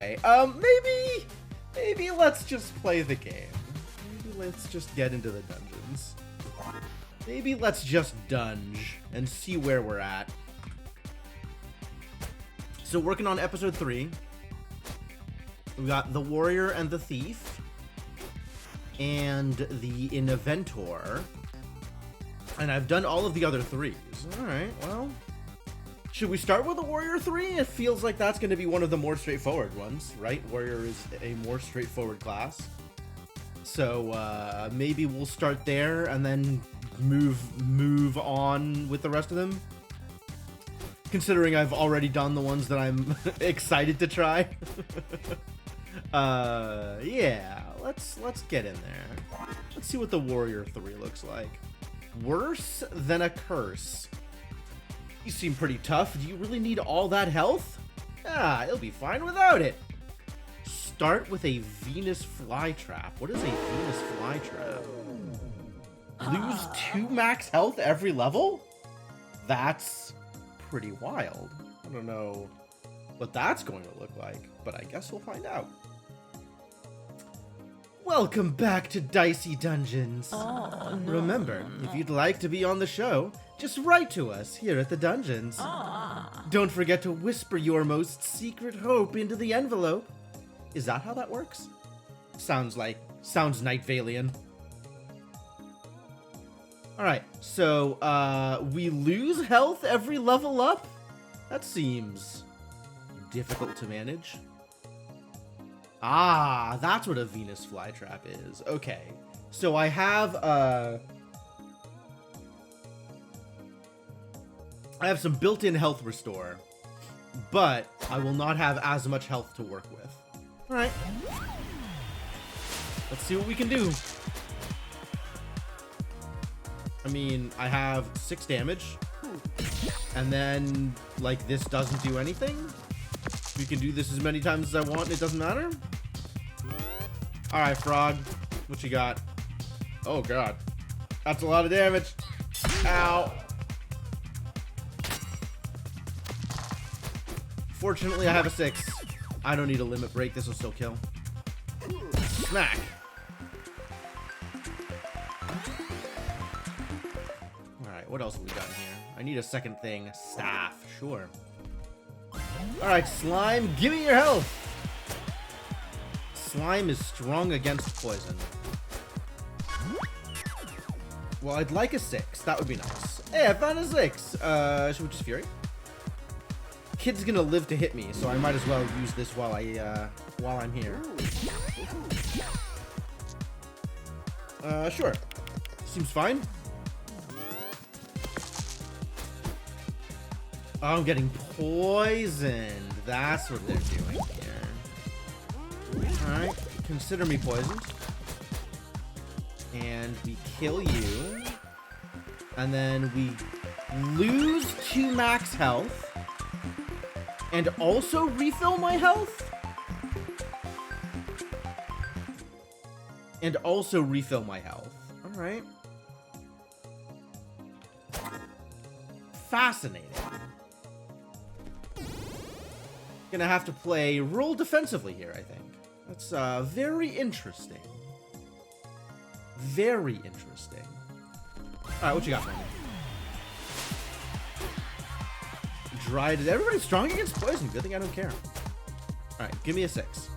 Maybe let's just play the game. Maybe let's just get into the dungeons. Maybe let's just dunge and see where we're at. So working on episode 3. We got the warrior and the thief. And the inventor. And I've done all of the other 3s. Alright, well. Should we start with the warrior 3? It feels like that's going to be one of the more straightforward ones, right? Warrior is a more straightforward class. So maybe we'll start there and then move on with the rest of them. Considering I've already done the ones that I'm excited to try. Yeah, let's get in there. Let's see what the warrior 3 looks like. Worse than a curse. You seem pretty tough. Do you really need all that health? Ah, it'll be fine without it. Start with a Venus flytrap. What is a Venus flytrap? Lose 2 max health every level? That's pretty wild. I don't know what that's going to look like, but I guess we'll find out. Welcome back to Dicey Dungeons. Oh, no. Remember, if you'd like to be on the show, just write to us here at the dungeons. Don't forget to whisper your most secret hope into the envelope. Is that how that works? Sounds Night Valian. Alright, so, we lose health every level up? That seems difficult to manage. Ah, that's what a Venus flytrap is. Okay, so I have some built-in health restore, but I will not have as much health to work with. Alright. Let's see what we can do. I mean, I have 6 damage, and then, like, this doesn't do anything. We can do this as many times as I want, and it doesn't matter. Alright, frog. What you got? Oh, God. That's a lot of damage. Ow. Fortunately, I have a 6. I don't need a limit break. This will still kill. Smack. Alright, what else have we got in here? I need a second thing. Staff. Sure. Alright, slime, give me your health! Slime is strong against poison. Well, I'd like a 6. That would be nice. Hey, I found a 6! Should we just Fury? Kid's gonna live to hit me, so I might as well use this while I'm here. Sure. Seems fine. Oh, I'm getting poisoned. That's what they're doing here. Alright, consider me poisoned. And we kill you. And then we lose 2 max health. And also refill my health? And also refill my health. Alright. Fascinating. Gonna have to play roll defensively here, I think. That's very interesting. Very interesting. Alright, what you got for me? Dried. Everybody's strong against poison. Good thing I don't care. Alright, give me a 6.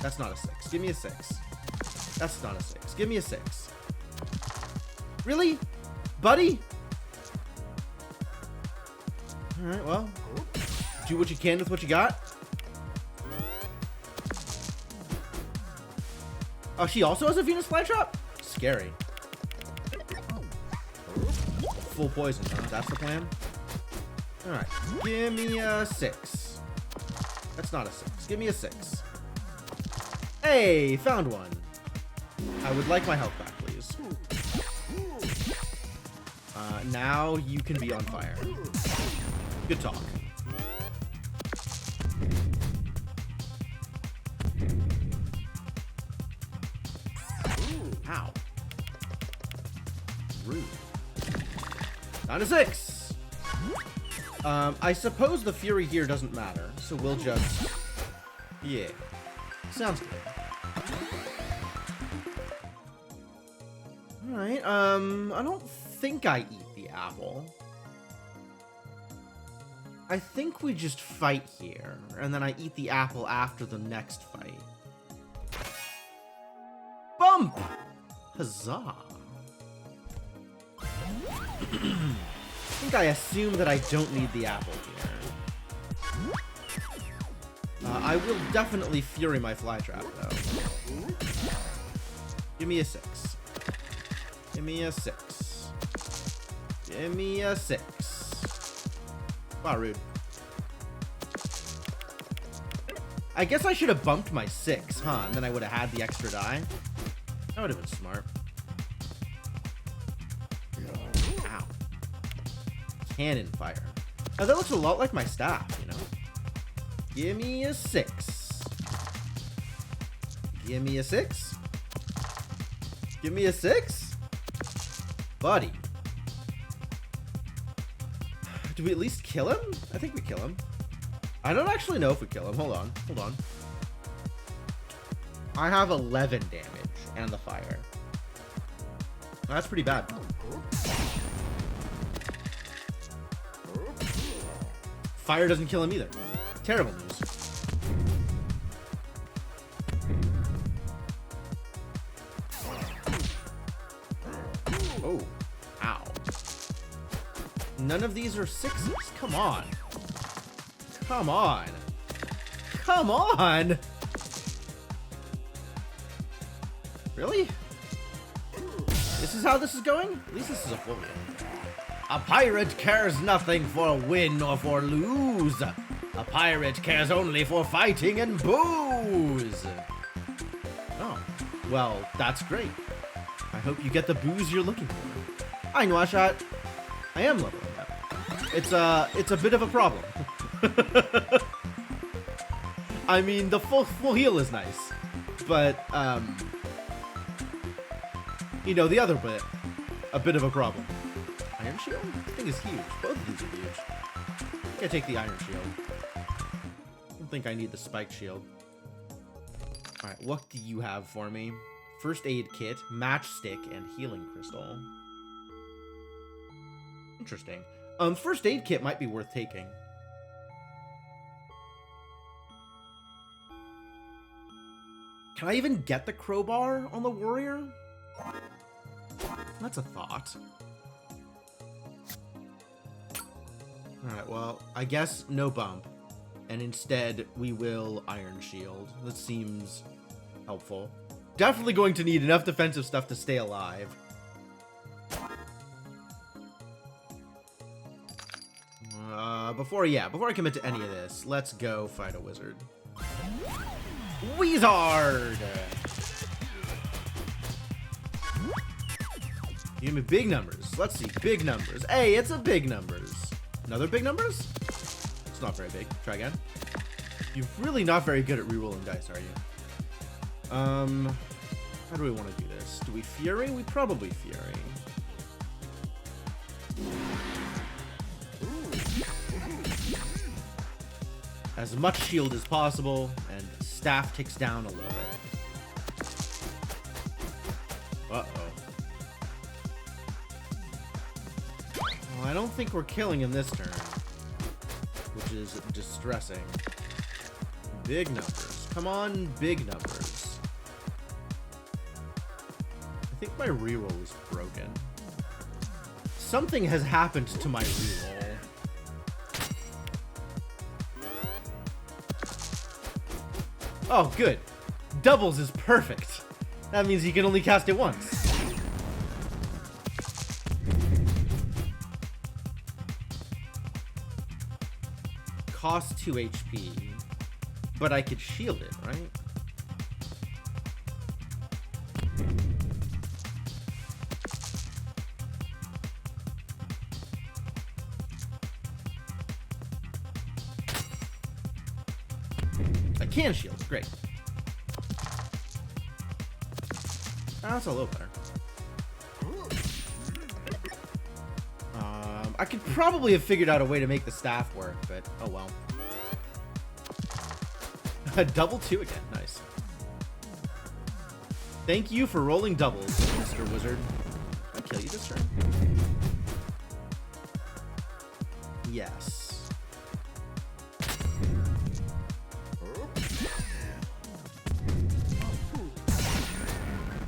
That's not a 6. Give me a 6. That's not a 6. Give me a 6. Really? Buddy? Alright, well. Do what you can with what you got. Oh, she also has a Venus flytrap? Scary. Full poison, huh? That's the plan? Alright. Give me a 6. That's not a 6. Give me a 6. Hey, found one. I would like my health back, please. Now you can be on fire. Good talk. Ow. Rude. Down to 6. I suppose the Fury here doesn't matter, so we'll just Yeah. Sounds good. Alright, I don't think I eat the apple. I think we just fight here, and then I eat the apple after the next fight. Bump! Huzzah. I think I assume that I don't need the apple here. I will definitely Fury my Flytrap, though. Give me a 6. Give me a 6. Give me a 6. Wow, rude. I guess I should have bumped my 6, huh? And then I would have had the extra die. That would have been smart. Ow. Cannon fire. Oh, that looks a lot like my staff, you know? Give me a 6. Give me a 6. Give me a 6. Buddy. Do we at least kill him? I think we kill him. I don't actually know if we kill him. Hold on. Hold on. I have 11 damage and the fire. That's pretty bad. Fire doesn't kill him either. Terrible news. Oh. Ow. None of these are 6s. Come on. Come on. Come on. Really? This is how this is going? At least this is a full win. A pirate cares nothing for win or for lose. A pirate cares only for fighting and booze. Oh, well, that's great. I hope you get the booze you're looking for. I know, Shot. I am leveling up. It's a bit of a problem. I mean, the full heal is nice, but you know, the other bit, a bit of a problem. Iron Shield? This thing is huge. Both of these are huge. I think I take the Iron Shield. I don't think I need the Spike Shield. Alright, what do you have for me? First Aid Kit, Matchstick, and Healing Crystal. Interesting. First Aid Kit might be worth taking. Can I even get the crowbar on the warrior? That's a thought. Alright, well, I guess no bump. And instead, we will Iron Shield. That seems helpful. Definitely going to need enough defensive stuff to stay alive. Before I commit to any of this, let's go fight a wizard. Wizard! Give me big numbers. Let's see, big numbers. Hey, it's a big numbers. Another big numbers? It's not very big. Try again. You're really not very good at rerolling dice, are you? How do we want to do this? Do we Fury? We probably Fury. As much shield as possible, and staff ticks down a little bit. Uh-oh. Well, I don't think we're killing him this turn, which is distressing. Big numbers. Come on, big numbers. I think my reroll is broken. Something has happened to my reroll. Oh, good. Doubles is perfect. That means you can only cast it once. Cost 2 HP. But I could shield it, right? I can shield. Great. That's a little better. I could probably have figured out a way to make the staff work, but oh well. Double 2 again. Nice. Thank you for rolling doubles, Mr. Wizard. I'll kill you this turn. Yes.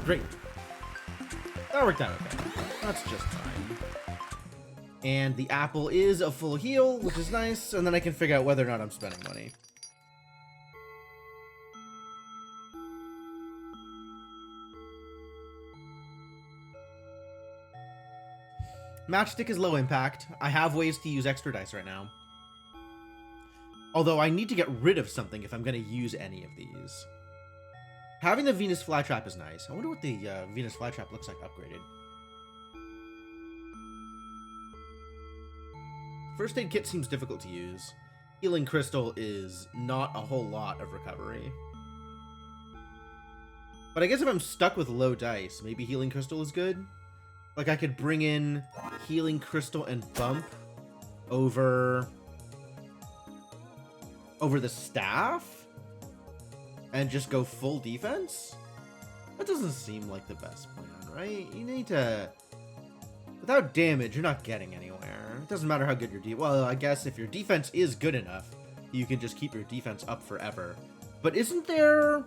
Great. That worked out okay. That's just fine. And the apple is a full heal, which is nice. And then I can figure out whether or not I'm spending money. Matchstick is low impact. I have ways to use extra dice right now. Although I need to get rid of something if I'm going to use any of these. Having the Venus flytrap is nice. I wonder what the Venus flytrap looks like upgraded. First aid kit seems difficult to use. Healing crystal is not a whole lot of recovery. But I guess if I'm stuck with low dice, maybe healing crystal is good. Like, I could bring in healing crystal and bump over the staff and just go full defense? That doesn't seem like the best plan, right? You need to... Without damage, you're not getting anywhere. It doesn't matter how good your defense... Well, I guess if your defense is good enough, you can just keep your defense up forever. But isn't there,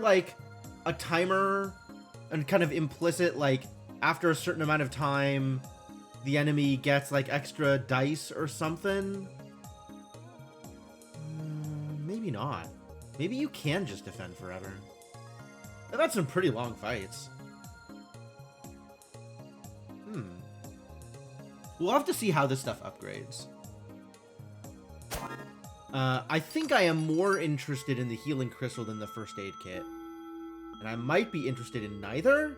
like, a timer... And kind of implicit, like, after a certain amount of time, the enemy gets, like, extra dice or something? Maybe not. Maybe you can just defend forever. I've had some pretty long fights. We'll have to see how this stuff upgrades. I think I am more interested in the healing crystal than the first aid kit. And I might be interested in neither,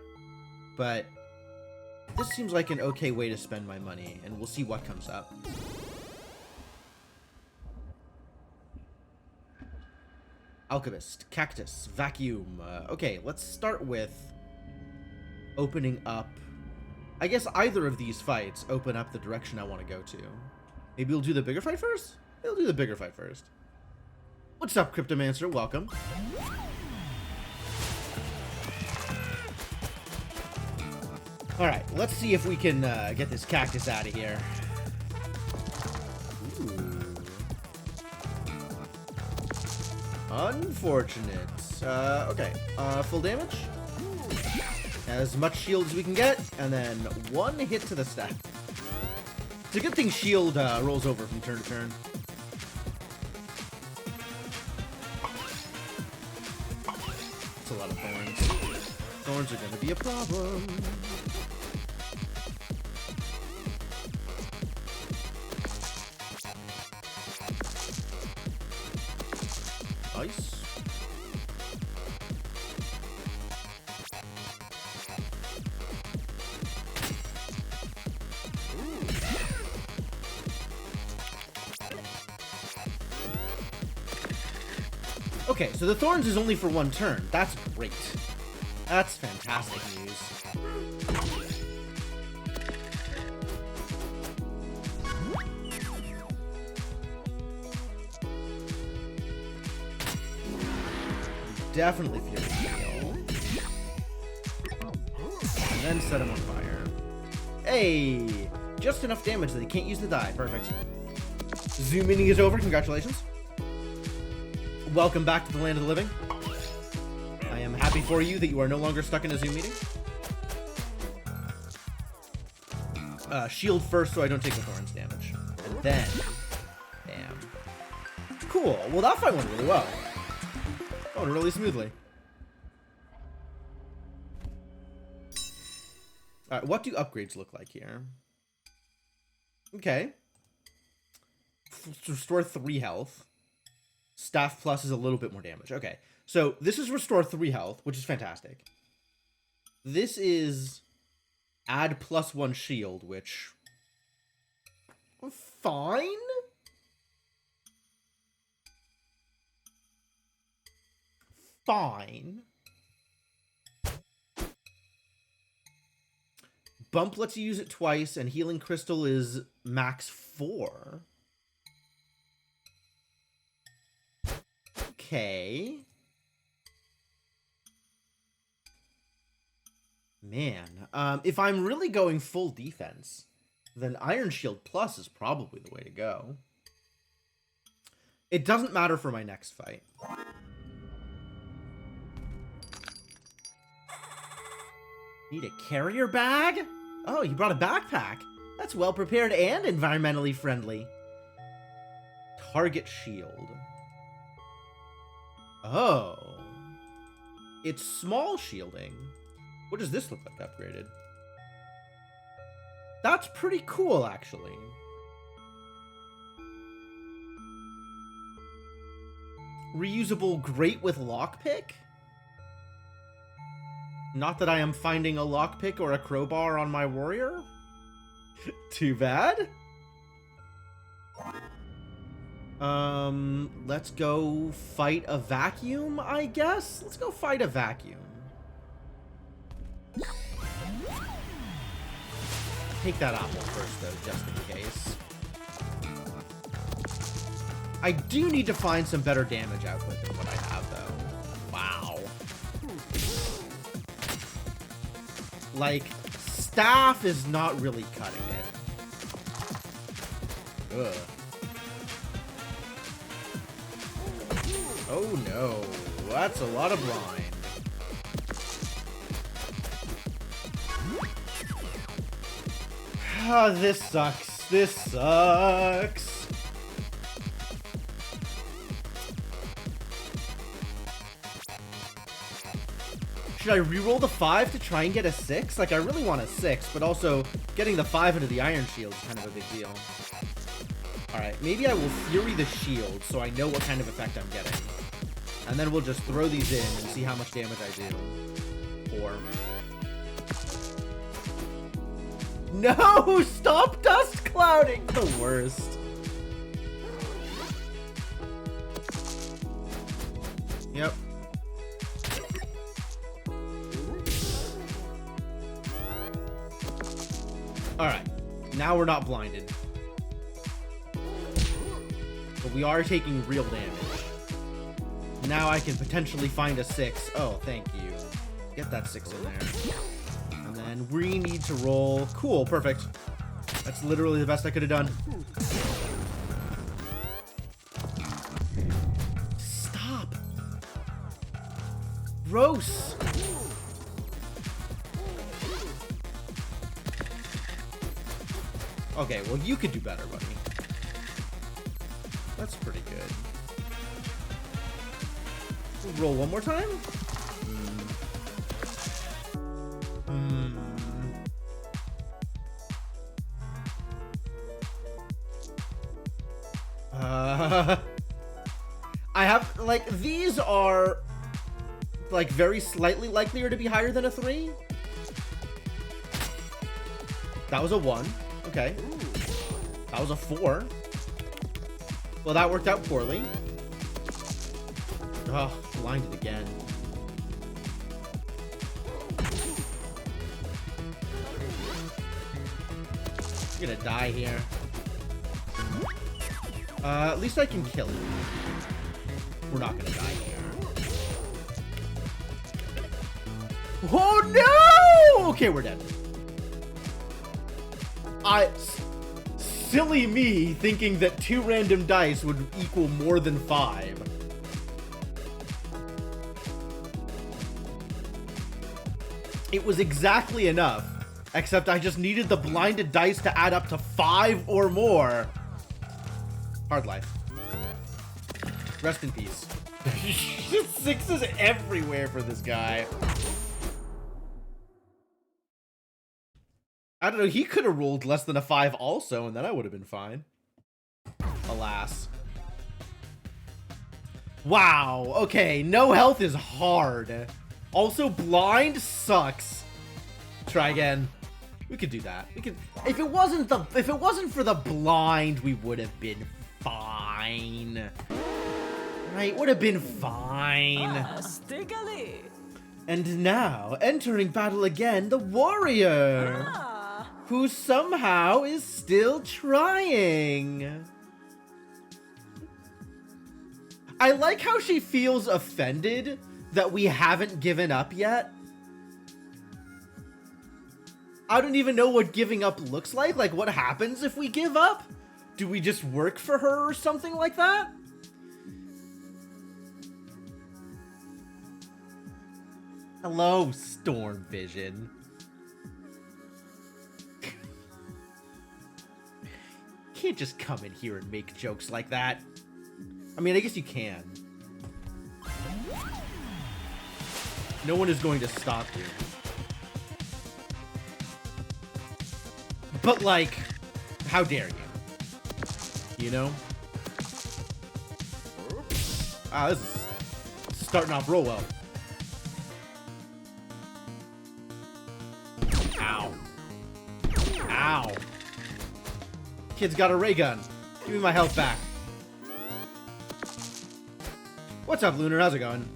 but this seems like an okay way to spend my money, and we'll see what comes up. Alchemist, cactus, vacuum. Okay, let's start with opening up. I guess either of these fights open up the direction I want to go to. Maybe we'll do the bigger fight first? We'll do the bigger fight first. What's up, Cryptomancer? Welcome. Alright, let's see if we can get this cactus out of here. Ooh. Unfortunate. Okay, full damage. As much shield as we can get, and then one hit to the staff. It's a good thing shield rolls over from turn to turn. It's a lot of thorns. Thorns are going to be a problem. Nice. Okay, so the thorns is only for one turn. That's great. That's fantastic news. Definitely feel the heal. And then set him on fire. Hey! Just enough damage that he can't use the die. Perfect. Zoom meeting is over. Congratulations. Welcome back to the land of the living. I am happy for you that you are no longer stuck in a Zoom meeting. Shield first so I don't take the thorns damage. And then... Bam. Cool. Well, that fight went really well. Going really smoothly. Alright, what do upgrades look like here? Okay. Restore 3 health. Staff plus is a little bit more damage. Okay, so this is restore 3 health, which is fantastic. This is add +1 shield, which... Fine? Fine. Bump lets you use it twice, and healing crystal is max 4. okay. Man, if I'm really going full defense, then Iron Shield Plus is probably the way to go. It doesn't matter for my next fight. Need a carrier bag? Oh, you brought a backpack. That's well prepared and environmentally friendly. Target shield. Oh. It's small shielding. What does this look like upgraded? That's pretty cool, actually. Reusable grate with lockpick? Not that I am finding a lockpick or a crowbar on my warrior. Too bad. Let's go fight a vacuum, I guess? Let's go fight a vacuum. Take that apple first, though, just in case. I do need to find some better damage output than what I have, though. Wow. Like, staff is not really cutting it. Ugh. Oh no, that's a lot of blind. Ah, this sucks. This sucks. Should I reroll the 5 to try and get a 6? Like, I really want a 6, but also getting the 5 into the Iron Shield is kind of a big deal. Alright, maybe I will Fury the Shield so I know what kind of effect I'm getting. And then we'll just throw these in and see how much damage I do. Or... No! Stop dust clouding! The worst. Yep. Alright. Now we're not blinded. But we are taking real damage. Now I can potentially find a 6. Oh, thank you. Get that 6 in there. And then we need to roll. Cool, perfect. That's literally the best I could have done. Stop. Gross. Okay, well, you could do better, buddy. That's pretty good. Roll one more time? I have, like, these are, like, very slightly likelier to be higher than a 3. That was a 1. Okay. That was a 4. Well, that worked out poorly. Oh, blinded again. I'm gonna die here. At least I can kill him. We're not gonna die here. Oh no! Okay, we're dead. Silly me thinking that 2 random dice would equal more than 5. It was exactly enough, except I just needed the blinded dice to add up to 5 or more. Hard life. Rest in peace. 6s everywhere for this guy. I don't know, he could have rolled less than a 5 also, and then I would have been fine. Alas. Wow, okay, no health is hard. Also, blind sucks. Try again. We could do that. We could. If it wasn't for the blind, we would have been fine. Right? Would have been fine. And now, entering battle again, the warrior. Who somehow is still trying. I like how she feels offended that we haven't given up yet. I don't even know what giving up looks like. Like, what happens if we give up? Do we just work for her or something like that? Hello, Storm Vision. Can't just come in here and make jokes like that. I mean, I guess you can. No one is going to stop you. But, like, how dare you? You know? Ah, this is starting off real well. Ow. Ow. Kid's got a ray gun. Give me my health back. What's up, Lunar? How's it going?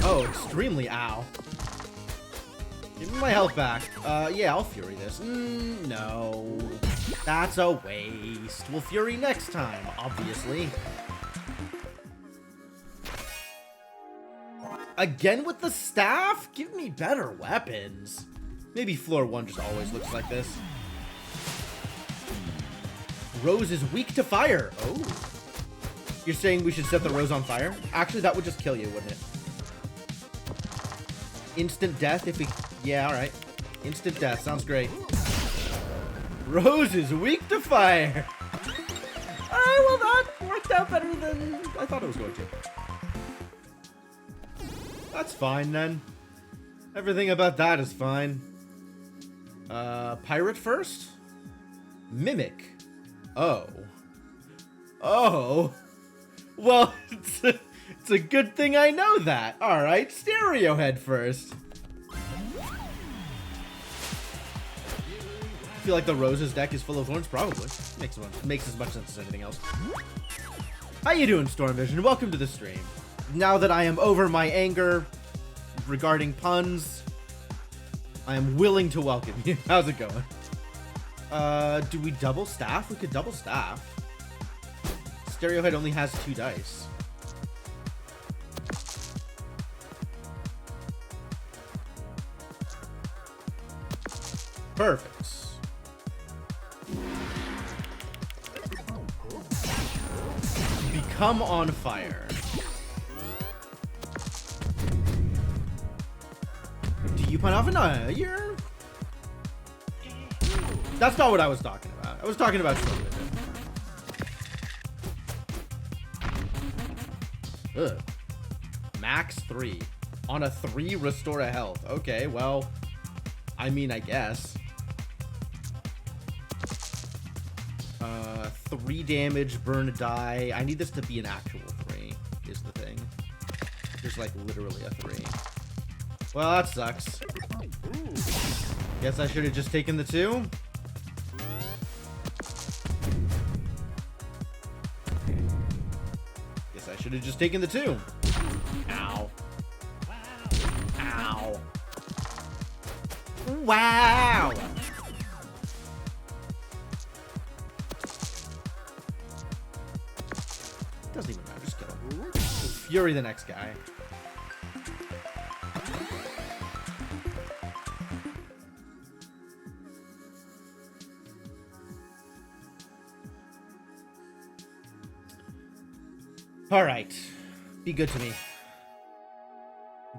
Oh, extremely ow. Give me my health back. Yeah, I'll Fury this. No. That's a waste. We'll Fury next time, obviously. Again with the staff? Give me better weapons. Maybe floor 1 just always looks like this. Rose is weak to fire. Oh. You're saying we should set the Rose on fire? Actually, that would just kill you, wouldn't it? Instant death if we... Yeah, alright. Instant death. Sounds great. Rose is weak to fire. Alright, well, that worked out better than I thought it was going to. That's fine, then. Everything about that is fine. Pirate first? Mimic. Oh. Oh. Well, it's a good thing I know that. Alright, Stereo Head first. I feel like the Rose's deck is full of thorns? Probably. Makes as much sense as anything else. How you doing, Storm Vision? Welcome to the stream. Now that I am over my anger regarding puns, I am willing to welcome you. How's it going? Do we double staff? We could double staff. Stereo Head only has 2 dice. Perfect. Become on fire. Do you pun off? No, you're... That's not what I was talking about. I was talking about Storm Vision. Ugh. Max 3. On a 3, restore a health. Okay, well, I mean, I guess. 3 damage, burn a die. I need this to be an actual 3, is the thing. There's like literally a 3. Well, that sucks. Guess I should have just taken the 2. Guess I should have just taken the 2. Ow. Ow. Wow. Doesn't even matter, just kill him. We'll Fury the next guy. Alright. Be good to me.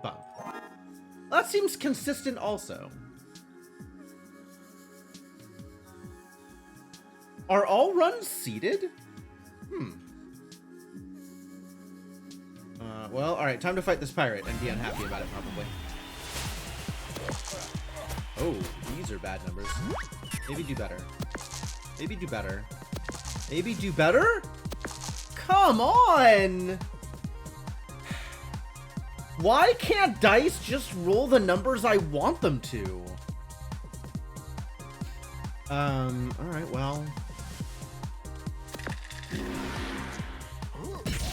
Bump. That seems consistent also. Are all runs seeded? Well, alright, time to fight this pirate and be unhappy about it, probably. Oh, these are bad numbers. Maybe do better. Maybe do better. Maybe do better? Come on! Why can't dice just roll the numbers I want them to? Alright, well...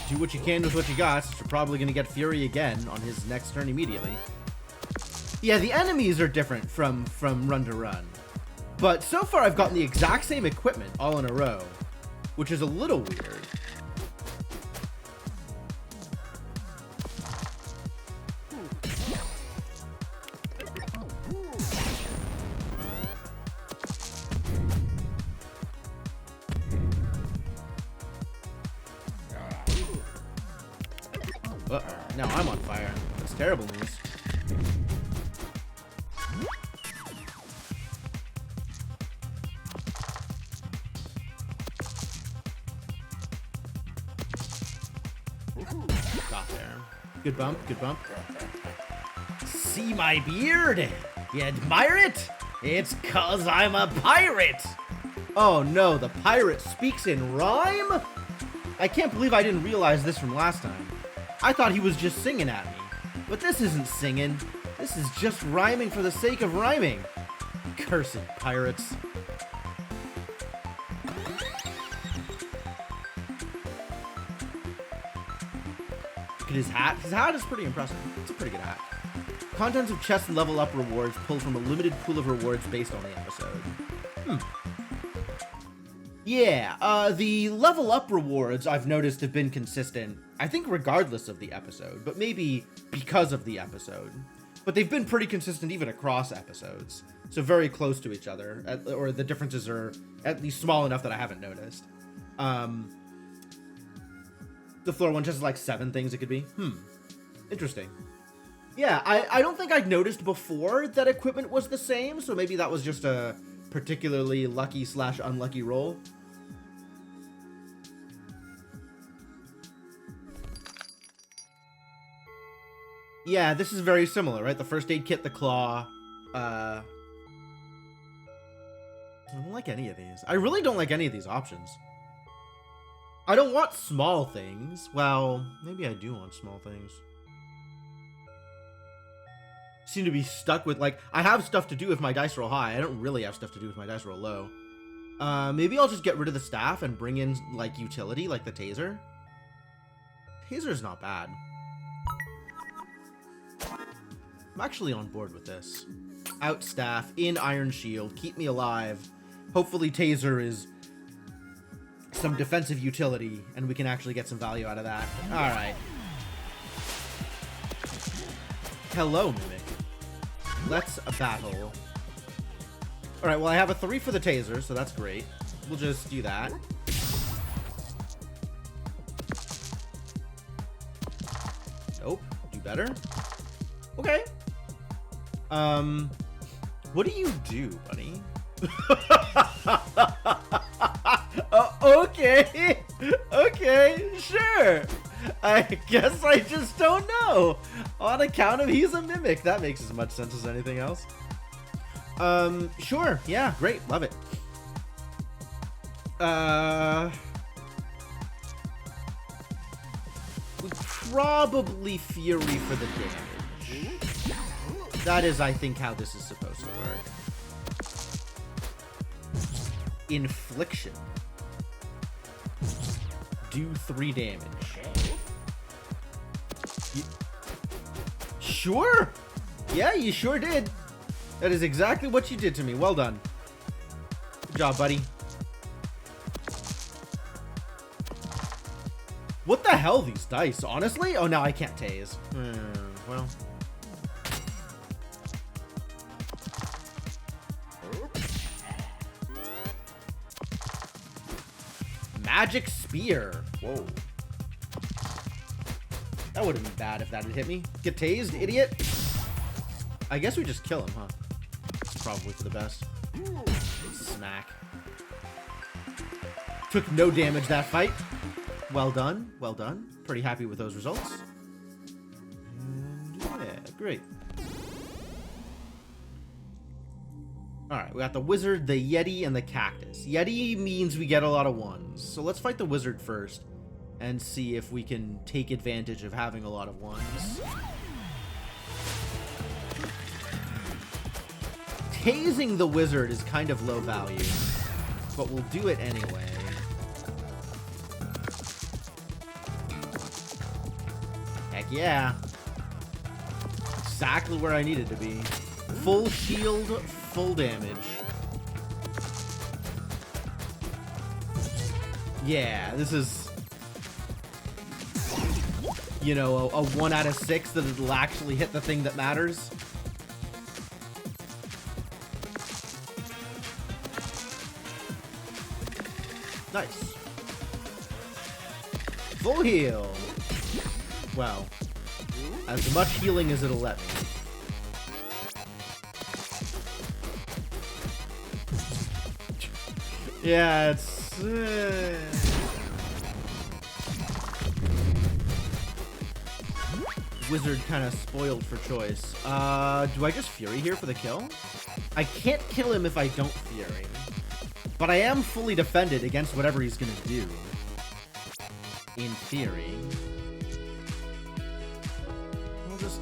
Do what you can with what you got, since you're probably going to get Fury again on his next turn immediately. Yeah, the enemies are different from run to run. But so far I've gotten the exact same equipment all in a row, which is a little weird. Uh-oh, now I'm on fire. That's terrible news. Got there. Good bump, good bump. See my beard? You admire it? It's 'cause I'm a pirate! Oh no, the pirate speaks in rhyme? I can't believe I didn't realize this from last time. I thought he was just singing at me. But this isn't singing. This is just rhyming for the sake of rhyming. Cursed pirates. Look at his hat. His hat is pretty impressive. It's a pretty good hat. Contents of chests and level up rewards pulled from a limited pool of rewards based on the episode. Yeah, the level up rewards I've noticed have been consistent, I think regardless of the episode, but maybe because of the episode. But they've been pretty consistent even across episodes, so very close to each other, or the differences are at least small enough that I haven't noticed. The floor one just has like 7 things it could be. Interesting. Yeah, I don't think I'd noticed before that equipment was the same, so maybe that was just a particularly lucky/unlucky roll. Yeah, this is very similar, right? The first aid kit, the claw. I don't like any of these. I really don't like any of these options. I don't want small things. Well, maybe I do want small things. Seem to be stuck with, like, I have stuff to do if my dice roll high. I don't really have stuff to do if my dice roll low. Maybe I'll just get rid of the staff and bring in, like, utility, like the taser. Taser's not bad. I'm actually on board with this. Out staff, in iron shield, keep me alive. Hopefully taser is some defensive utility, and we can actually get some value out of that. Alright. Hello, Mimic. Let's battle. Alright, well I have a 3 for the taser, so that's great. We'll just do that. Nope. Do better. Okay. What do you do, buddy? Okay. Okay, sure. I guess I just don't know. On account of he's a mimic. That makes as much sense as anything else. Sure. Yeah, great. Love it. Probably Fury for the damage. That is, I think, how this is supposed to work. Infliction. Do 3 damage. Sure. Yeah, you sure did. That is exactly what you did to me. Well done. Good job, buddy. What the hell, these dice? Honestly? Oh, now I can't tase. Well. Magic Spear. Whoa. That would have been bad if that had hit me. Get tased, idiot. I guess we just kill him, huh? It's probably for the best. Smack. Took no damage that fight. Well done. Well done. Pretty happy with those results. And yeah, great. Alright, we got the wizard, the yeti, and the cactus. Yeti means we get a lot of 1s. So let's fight the wizard first and see if we can take advantage of having a lot of 1s. Tasing the wizard is kind of low value, but we'll do it anyway. Heck yeah. Exactly where I needed to be. Full shield, full damage. Yeah, this is, you know, a 1 out of 6 that it'll actually hit the thing that matters. Nice. Full heal. Well, as much healing as it'll let me. Yeah, it's... Wizard kind of spoiled for choice. Do I just Fury here for the kill? I can't kill him if I don't Fury. But I am fully defended against whatever he's gonna do. In theory. We'll just...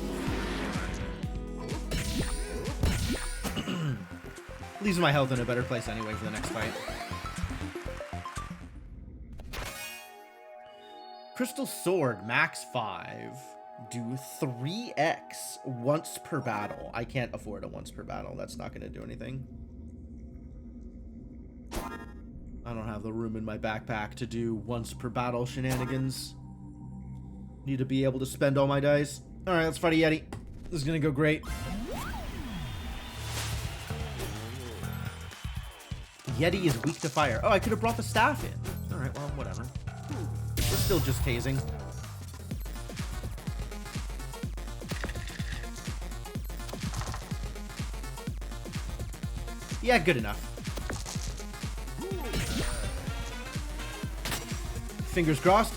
leaves my health in a better place anyway for the next fight. Crystal Sword, max 5. Do 3x once per battle. I can't afford a once per battle. That's not going to do anything. I don't have the room in my backpack to do once per battle shenanigans. Need to be able to spend all my dice. Alright, let's fight a Yeti. This is going to go great. Yeti is weak to fire. Oh, I could have brought the staff in. Alright, well, whatever. We're still just tasing. Yeah, good enough. Fingers crossed.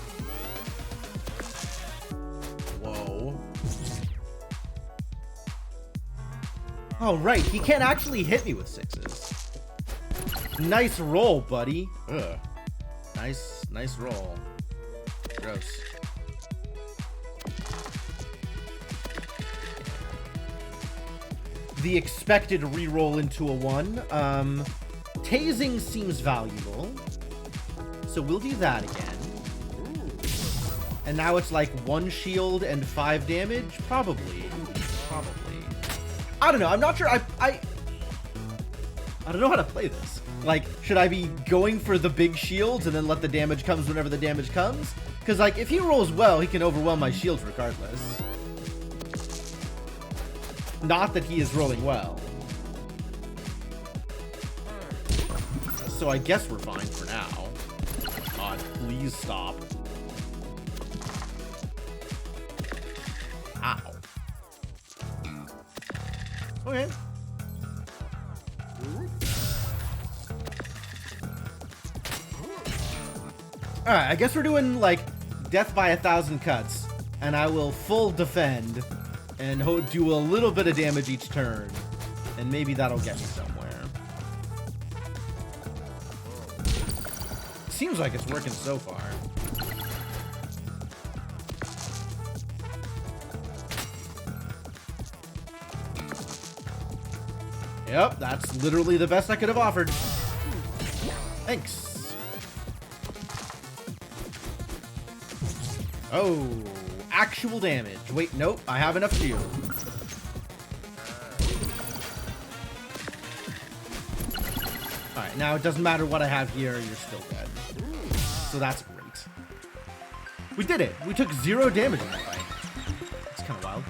Whoa. Oh, right. He can't actually hit me with 6s. Nice roll, buddy. Ugh. Nice roll. Gross. The expected reroll into a 1. Tasing seems valuable. So we'll do that again. And now it's like 1 shield and 5 damage? Probably. I don't know. I'm not sure. I don't know how to play this. Like, should I be going for the big shields and then let the damage comes whenever the damage comes? Because, like, if he rolls well, he can overwhelm my shields regardless. Not that he is rolling well. So I guess we're fine for now. God, please stop. Ow. Okay. Alright, I guess we're doing, like, death by 1,000 cuts. And I will full defend and do a little bit of damage each turn. And maybe that'll get me somewhere. Seems like it's working so far. Yep, that's literally the best I could have offered. Thanks. Oh, actual damage. Wait, nope, I have enough shield. Alright, now it doesn't matter what I have here, you're still dead. So that's great. We did it! We took 0 damage in that fight. It's kind of wild.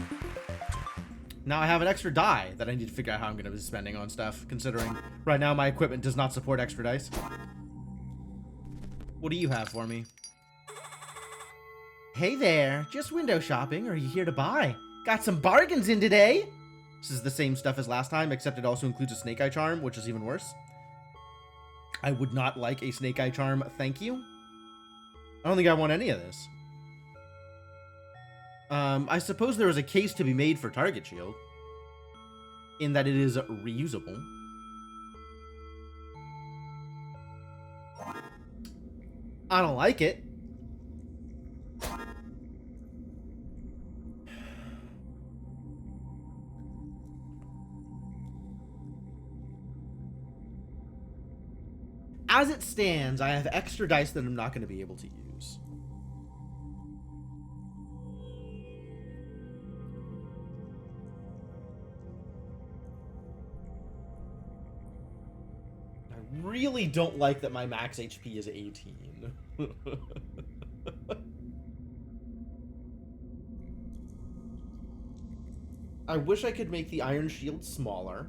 Now I have an extra die that I need to figure out how I'm going to be spending on stuff, considering right now my equipment does not support extra dice. What do you have for me? Hey there, just window shopping, or are you here to buy? Got some bargains in today! This is the same stuff as last time, except it also includes a snake eye charm, which is even worse. I would not like a snake eye charm, thank you. I don't think I want any of this. I suppose there is a case to be made for target shield, in that it is reusable. I don't like it. As it stands, I have extra dice that I'm not going to be able to use. I really don't like that my max HP is 18. I wish I could make the iron shield smaller.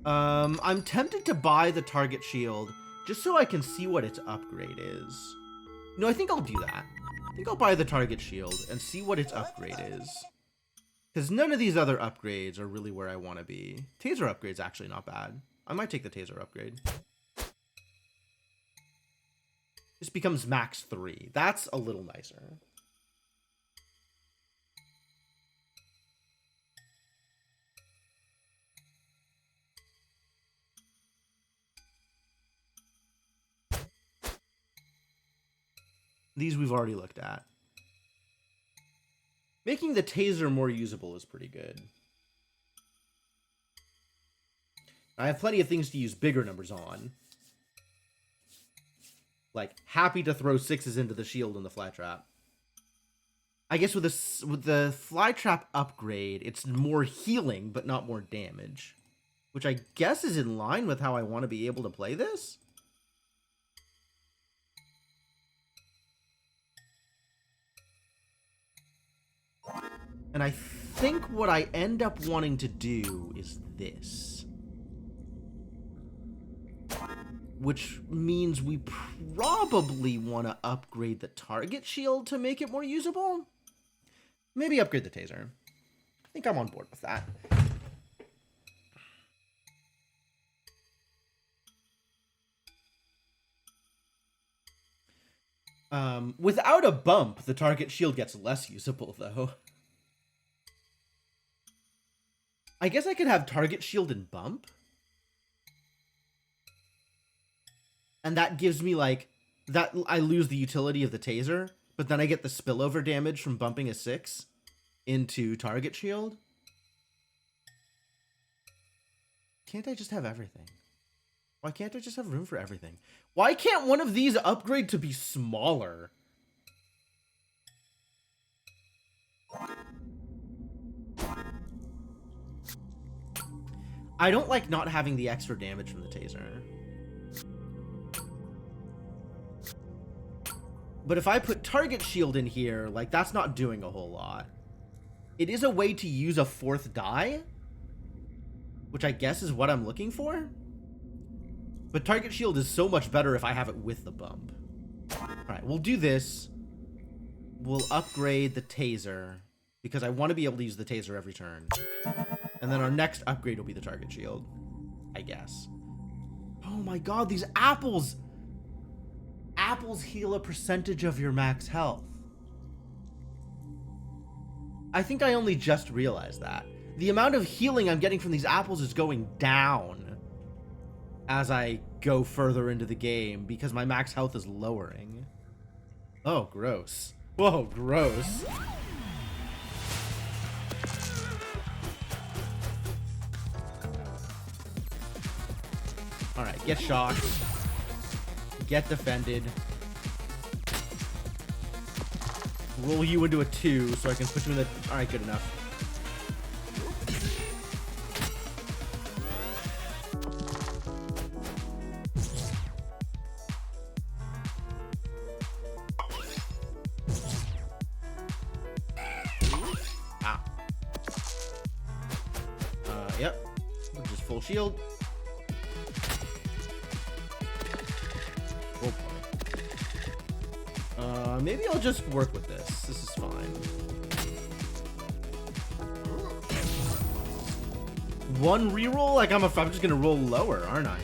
I'm tempted to buy the target shield just so I can see what its upgrade is. No, I think I'll do that. I think I'll buy the target shield and see what its upgrade is. Because none of these other upgrades are really where I want to be. Taser upgrade's actually not bad. I might take the taser upgrade. This becomes max 3. That's a little nicer. These we've already looked at. Making the taser more usable is pretty good. I have plenty of things to use bigger numbers on. Like, happy to throw 6s into the shield and the fly trap. I guess with the fly trap upgrade, it's more healing, but not more damage. Which I guess is in line with how I want to be able to play this. And I think what I end up wanting to do is this. Which means we probably want to upgrade the target shield to make it more usable. Maybe upgrade the taser. I think I'm on board with that. Without a bump, the target shield gets less usable, though. I guess I could have target shield and bump. And that gives me, like, that I lose the utility of the taser, but then I get the spillover damage from bumping a 6 into target shield. Can't I just have everything? Why can't I just have room for everything? Why can't one of these upgrade to be smaller? I don't like not having the extra damage from the taser. But if I put target shield in here, like, that's not doing a whole lot. It is a way to use a 4th die, which I guess is what I'm looking for. But target shield is so much better if I have it with the bump. Alright, we'll do this. We'll upgrade the taser, because I want to be able to use the taser every turn. And then our next upgrade will be the target shield, I guess. Oh my god, these apples! Apples heal a percentage of your max health. I think I only just realized that. The amount of healing I'm getting from these apples is going down as I go further into the game because my max health is lowering. Oh, gross. Whoa, gross. Alright, get shocked. Get defended. Roll you into a 2 so I can put you in the... Alright, good enough. Ah. Yep. Just full shield. Maybe I'll just work with this. This is fine. One reroll? Like I'm just gonna roll lower, aren't I?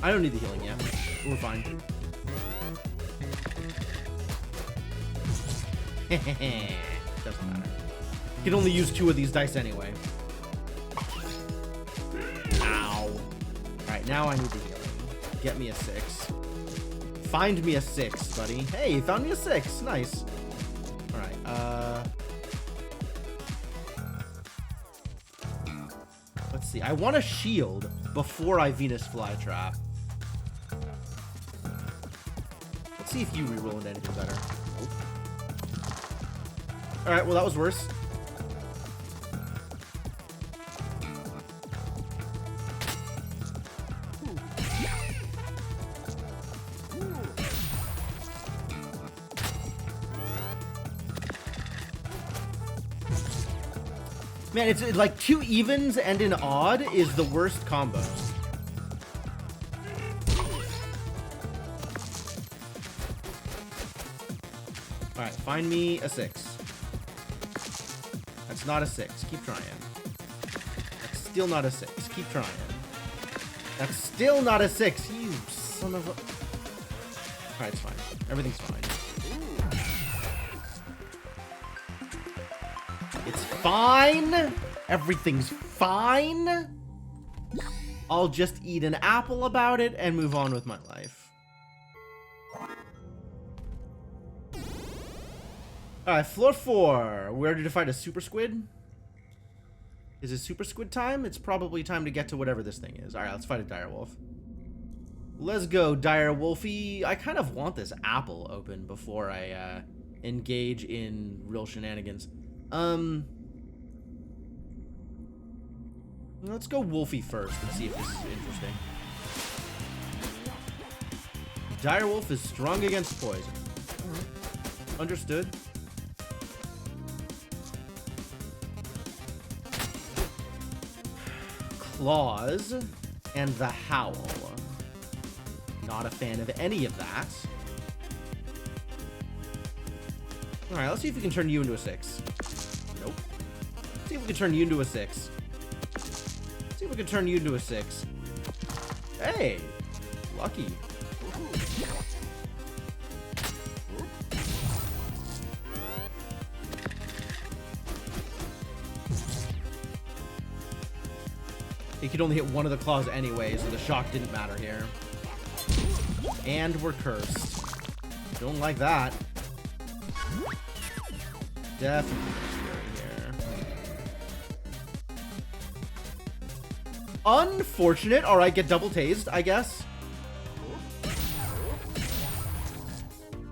I don't need the healing yet. We're fine. Doesn't matter. You can only use 2 of these dice anyway. Now I need the healing. Get me a 6. Find me a 6, buddy. Hey, found me a 6. Nice. Alright, let's see. I want a shield before I Venus Flytrap. Let's see if you reroll into anything better. Nope. Alright, well that was worse. Man, it's like 2 evens and an odd is the worst combo. Alright, find me a 6. That's not a 6. Keep trying. That's still not a 6. Keep trying. That's still not a 6. You son of a... Alright, it's fine. Everything's fine. It's fine. Everything's fine. I'll just eat an apple about it and move on with my life. Alright, floor 4. We're ready to fight a super squid. Is it super squid time? It's probably time to get to whatever this thing is. Alright, let's fight a dire wolf. Let's go, dire wolfie. I kind of want this apple open before I engage in real shenanigans. Let's go wolfie first and see if this is interesting. Dire wolf is strong against poison. Understood. Claws and the howl. Not a fan of any of that. Alright, let's see if we can turn you into a 6. Nope. Let's see if we can turn you into a 6. Let's see if we can turn you into a 6. Hey! Lucky. He could only hit one of the claws anyway, so the shock didn't matter here. And we're cursed. Don't like that. Definitely scary here. Unfortunate. Alright, get double tased, I guess.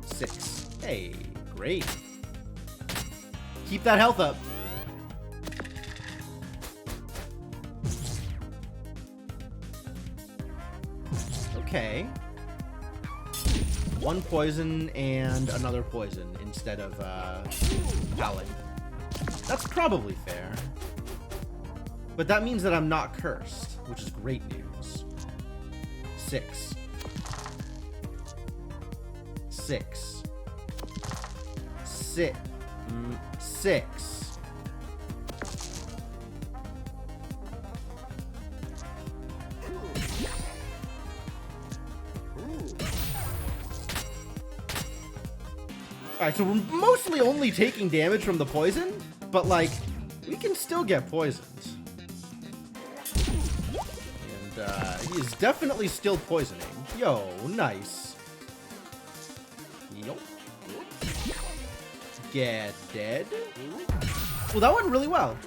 6. Hey, great. Keep that health up. Okay. 1 poison and another poison instead of howling. That's probably fair. But that means that I'm not cursed, which is great news. 6. 6. 6. 6. Alright, so we're mostly only taking damage from the poison, but, like, we can still get poisoned. And, he is definitely still poisoning. Yo, nice. Yo. Get dead. Well, that went really well.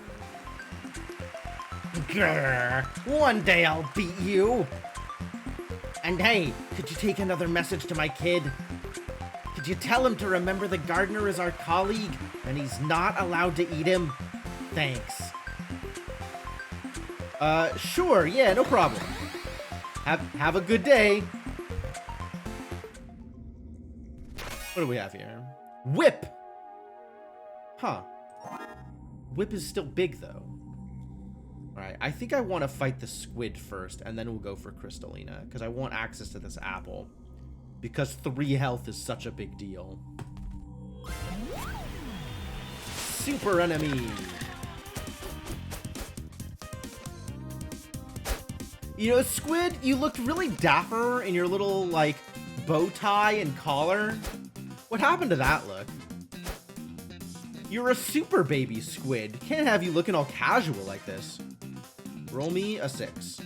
Grr, one day I'll beat you. And hey, could you take another message to my kid? Could you tell him to remember the gardener is our colleague, and he's not allowed to eat him? Thanks. Sure, yeah, no problem. Have a good day. What do we have here? Whip! Huh. Whip is still big, though. Alright, I think I want to fight the squid first, and then we'll go for Crystalina, because I want access to this apple. Because 3 health is such a big deal. Super enemy. You know, Squid, you looked really dapper in your little, like, bow tie and collar. What happened to that look? You're a super baby, Squid. Can't have you looking all casual like this. Roll me a 6.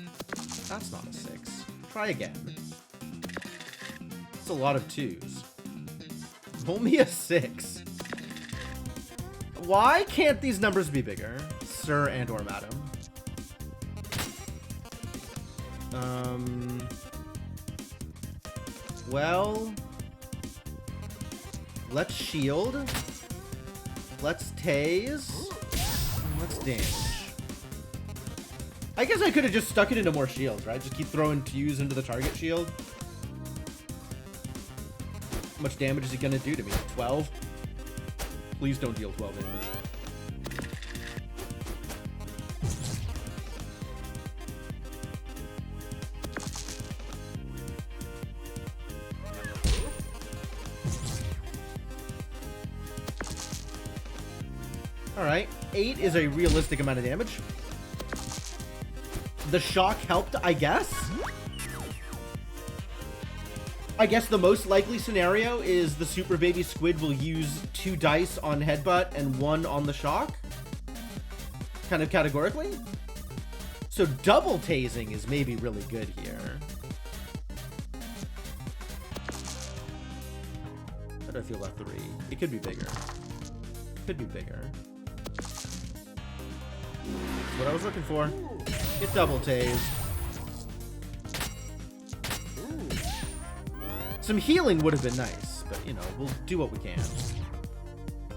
That's not a 6. Try again. That's a lot of 2s. Roll me a 6. Why can't these numbers be bigger, sir and or madam? Well, let's shield. Let's tase. Let's damage. I guess I could have just stuck it into more shields, right? Just keep throwing Fuse into the target shield. How much damage is he gonna do to me? 12? Please don't deal 12 damage. Alright, 8 is a realistic amount of damage. The shock helped, I guess. I guess the most likely scenario is the Super Baby Squid will use 2 dice on Headbutt and 1 on the shock. Kind of categorically. So double tasing is maybe really good here. How do I feel about 3? It could be bigger. Could be bigger. What I was looking for. Get double tased. Some healing would have been nice, but you know, we'll do what we can.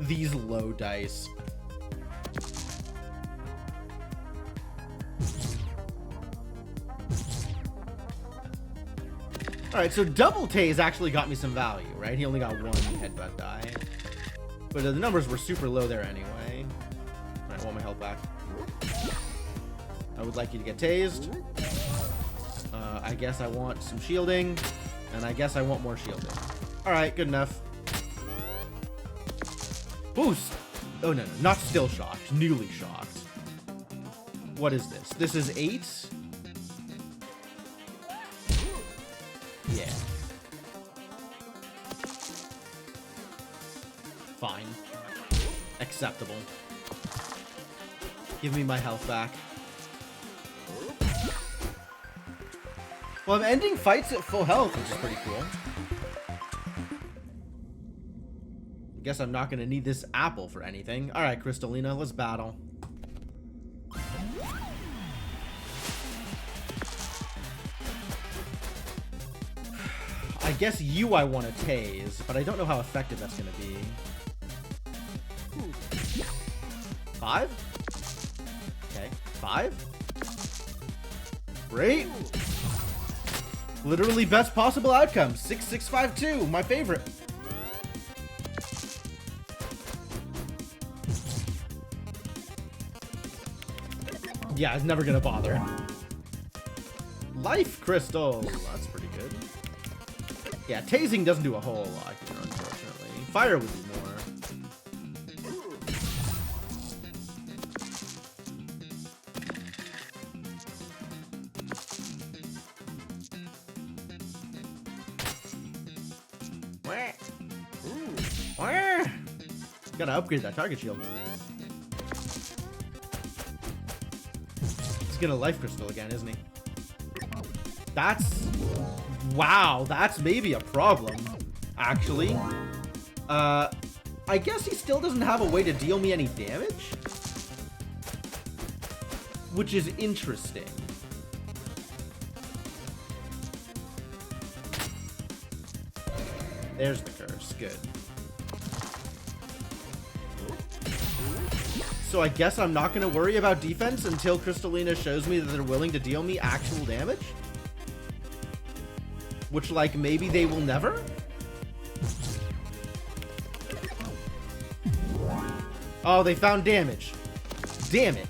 These low dice. Alright, so double tase actually got me some value, right? He only got 1 headbutt die. But the numbers were super low there anyway. Alright, I want my health back. I would like you to get tased. I guess I want some shielding. And I guess I want more shielding. Alright, good enough. Boost! Oh, no, no, not still shocked. Newly shocked. What is this? This is 8? Yeah. Fine. Acceptable. Give me my health back. Well, I'm ending fights at full health, which is pretty cool. I guess I'm not going to need this apple for anything. Alright, Crystalina, let's battle. I guess you I want to tase, but I don't know how effective that's going to be. 5? Okay, 5? Great. Literally best possible outcome. 6652, my favorite. Yeah, it's never gonna bother. Life crystal. That's pretty good. Yeah, tasing doesn't do a whole lot here, unfortunately. Fire would do more. Gotta upgrade that target shield. He's gonna life crystal again, isn't he? That's... Wow, that's maybe a problem, actually. I guess he still doesn't have a way to deal me any damage? Which is interesting. There's the curse, good. So I guess I'm not going to worry about defense until Crystalina shows me that they're willing to deal me actual damage? Which, like, maybe they will never? Oh, they found damage. Damn it.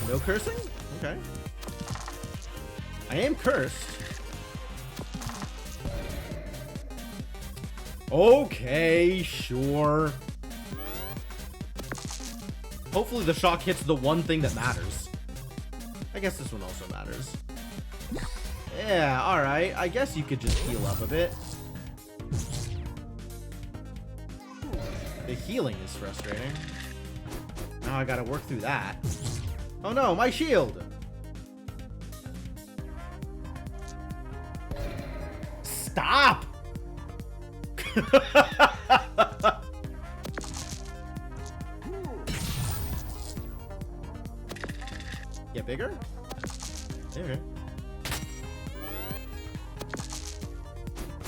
No cursing? Okay. I am cursed. Okay, sure. Hopefully the shock hits the one thing that matters. I guess this one also matters. Yeah, alright. I guess you could just heal up a bit. The healing is frustrating. Now I gotta work through that. Oh no, my shield! Stop! Get bigger? Okay.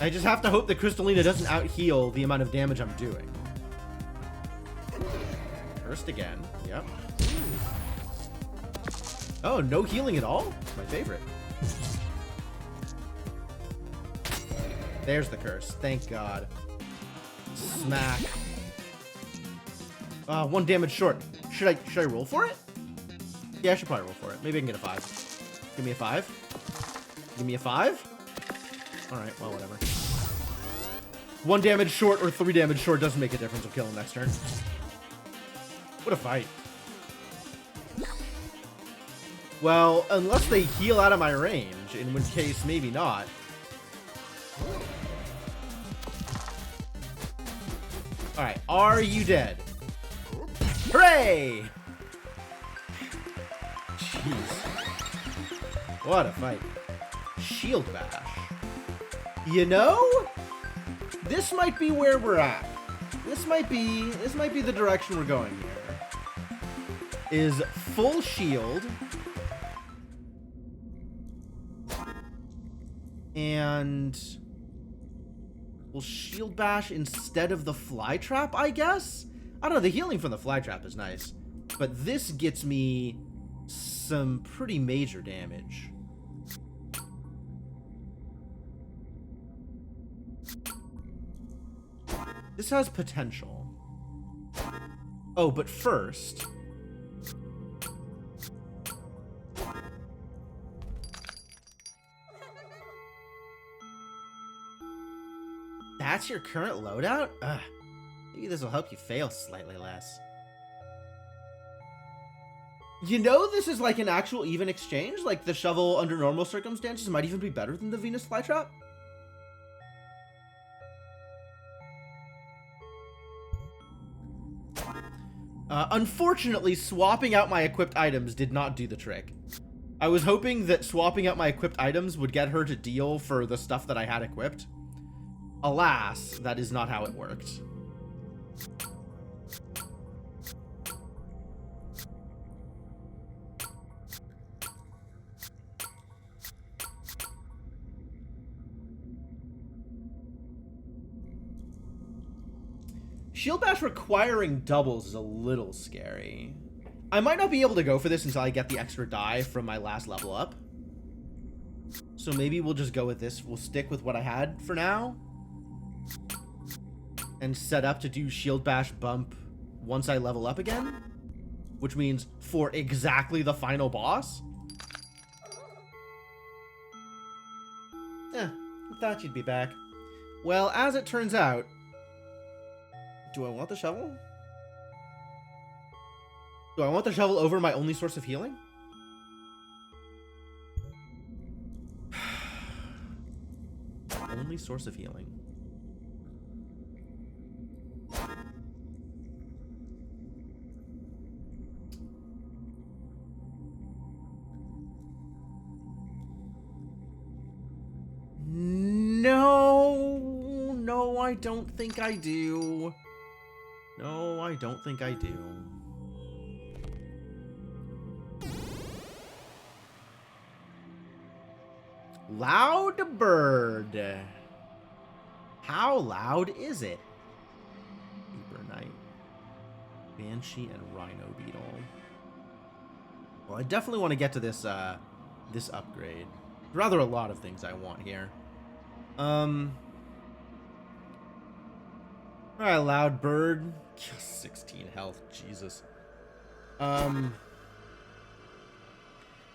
I just have to hope that Crystalina doesn't out-heal the amount of damage I'm doing. First again. Yep. Oh, no healing at all? My favorite. There's the curse. Thank God. Smack. 1 damage short. Should I roll for it? Yeah, I should probably roll for it. Maybe I can get a 5. Give me a 5. Give me a 5. Alright, well, whatever. 1 damage short or 3 damage short doesn't make a difference. I'll kill him next turn. What a fight. Well, unless they heal out of my range, in which case, maybe not. Alright, are you dead? Hooray! Jeez. What a fight. Shield bash. You know? This might be where we're at. This might be the direction we're going here. Is full shield. And we'll shield bash instead of the fly trap, I guess? I don't know, the healing from the fly trap is nice. But this gets me some pretty major damage. This has potential. Oh, but first... That's your current loadout? Ugh. Maybe this will help you fail slightly less. You know this is like an actual even exchange? Like the shovel under normal circumstances might even be better than the Venus flytrap? Unfortunately, swapping out my equipped items did not do the trick. I was hoping that swapping out my equipped items would get her to deal for the stuff that I had equipped. Alas, that is not how it worked. Shield Bash requiring doubles is a little scary. I might not be able to go for this until I get the extra die from my last level up. So maybe we'll just go with this. We'll stick with what I had for now. And set up to do Shield Bash bump once I level up again. Which means for exactly the final boss. I thought you'd be back. Well, as it turns out... Do I want the shovel? Do I want the shovel over my only source of healing? Only source of healing. No, I don't think I do. No, I don't think I do. Loud bird. How loud is it? Reaper Knight, Banshee, and Rhino Beetle. Well, I definitely want to get to this this upgrade. Rather a lot of things I want here. Alright, Loud Bird. 16 health, Jesus. Yeah,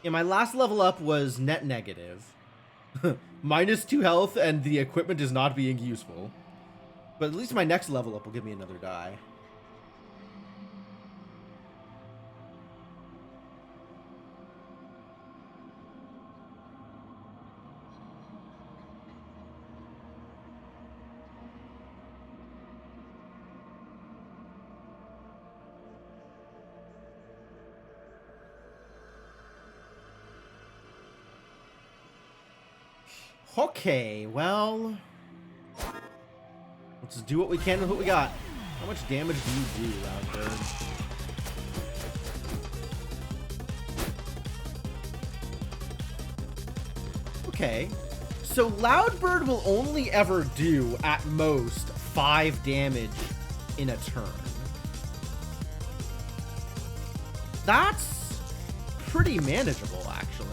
my last level up was net negative. -2 health, and the equipment is not being useful. But at least my next level up will give me another die. Okay, well, let's do what we can with what we got. How much damage do you do, Loud Bird? Okay, So Loudbird will only ever do, at most, 5 damage in a turn. That's pretty manageable, actually.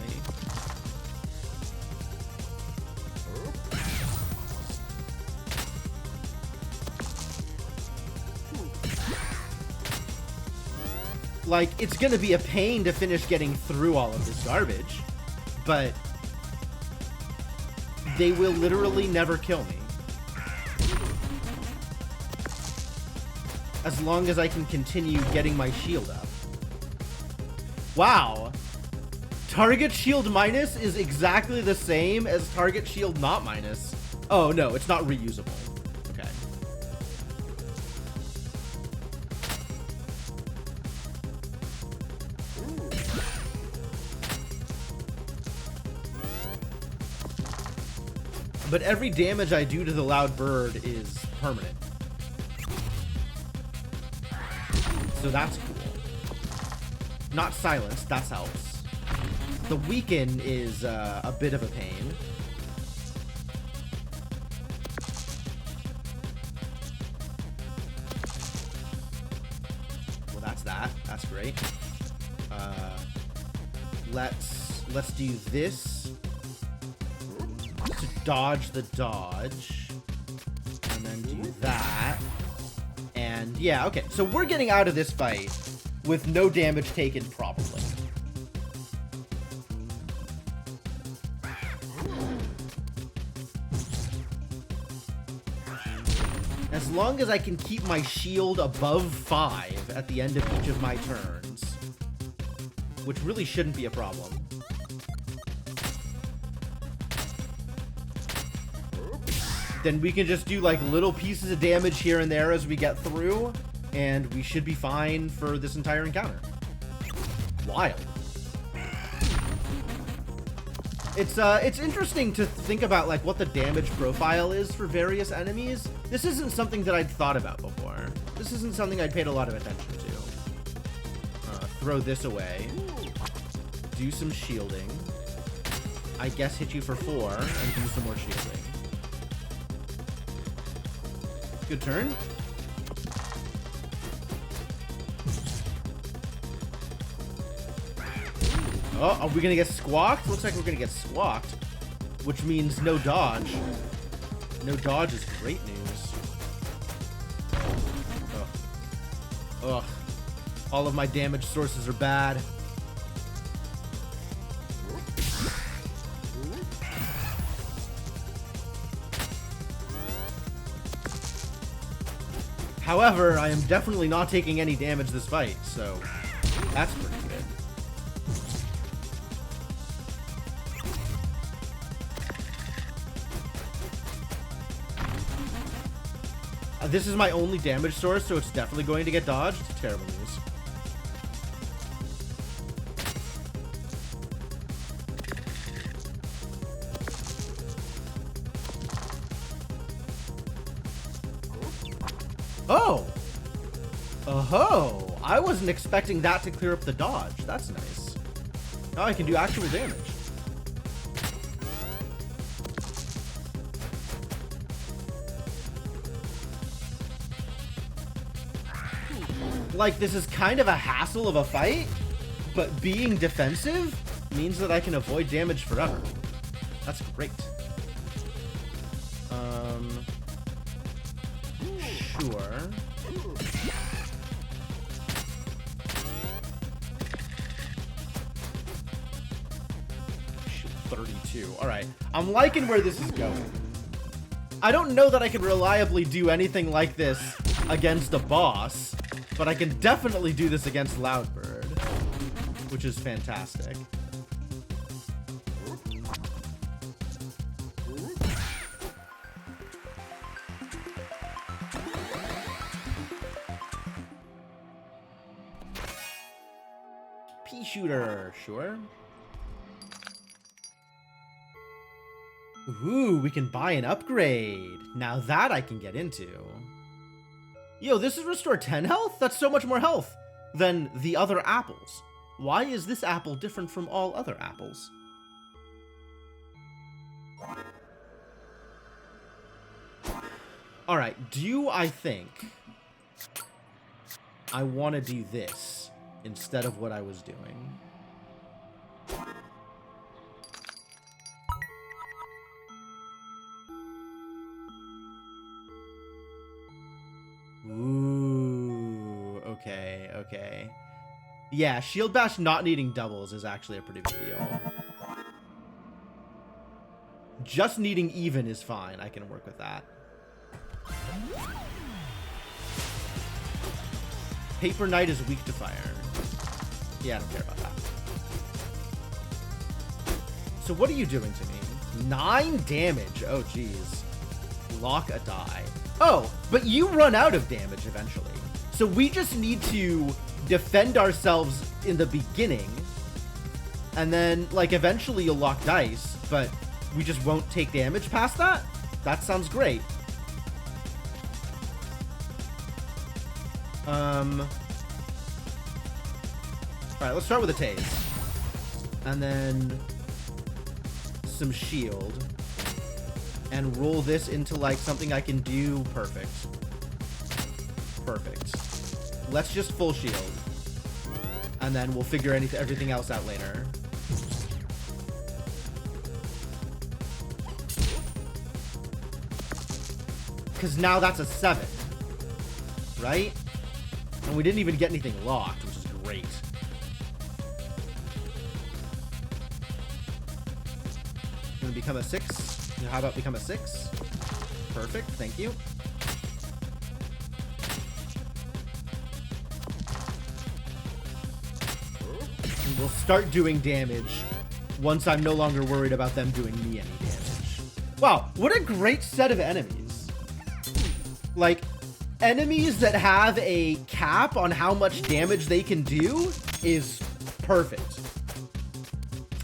Like, it's gonna be a pain to finish getting through all of this garbage, but they will literally never kill me. As long as I can continue getting my shield up. Wow. Target shield minus is exactly the same as target shield not minus. Oh, no, it's not reusable. Okay. But every damage I do to the loud bird is permanent. So that's cool. Not silence, that helps. The weaken is a bit of a pain. Well, that's that. That's great. Let's do this to dodge the dodge, and then do that. And yeah, okay. So we're getting out of this fight with no damage taken properly. As long as I can keep my shield above 5 at the end of each of my turns, which really shouldn't be a problem. Then we can just do like little pieces of damage here and there as we get through, and we should be fine for this entire encounter. Wild. It's interesting to think about like what the damage profile is for various enemies. This isn't something that I'd thought about before. This isn't something I'd paid a lot of attention to. Throw this away. Do some shielding. I guess hit you for 4 and do some more shielding. Good turn. Oh, are we gonna get squawked? Looks like we're gonna get squawked, which means no dodge. No dodge is great news. Ugh. Ugh. All of my damage sources are bad. However, I am definitely not taking any damage this fight, so that's pretty good. This is my only damage source, so it's definitely going to get dodged. Terrible news. Oh! Oh-ho! I wasn't expecting that to clear up the dodge. That's nice. Now I can do actual damage. Like, this is kind of a hassle of a fight, but being defensive means that I can avoid damage forever. That's great. Sure. Shoot, 32. Alright. I'm liking where this is going. I don't know that I can reliably do anything like this against a boss, but I can definitely do this against Loudbird, which is fantastic. Pea shooter, sure. Ooh, we can buy an upgrade. Now that I can get into. Yo, this is restore 10 health? That's so much more health than the other apples. Why is this apple different from all other apples? All right, I think I want to do this instead of what I was doing? Ooh, okay, okay. Yeah, Shield Bash not needing doubles is actually a pretty big deal. Just needing even is fine. I can work with that. Paper Knight is weak to fire. Yeah, I don't care about that. So what are you doing to me? 9 damage. Oh, geez. Lock a die. Oh, but you run out of damage eventually. So we just need to defend ourselves in the beginning. And then, like, eventually you'll lock dice, but we just won't take damage past that? That sounds great. Alright, let's start with a tase. And then some shield. And roll this into, like, something I can do. Perfect. Perfect. Let's just full shield. And then we'll figure everything else out later. Because now that's a 7. Right? And we didn't even get anything locked, which is great. Gonna become a 6. How about become a 6? Perfect, thank you. And we'll start doing damage once I'm no longer worried about them doing me any damage. Wow, what a great set of enemies. Like, enemies that have a cap on how much damage they can do is perfect.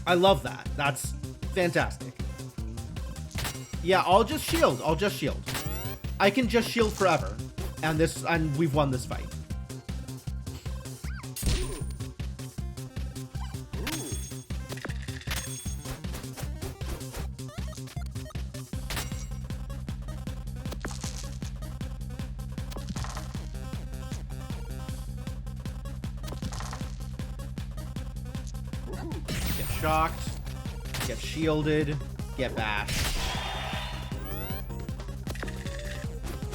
I love that. That's fantastic. Yeah, I'll just shield. I'll just shield. I can just shield forever. And we've won this fight. Get shocked. Get shielded. Get bashed.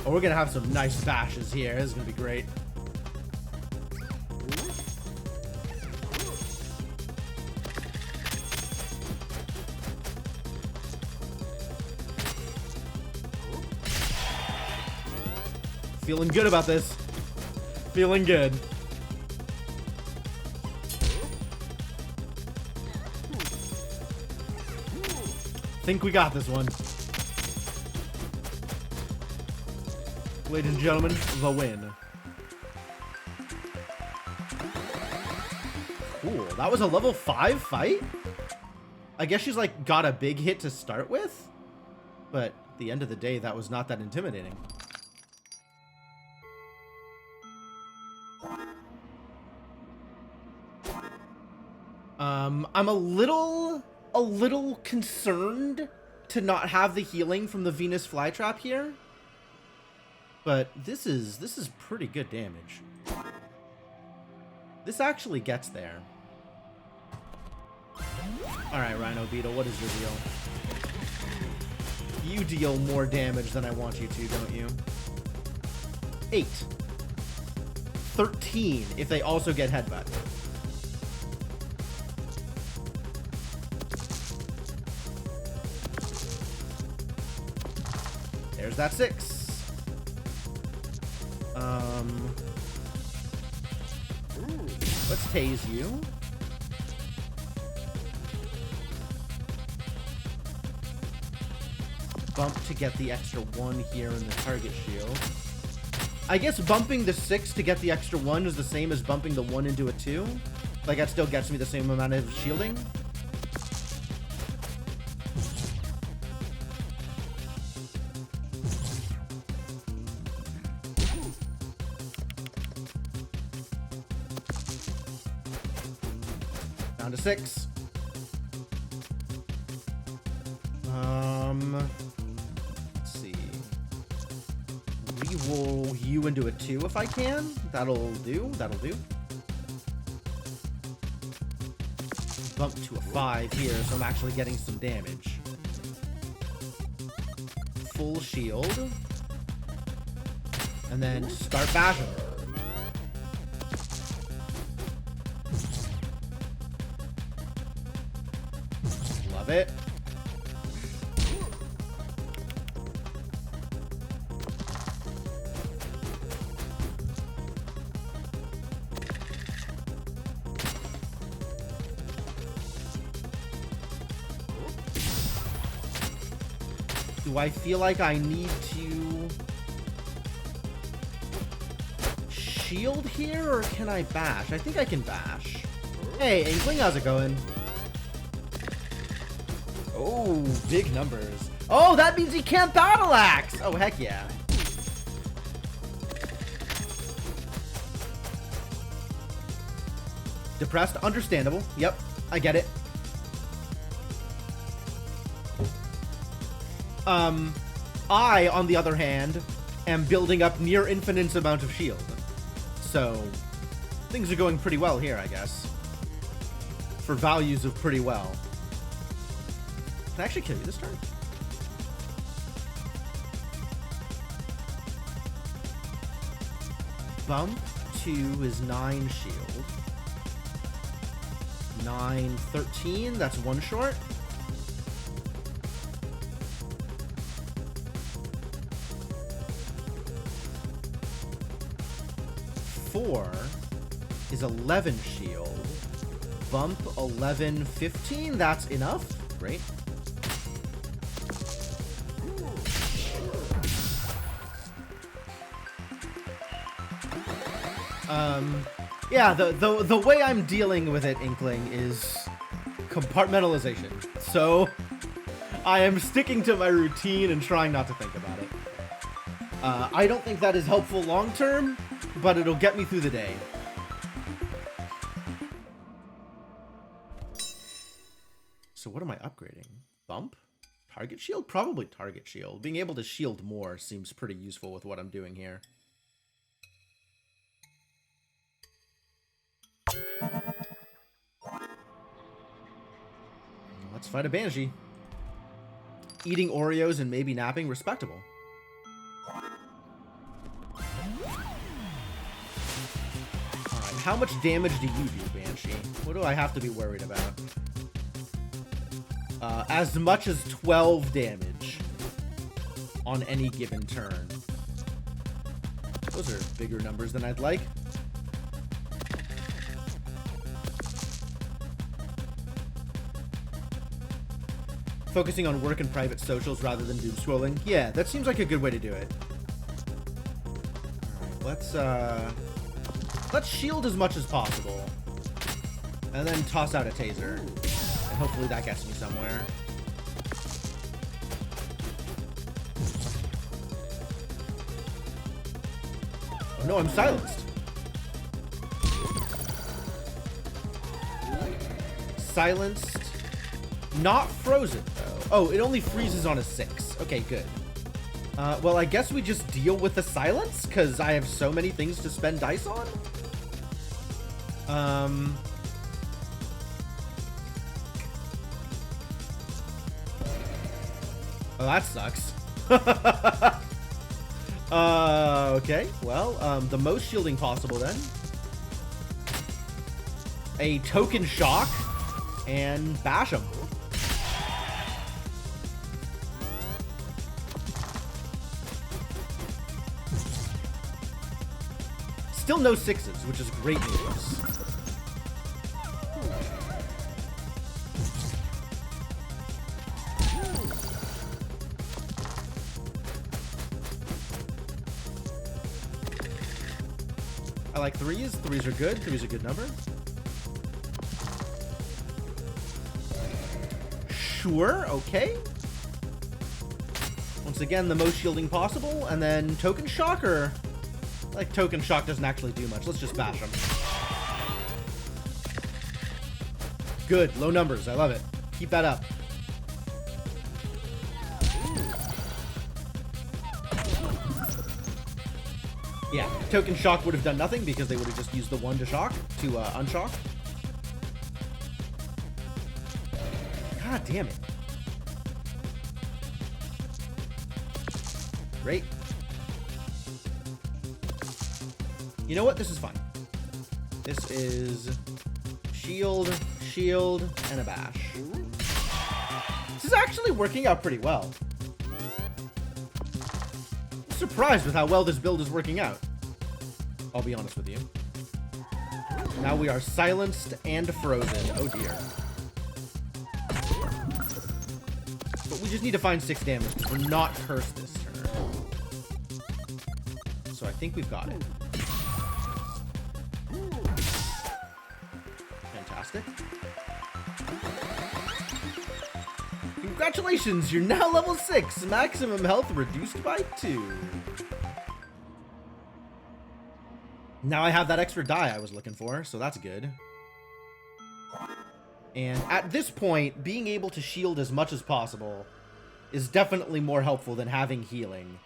Oh, we're gonna have some nice bashes here. This is gonna be great. Feeling good about this. Feeling good. Think we got this one. Ladies and gentlemen, the win. Cool. That was a level 5 fight? I guess she's like got a big hit to start with? But at the end of the day, that was not that intimidating. I'm a little concerned to not have the healing from the Venus flytrap here. But this is pretty good damage. This actually gets there. Alright, Rhino Beetle, what is your deal? You deal more damage than I want you to, don't you? 8. 13 if they also get headbutt. There's that 6. Let's tase you. Bump to get the extra 1 here in the target shield. I guess bumping the 6 to get the extra 1 is the same as bumping the 1 into a 2. Like, that still gets me the same amount of shielding. Down to 6. Let's see. you into a 2 if I can. That'll do. That'll do. Bump to a 5 here, so I'm actually getting some damage. Full shield. And then start bashing. Love it. Do I feel like I need to shield here, or can I bash? I think I can bash. Hey, Inkling, how's it going? Oh, big numbers. Oh, that means he can't battle axe! Oh, heck yeah. Depressed, understandable. Yep, I get it. I, on the other hand, am building up near infinite amount of shield. So, things are going pretty well here, I guess. For values of pretty well. Can I actually kill you this turn? Bump to his 9 shield. 9, 13, that's 1 short. 4 is 11 shield. Bump 11, 15. That's enough. Great. Yeah, the way I'm dealing with it, Inkling, is compartmentalization. So I am sticking to my routine and trying not to think about it. I don't think that is helpful long term, but it'll get me through the day. So what am I upgrading? Bump? Target shield? Probably target shield. Being able to shield more seems pretty useful with what I'm doing here. Let's fight a Banshee. Eating Oreos and maybe napping, respectable. How much damage do you do, Banshee? What do I have to be worried about? As much as 12 damage on any given turn. Those are bigger numbers than I'd like. Focusing on work and private socials rather than doom scrolling. Yeah, that seems like a good way to do it. Alright, let's shield as much as possible. And then toss out a taser. And hopefully that gets me somewhere. Oh no, I'm silenced. Silenced. Not frozen, though. Oh, it only freezes on a 6. Okay, good. Well, I guess we just deal with the silence, because I have so many things to spend dice on. Oh, that sucks. Okay. Well, the most shielding possible, then. A token shock, and bash him. Still no 6s, which is great news. I like 3s. 3s are good. 3s are a good number. Sure, okay. Once again, the most shielding possible, and then token shock, or... Like, token shock doesn't actually do much. Let's just bash him. Good. Low numbers. I love it. Keep that up. Yeah, token shock would have done nothing because they would have just used the one to shock, to unshock. God damn it. Great. You know what? This is fine. This is shield, shield, and a bash. This is actually working out pretty well. I'm surprised with how well this build is working out. I'll be honest with you. Now we are silenced and frozen. Oh dear. But we just need to find 6 damage because we're not cursed this turn. So I think we've got it. Fantastic. Congratulations, you're now level 6. Maximum health reduced by 2. Now I have that extra die I was looking for, so that's good. And at this point, being able to shield as much as possible is definitely more helpful than having healing.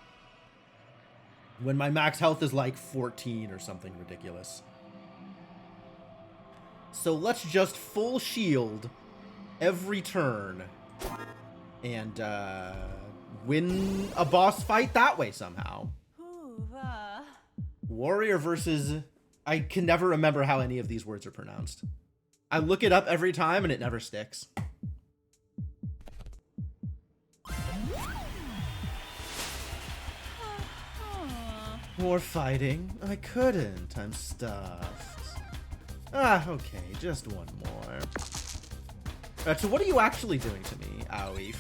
When my max health is like 14 or something ridiculous. So let's just full shield every turn and win a boss fight that way somehow. Warrior versus... I can never remember how any of these words are pronounced. I look it up every time and it never sticks. More fighting? I couldn't. I'm stuffed. Ah, okay. Just one more. So what are you actually doing to me, Aoif?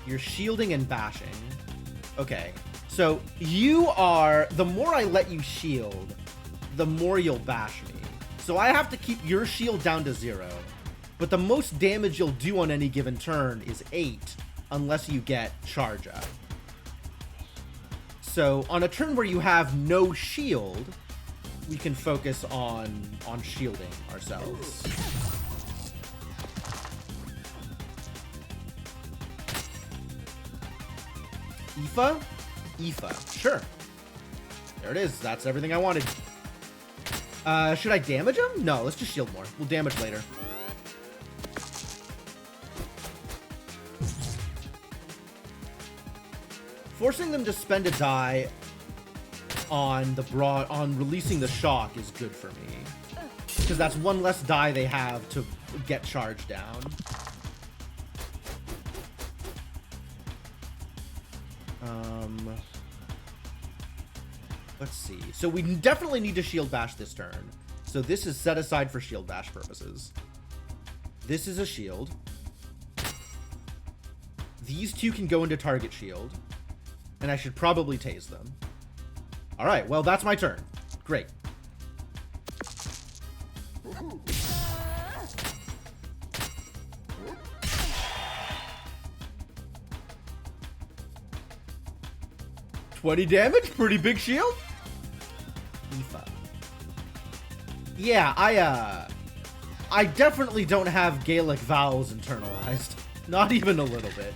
You're shielding and bashing. Okay. So you are... The more I let you shield, the more you'll bash me. So I have to keep your shield down to 0. But the most damage you'll do on any given turn is 8, unless you get charge up. So on a turn where you have no shield, we can focus on shielding ourselves. Aoife? Aoife. Sure. There it is. That's everything I wanted. Should I damage him? No, let's just shield more. We'll damage later. Forcing them to spend a die on releasing the shock is good for me. Because that's one less die they have to get charged down. Let's see. So we definitely need to shield bash this turn. So this is set aside for shield bash purposes. This is a shield. These two can go into target shield. And I should probably tase them. Alright, well, that's my turn. Great. $20 damage? Pretty big shield? Aoife. Yeah, I definitely don't have Gaelic vowels internalized. Not even a little bit.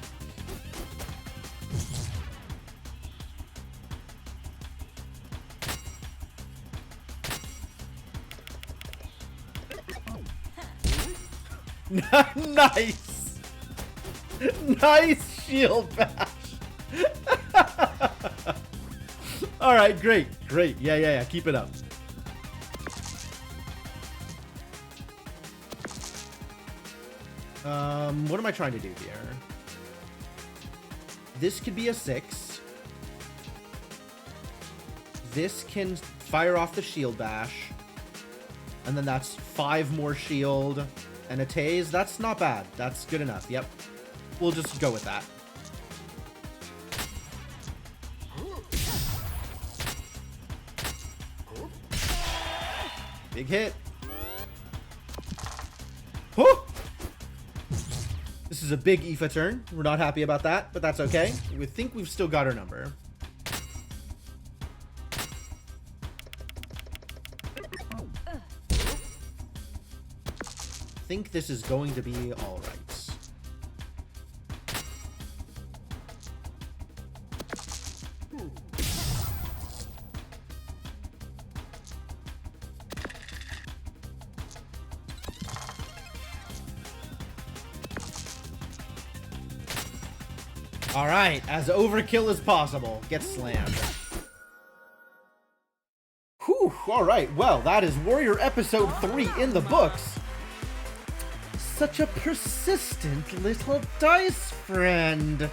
Nice! Nice shield bash! Alright, great, great. Yeah, keep it up. What am I trying to do here? This could be a 6. This can fire off the shield bash. And then that's 5 more shield. And a tase, that's not bad. That's good enough. Yep. We'll just go with that. Big hit. Whew! This is a big Aoife turn. We're not happy about that, but that's okay. We think we've still got our number. I think this is going to be all right. Alright, as overkill as possible. Get slammed. Whew, alright, well, that is Warrior Episode 3 in the books. Such a persistent little dice friend.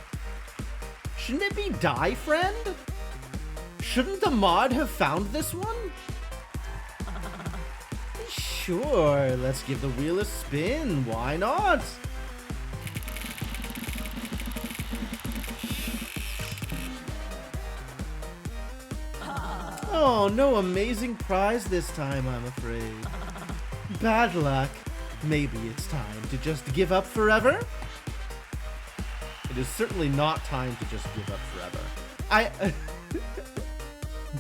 Shouldn't it be Die Friend? Shouldn't the mod have found this one? Sure, let's give the wheel a spin. Why not? Oh, no amazing prize this time, I'm afraid. Bad luck. Maybe it's time to just give up forever? It is certainly not time to just give up forever.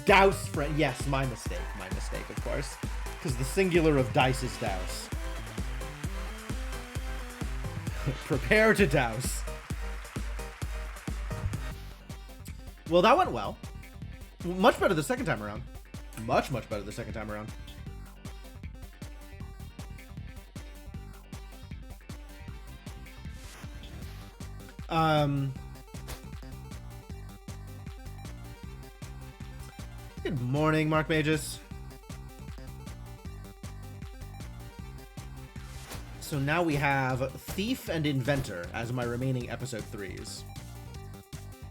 Douse friend. Yes, my mistake, of course. Because the singular of dice is douse. Prepare to douse. Well, that went well. Much better the second time around. Much better the second time around. Good morning, Mark Mages. So now we have Thief and Inventor as my remaining episode 3s.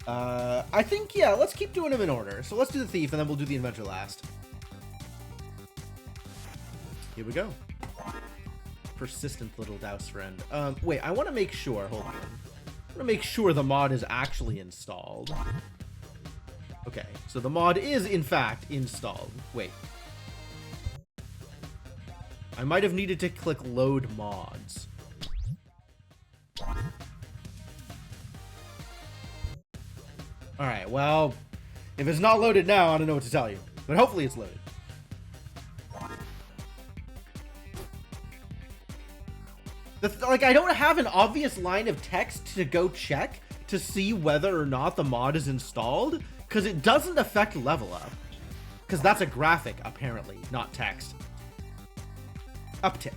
I think, yeah, let's keep doing them in order. So let's do the Thief, and then we'll do the Inventor last. Here we go. Persistent little douse friend. Wait, I want to make sure, hold on. I want to make sure the mod is actually installed. Okay, so the mod is, in fact, installed. Wait. I might have needed to click load mods. Alright, well, if it's not loaded now, I don't know what to tell you. But hopefully it's loaded. Like, I don't have an obvious line of text to go check to see whether or not the mod is installed, because it doesn't affect level up. Because that's a graphic, apparently, not text. Uptick.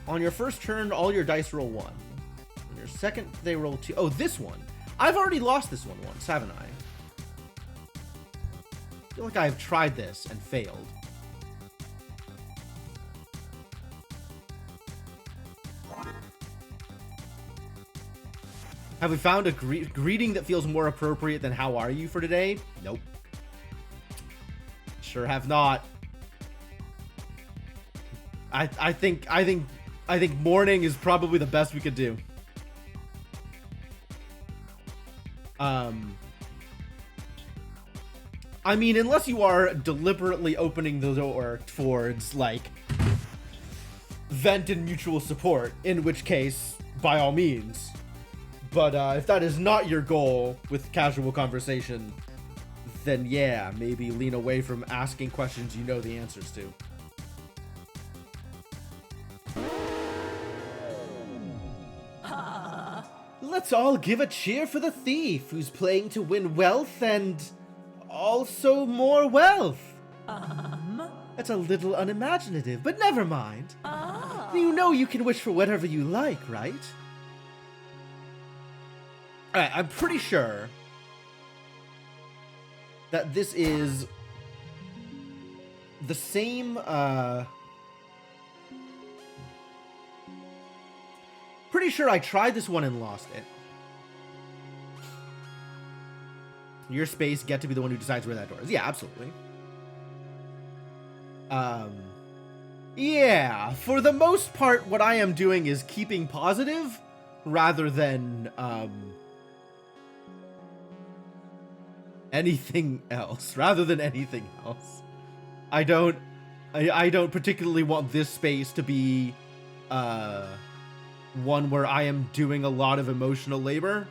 On your first turn, all your dice roll 1. On your second, they roll 2. Oh, this one. I've already lost this one once, haven't I? I feel like I've tried this and failed. Have we found a greeting that feels more appropriate than "How are you" for today? Nope. Sure have not. I think morning is probably the best we could do. I mean, unless you are deliberately opening the door towards, like, vent and mutual support, in which case, by all means. But if that is not your goal with casual conversation, then yeah, maybe lean away from asking questions you know the answers to. Let's all give a cheer for the thief who's playing to win wealth and also more wealth. That's a little unimaginative, but never mind. You know you can wish for whatever you like, right? Alright, I'm pretty sure that this is the same, pretty sure I tried this one and lost it. Your space, get to be the one who decides where that door is. Yeah, absolutely. Yeah, for the most part, what I am doing is keeping positive rather than, anything else. I don't particularly want this space to be, one where I am doing a lot of emotional labor.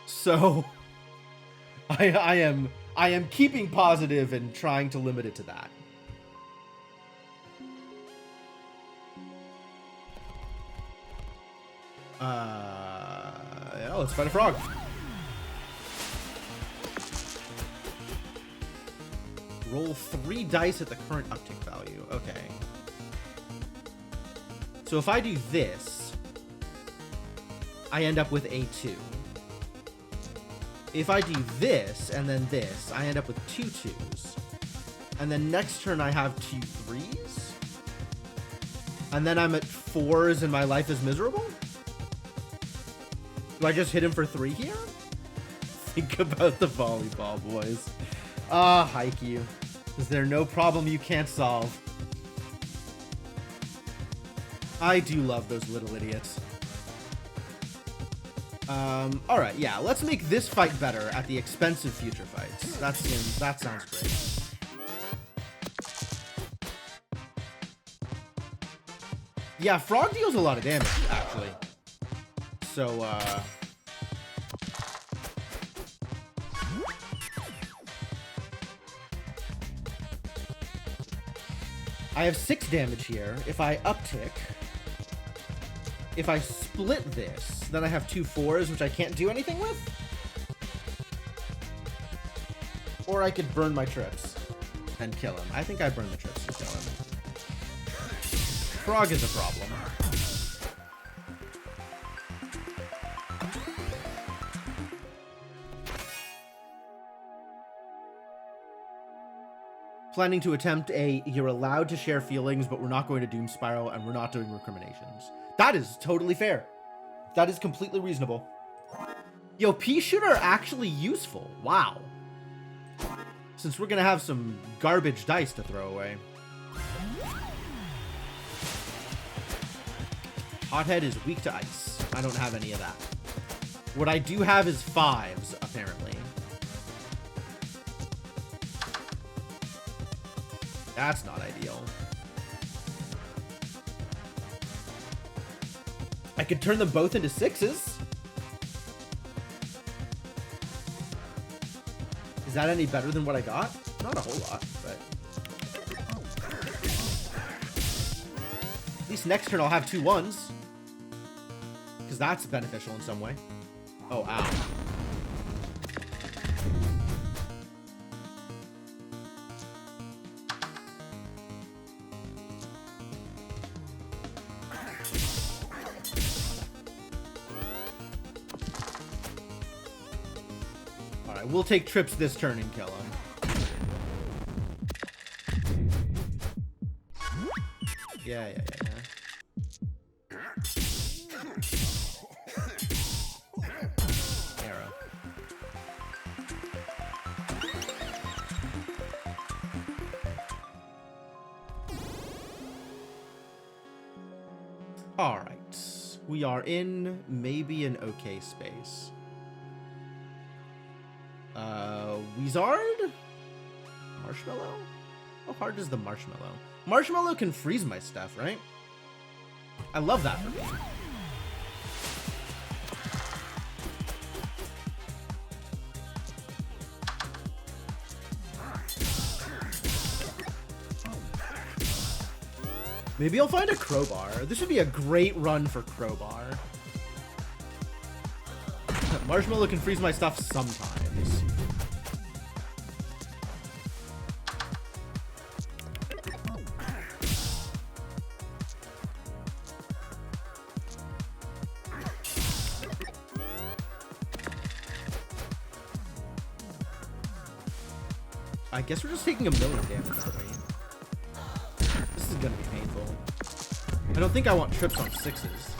So I am keeping positive and trying to limit it to that. Yeah, let's fight a frog. Roll 3 dice at the current uptick value. Okay. So if I do this, I end up with a 2. If I do this and then this, I end up with 2 2s. And then next turn I have 2 3s. And then I'm at 4s and my life is miserable? Do I just hit him for 3 here? Think about the volleyball, boys. Ah, Haikyuu. Is there no problem you can't solve? I do love those little idiots. Alright, yeah, let's make this fight better at the expense of future fights. That sounds great. Yeah, Frog deals a lot of damage, actually. So, I have 6 damage here. If I uptick, if I split this, then I have 2 4s, which I can't do anything with. Or I could burn my trips and kill him. I think I burn the trips and kill him. Frog is a problem. Planning to attempt a you're allowed to share feelings, but we're not going to doom spiral and we're not doing recriminations. That is totally fair. That is completely reasonable. Yo, pea shooter are actually useful. Wow. Since we're gonna have some garbage dice to throw away. Hothead is weak to ice. I don't have any of that. What I do have is 5s, apparently. That's not ideal. I could turn them both into 6s. Is that any better than what I got? Not a whole lot, but... At least next turn I'll have 2 1s. Because that's beneficial in some way. Oh, ow. Alright, we'll take trips this turn and kill him. Yeah. Arrow. Alright. We are in maybe an okay space. Wizard? Marshmallow? How hard is the marshmallow? Marshmallow can freeze my stuff, right? I love that for me. Maybe I'll find a crowbar. This would be a great run for crowbar. Marshmallow can freeze my stuff sometimes. I guess we're just taking 1,000,000 damage, aren't we? This is gonna be painful. I don't think I want trips on 6s.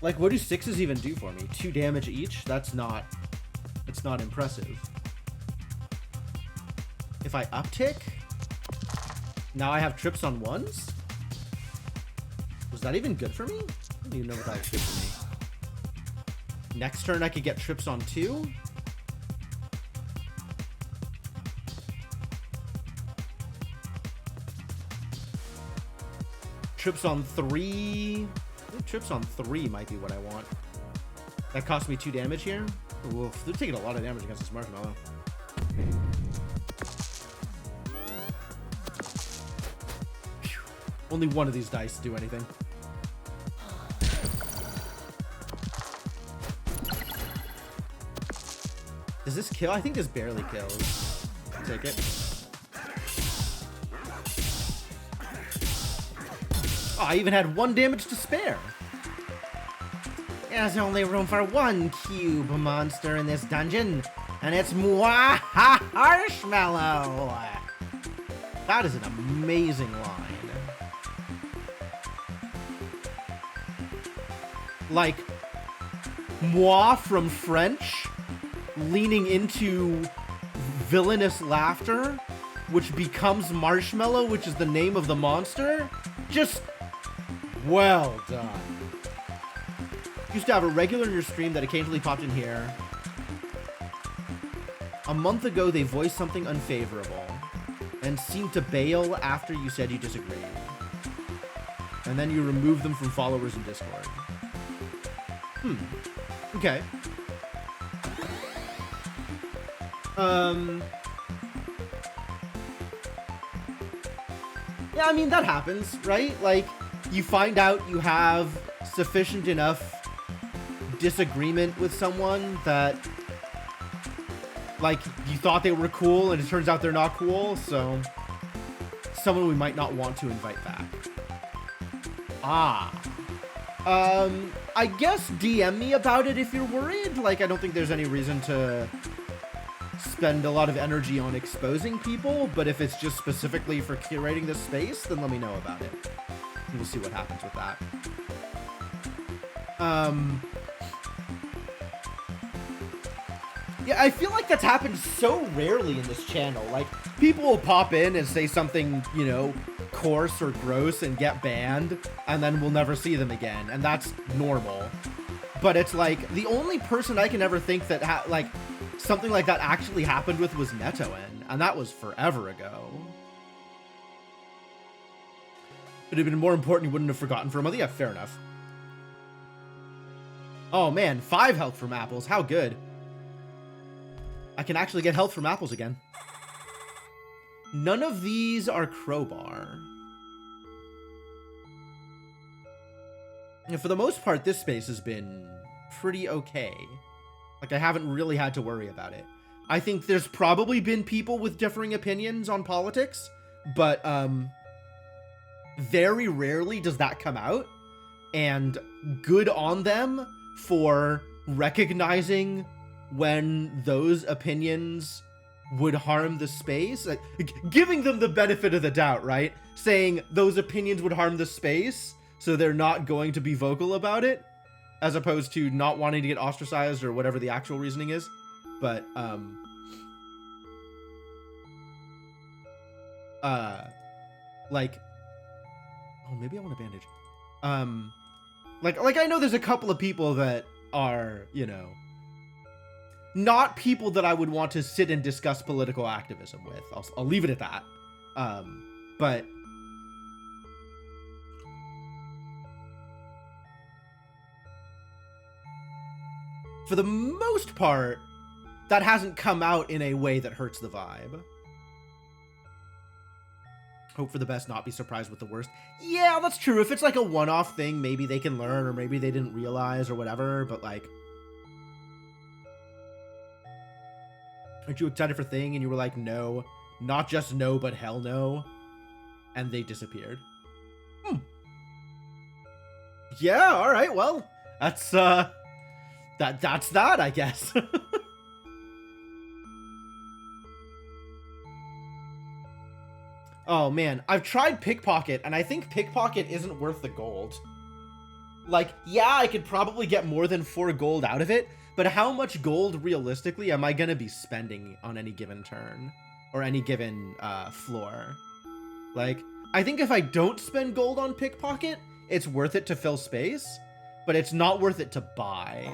Like, what do 6s even do for me? 2 damage each? It's not impressive. If I uptick, now I have trips on 1s? Was that even good for me? I don't even know what that was good for me. Next turn I could get trips on 2. Trips on 3. I think trips on 3 might be what I want. That cost me 2 damage here. Oof, they're taking a lot of damage against this marshmallow. Whew. Only one of these dice do anything. Does this kill? I think this barely kills. I'll take it. Oh, I even had 1 damage to spare. There's only room for 1 cube monster in this dungeon, and it's Marshmallow. That is an amazing line. Like, moi from French, leaning into villainous laughter, which becomes Marshmallow, which is the name of the monster. Just well done. Used to have a regular in your stream that occasionally popped in here. A month ago, they voiced something unfavorable and seemed to bail after you said you disagreed. And then you removed them from followers in Discord. Okay. Yeah, I mean, that happens, right? Like, you find out you have sufficient enough disagreement with someone that, like, you thought they were cool and it turns out they're not cool, so someone we might not want to invite back. I guess DM me about it if you're worried. Like, I don't think there's any reason to spend a lot of energy on exposing people, but if it's just specifically for curating this space, then let me know about it. And we'll see what happens with that. Yeah, I feel like that's happened so rarely in this channel. Like, people will pop in and say something, you know, coarse or gross and get banned, and then we'll never see them again, and that's normal. But it's like, the only person I can ever think that, like, something like that actually happened with was Netoen, and that was forever ago. It'd have been more important, you wouldn't have forgotten for a month. Yeah, fair enough. Oh man, 5 health from apples, how good. I can actually get health from apples again. None of these are crowbar. And for the most part, this space has been pretty okay. Like, I haven't really had to worry about it. I think there's probably been people with differing opinions on politics, but very rarely does that come out. And good on them for recognizing when those opinions would harm the space, like giving them the benefit of the doubt, right? Saying those opinions would harm the space, so they're not going to be vocal about it, as opposed to not wanting to get ostracized or whatever the actual reasoning is. But like, oh, maybe I want a bandage. Like I know there's a couple of people that are, you know, not people that I would want to sit and discuss political activism with. I'll leave it at that. But for the most part, that hasn't come out in a way that hurts the vibe. Hope for the best, not be surprised with the worst. Yeah, that's true. If it's like a one-off thing, maybe they can learn, or maybe they didn't realize, or whatever, but like, aren't you excited for Thing? And you were like, no. Not just no, but hell no. And they disappeared. Yeah, alright, well, that's, that's that, I guess. Oh, man. I've tried Pickpocket, and I think Pickpocket isn't worth the gold. Like, yeah, I could probably get more than 4 gold out of it, but how much gold, realistically, am I going to be spending on any given turn? Or any given floor? Like, I think if I don't spend gold on Pickpocket, it's worth it to fill space, but it's not worth it to buy.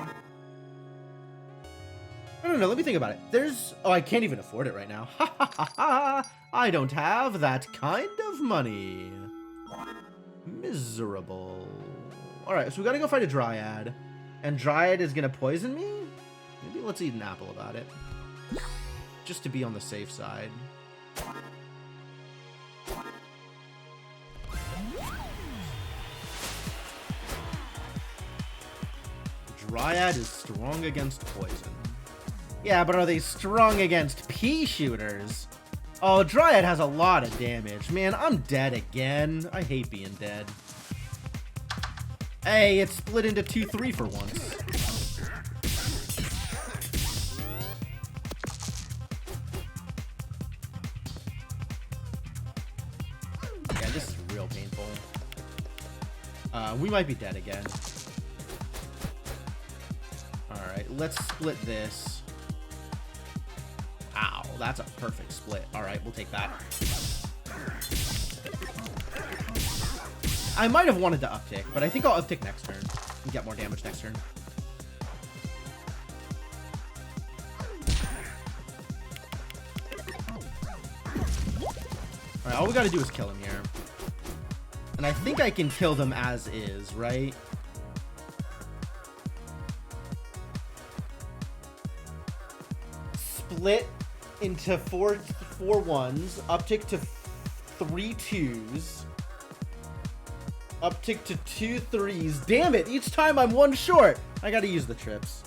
I don't know, let me think about it. There's... Oh, I can't even afford it right now. Ha ha ha ha! I don't have that kind of money. Miserable. Alright, so we gotta go fight a Dryad. And Dryad is gonna poison me? Maybe let's eat an apple about it. Just to be on the safe side. Dryad is strong against poison. Yeah, but are they strong against pea shooters? Oh, Dryad has a lot of damage. Man, I'm dead again. I hate being dead. Hey, it split into 2-3 for once. Yeah, this is real painful. We might be dead again. Alright, let's split this. Ow, that's a perfect split. Alright, we'll take that. I might have wanted to uptick, but I think I'll uptick next turn and get more damage next turn. Alright, all we gotta do is kill him here. And I think I can kill them as is, right? Split into four ones, uptick to 3 2s, uptick to 2 3s. Damn it! Each time I'm one short. I gotta use the trips.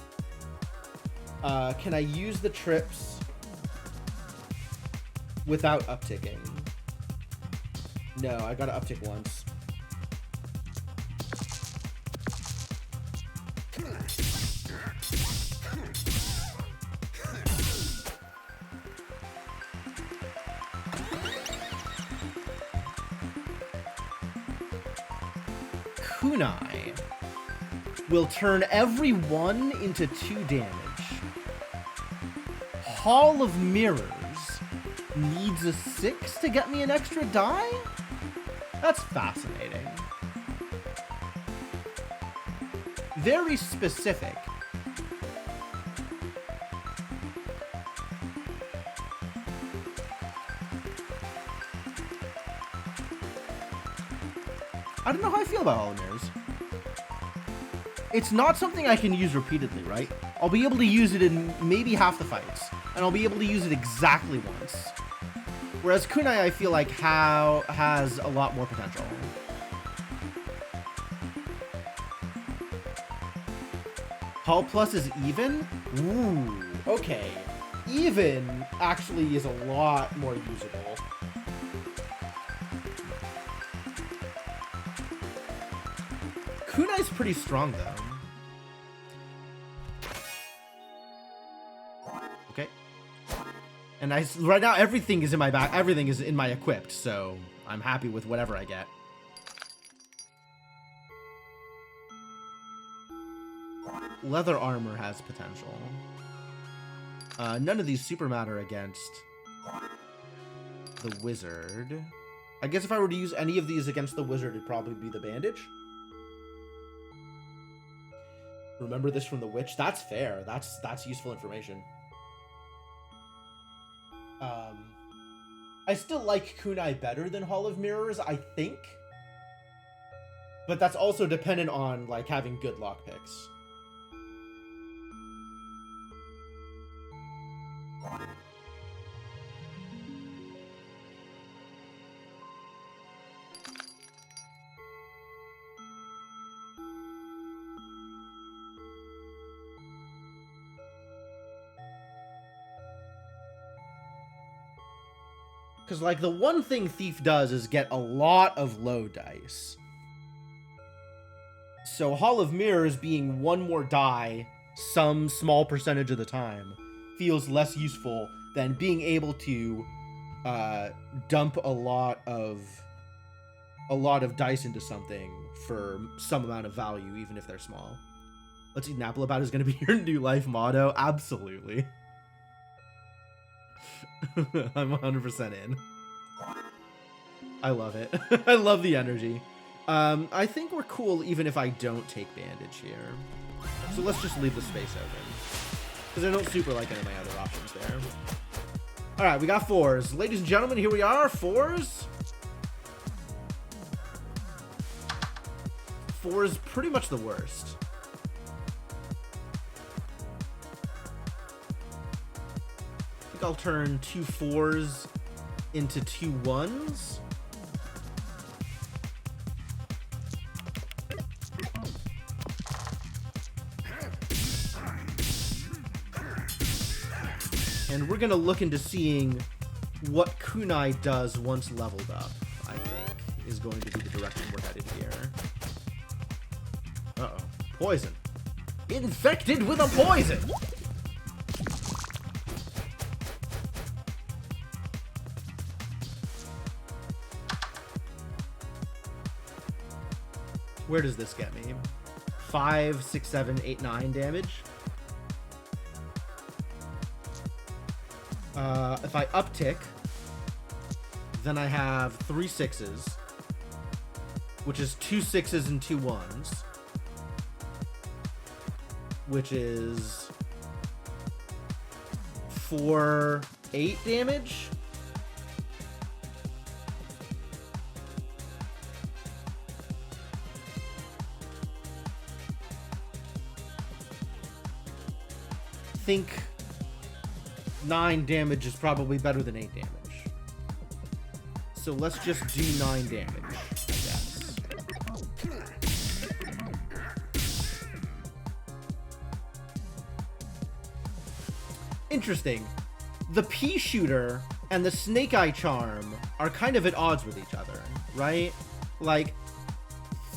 Can I use the trips without upticking? No, I gotta uptick once. Kunai will turn every 1 into 2 damage. Hall of Mirrors needs a 6 to get me an extra die? That's fascinating. Very specific. I don't know how I feel about Hall of Mirrors. It's not something I can use repeatedly, right? I'll be able to use it in maybe half the fights, and I'll be able to use it exactly once. Whereas Kunai, I feel like has a lot more potential. Hall Plus is even? Ooh, okay. Even actually is a lot more usable. Kunai's pretty strong, though. Okay. And right now, everything is in my back. Everything is in my equipped, so I'm happy with whatever I get. Leather armor has potential. None of these super matter against the wizard. I guess if I were to use any of these against the wizard, it'd probably be the bandage. Remember this from the witch? That's fair. That's useful information. I still like Kunai better than Hall of Mirrors, I think. But that's also dependent on, like, having good lockpicks. Because, like, the one thing Thief does is get a lot of low dice. So Hall of Mirrors being one more die some small percentage of the time feels less useful than being able to dump a lot of dice into something for some amount of value, even if they're small. Let's eat an apple about is going to be your new life motto. Absolutely. I'm 100% in. I love it. I love the energy. I think we're cool even if I don't take bandage here. So let's just leave the space open. Because I don't super like any of my other options there. Alright, we got 4s. Ladies and gentlemen, here we are. 4s. 4 is pretty much the worst. I think I'll turn 2 4s into 2 1s. And we're going to look into seeing what Kunai does once leveled up, I think, is going to be the direction we're headed here. poison. Infected with a poison! Where does this get me? 5, 6, 7, 8, 9 damage. If I uptick, then I have 3 6s, which is 2 6s and 2 1s, which is 4, 8 damage. I think 9 damage is probably better than 8 damage. So let's just do 9 damage, I guess. Interesting. The pea shooter and the snake eye charm are kind of at odds with each other, right? Like,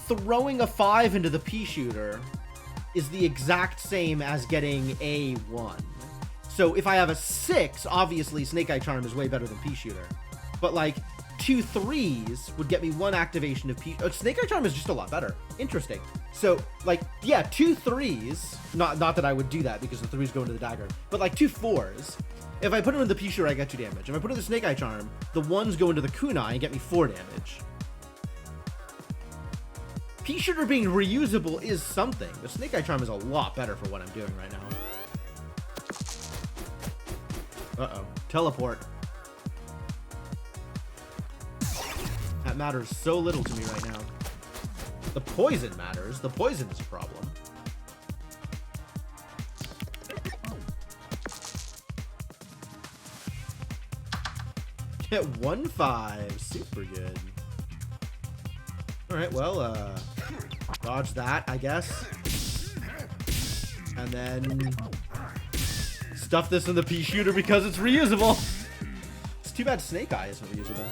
throwing a 5 into the pea shooter is the exact same as getting a 1. So if I have a 6, obviously Snake Eye Charm is way better than Pea Shooter. But like 2 3s would get me 1 activation of Pea. Snake Eye Charm is just a lot better. Interesting. So like, yeah, 2 3s. Not that I would do that because the 3s go into the dagger. But like 2 4s. If I put them in the Pea Shooter, I get 2 damage. If I put it in the Snake Eye Charm, the 1s go into the Kunai and get me 4 damage. Pea Shooter being reusable is something. The Snake Eye Charm is a lot better for what I'm doing right now. Uh-oh. Teleport. That matters so little to me right now. The poison matters. The poison is a problem. Get 1-5. Super good. Alright, well, dodge that, I guess. And then stuff this in the pea shooter because it's reusable. It's too bad Snake Eye isn't reusable.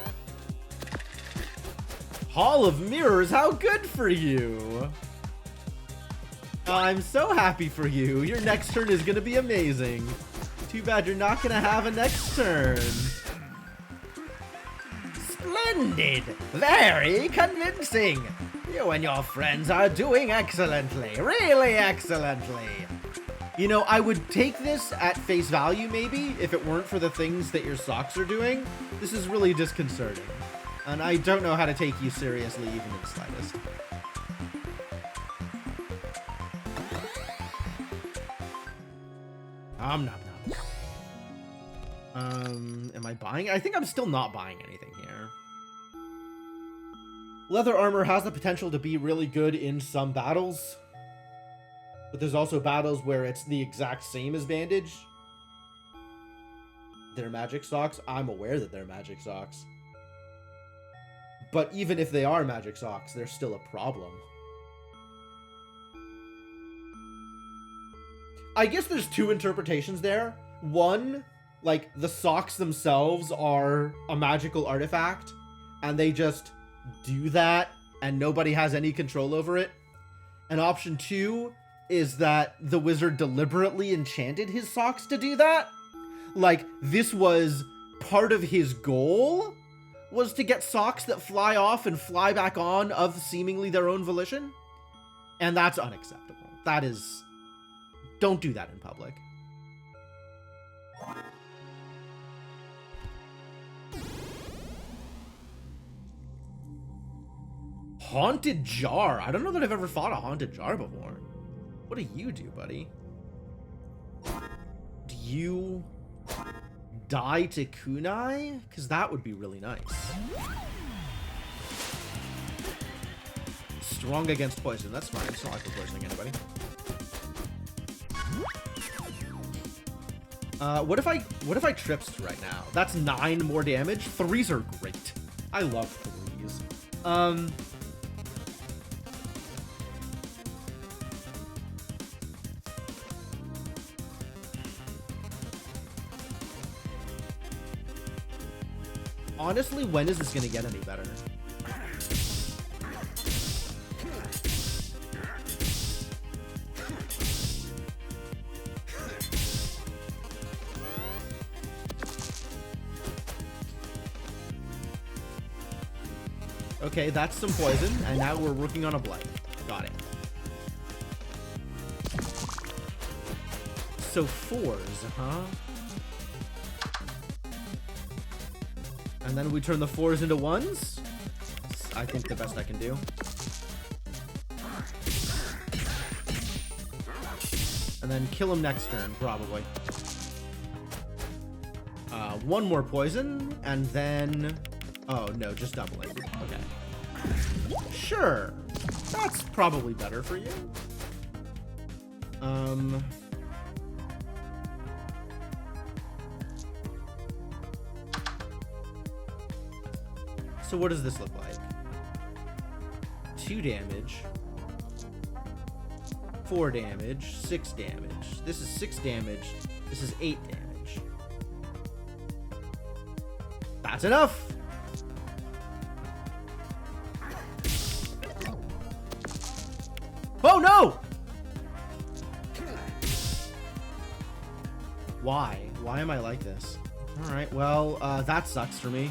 Hall of Mirrors, how good for you! I'm so happy for you. Your next turn is gonna be amazing. Too bad you're not gonna have a next turn. Splendid! Very convincing! You and your friends are doing excellently. Really excellently. You know, I would take this at face value, maybe, if it weren't for the things that your socks are doing. This is really disconcerting. And I don't know how to take you seriously, even in the slightest. Nom nom nom. Am I buying? I think I'm still not buying anything here. Leather armor has the potential to be really good in some battles. But there's also battles where it's the exact same as bandage. They're magic socks. I'm aware that they're magic socks. But even if they are magic socks, they're still a problem. I guess there's 2 interpretations there. One, like, the socks themselves are a magical artifact, and they just do that, and nobody has any control over it. And option 2 is that the wizard deliberately enchanted his socks to do that. Like, this was part of his goal, was to get socks that fly off and fly back on of seemingly their own volition. And that's unacceptable. That is... Don't do that in public. Haunted Jar. I don't know that I've ever fought a Haunted Jar before. What do you do, buddy? Do you die to kunai? Because that would be really nice. Strong against poison. That's fine. It's not like we're poisoning anybody. What if I trips right now? That's 9 more damage. 3s are great. I love 3s. Honestly, when is this gonna get any better? Okay, that's some poison, and now we're working on a blight. Got it. So 4s, huh? And then we turn the 4s into 1s? That's, I think, the best I can do. And then kill him next turn, probably. One more poison, and then... Oh, no, just doubling. Okay. Sure. That's probably better for you. So what does this look like? 2 damage. 4 damage. 6 damage. This is 6 damage. This is 8 damage. That's enough! Oh no! Why? Why am I like this? Alright, well, that sucks for me.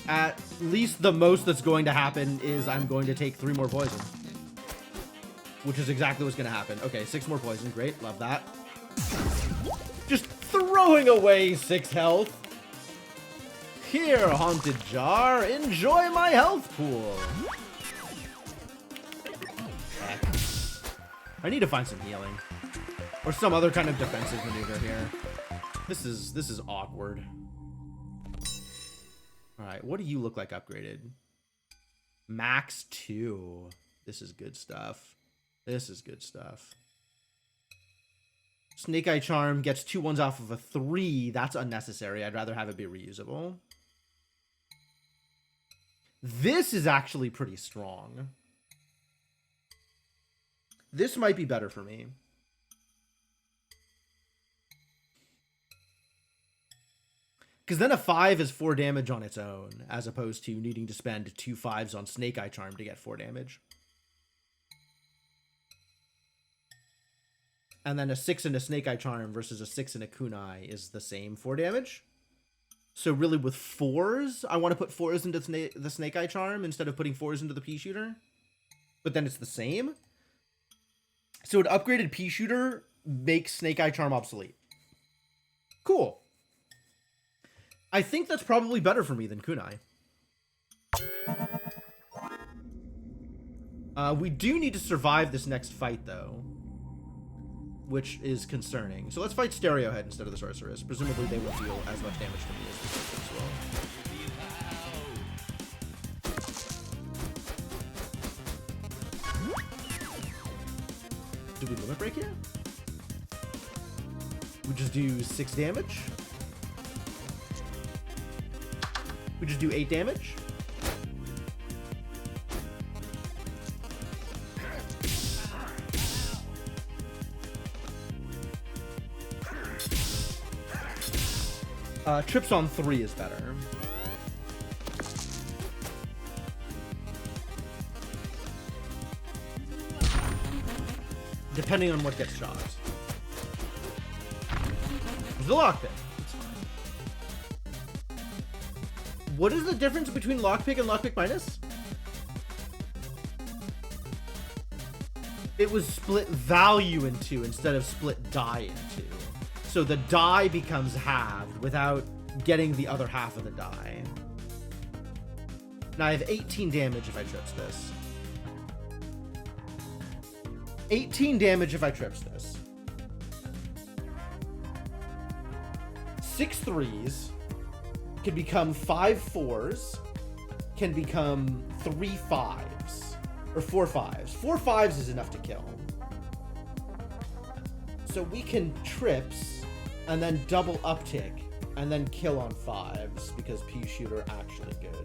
At least the most that's going to happen is I'm going to take 3 more poison. Which is exactly what's going to happen. Okay, 6 more poison. Great, love that. Just throwing away 6 health. Here, Haunted Jar, enjoy my health pool. Heck. I need to find some healing. Or some other kind of defensive maneuver here. This is awkward. Alright, what do you look like upgraded? Max 2. This is good stuff. This is good stuff. Snake Eye Charm gets 2 1s off of a 3. That's unnecessary. I'd rather have it be reusable. This is actually pretty strong. This might be better for me. Because then a 5 is 4 damage on its own, as opposed to needing to spend 2 5s on Snake Eye Charm to get 4 damage. And then a 6 and a Snake Eye Charm versus a 6 and a Kunai is the same 4 damage. So really with 4s, I want to put 4s into the Snake Eye Charm instead of putting 4s into the Pea Shooter. But then it's the same. So an upgraded Pea Shooter makes Snake Eye Charm obsolete. Cool. I think that's probably better for me than Kunai. We do need to survive this next fight, though. Which is concerning. So let's fight Stereo Head instead of the Sorceress. Presumably they will deal as much damage to me as the Sorceress will. Do we limit break here? We just do 6 damage? We just do 8 damage? Trips on 3 is better. Depending on what gets shot. There's the lockpick. It's fine. What is the difference between lockpick and lockpick minus? It was split value in 2 instead of split die in 2. So the die becomes halved without getting the other half of the die. Now I have 18 damage if I trips this. 18 damage if I trips this. 6 3s can become 5 4s, can become 3 5s, or 4 5s. 4 5s is enough to kill. So we can trips and then double uptick and then kill on 5s because Pea Shooter actually good.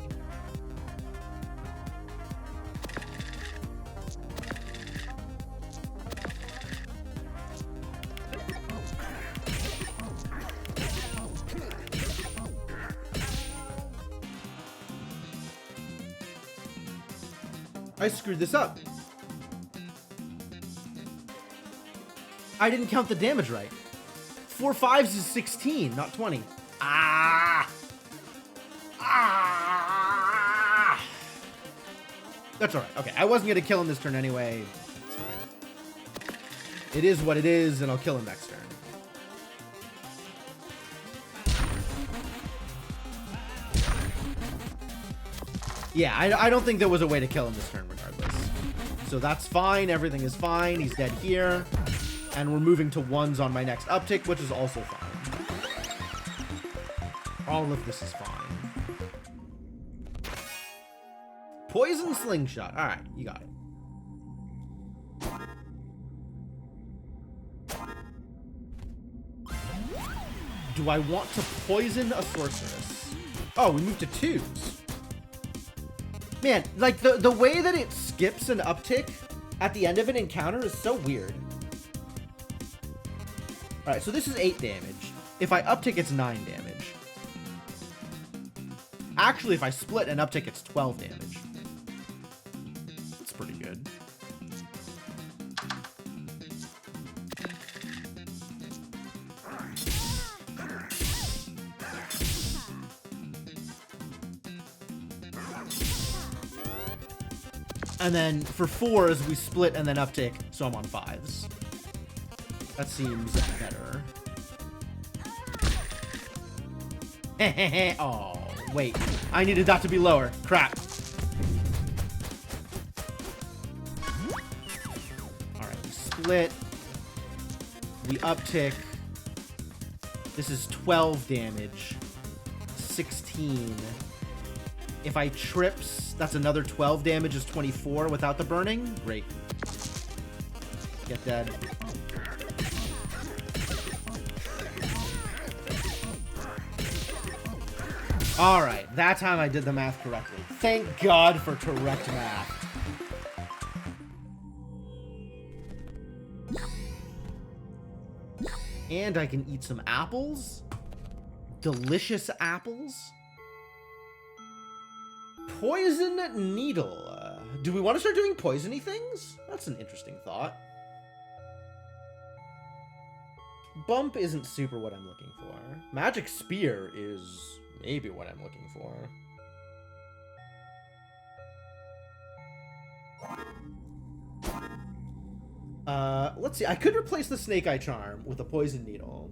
I screwed this up. I didn't count the damage right. 4 5s is 16, not 20. Ah! Ah! That's alright. Okay, I wasn't gonna kill him this turn anyway. It's fine. It is what it is, and I'll kill him next turn. Yeah, I don't think there was a way to kill him this turn regardless. So that's fine. Everything is fine. He's dead here. And we're moving to 1s on my next uptick, which is also fine. All of this is fine. Poison slingshot. All right, you got it. Do I want to poison a sorceress? Oh, we moved to 2s. Man, like, the way that it skips an uptick at the end of an encounter is so weird. Alright, so this is 8 damage. If I uptick, it's 9 damage. Actually, if I split an uptick, it's 12 damage. That's pretty good. And then for 4s, we split and then uptick, so I'm on 5s. That seems better. Oh, wait. I needed that to be lower. Crap. Alright, we split. We uptick. This is 12 damage. 16. If I trips, that's another 12 damage, is 24 without the burning. Great. Get dead. Alright, that time I did the math correctly. Thank God for correct math. And I can eat some apples. Delicious apples. Poison needle. Do we want to start doing poisony things? That's an interesting thought. Bump isn't super what I'm looking for. Magic spear is maybe what I'm looking for. Let's see. I could replace the Snake Eye Charm with a poison needle,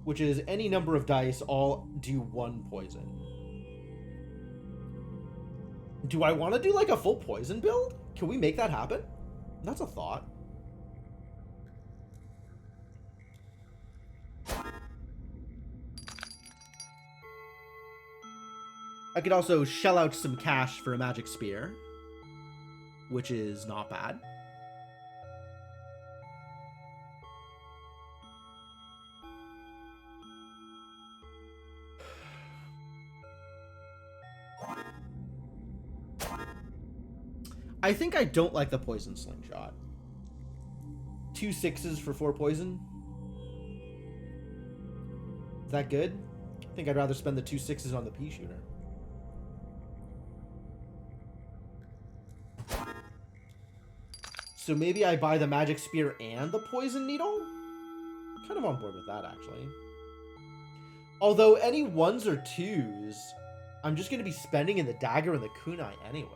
which is any number of dice all do 1 poison. Do I want to do like a full poison build? Can we make that happen? That's a thought. I could also shell out some cash for a magic spear, which is not bad. I think I don't like the poison slingshot. 2 6s for 4 poison. Is that good? I think I'd rather spend the 2 6s on the pea shooter. So maybe I buy the magic spear and the poison needle? Kind of on board with that, actually. Although any 1s or 2s, I'm just going to be spending in the dagger and the kunai anyway.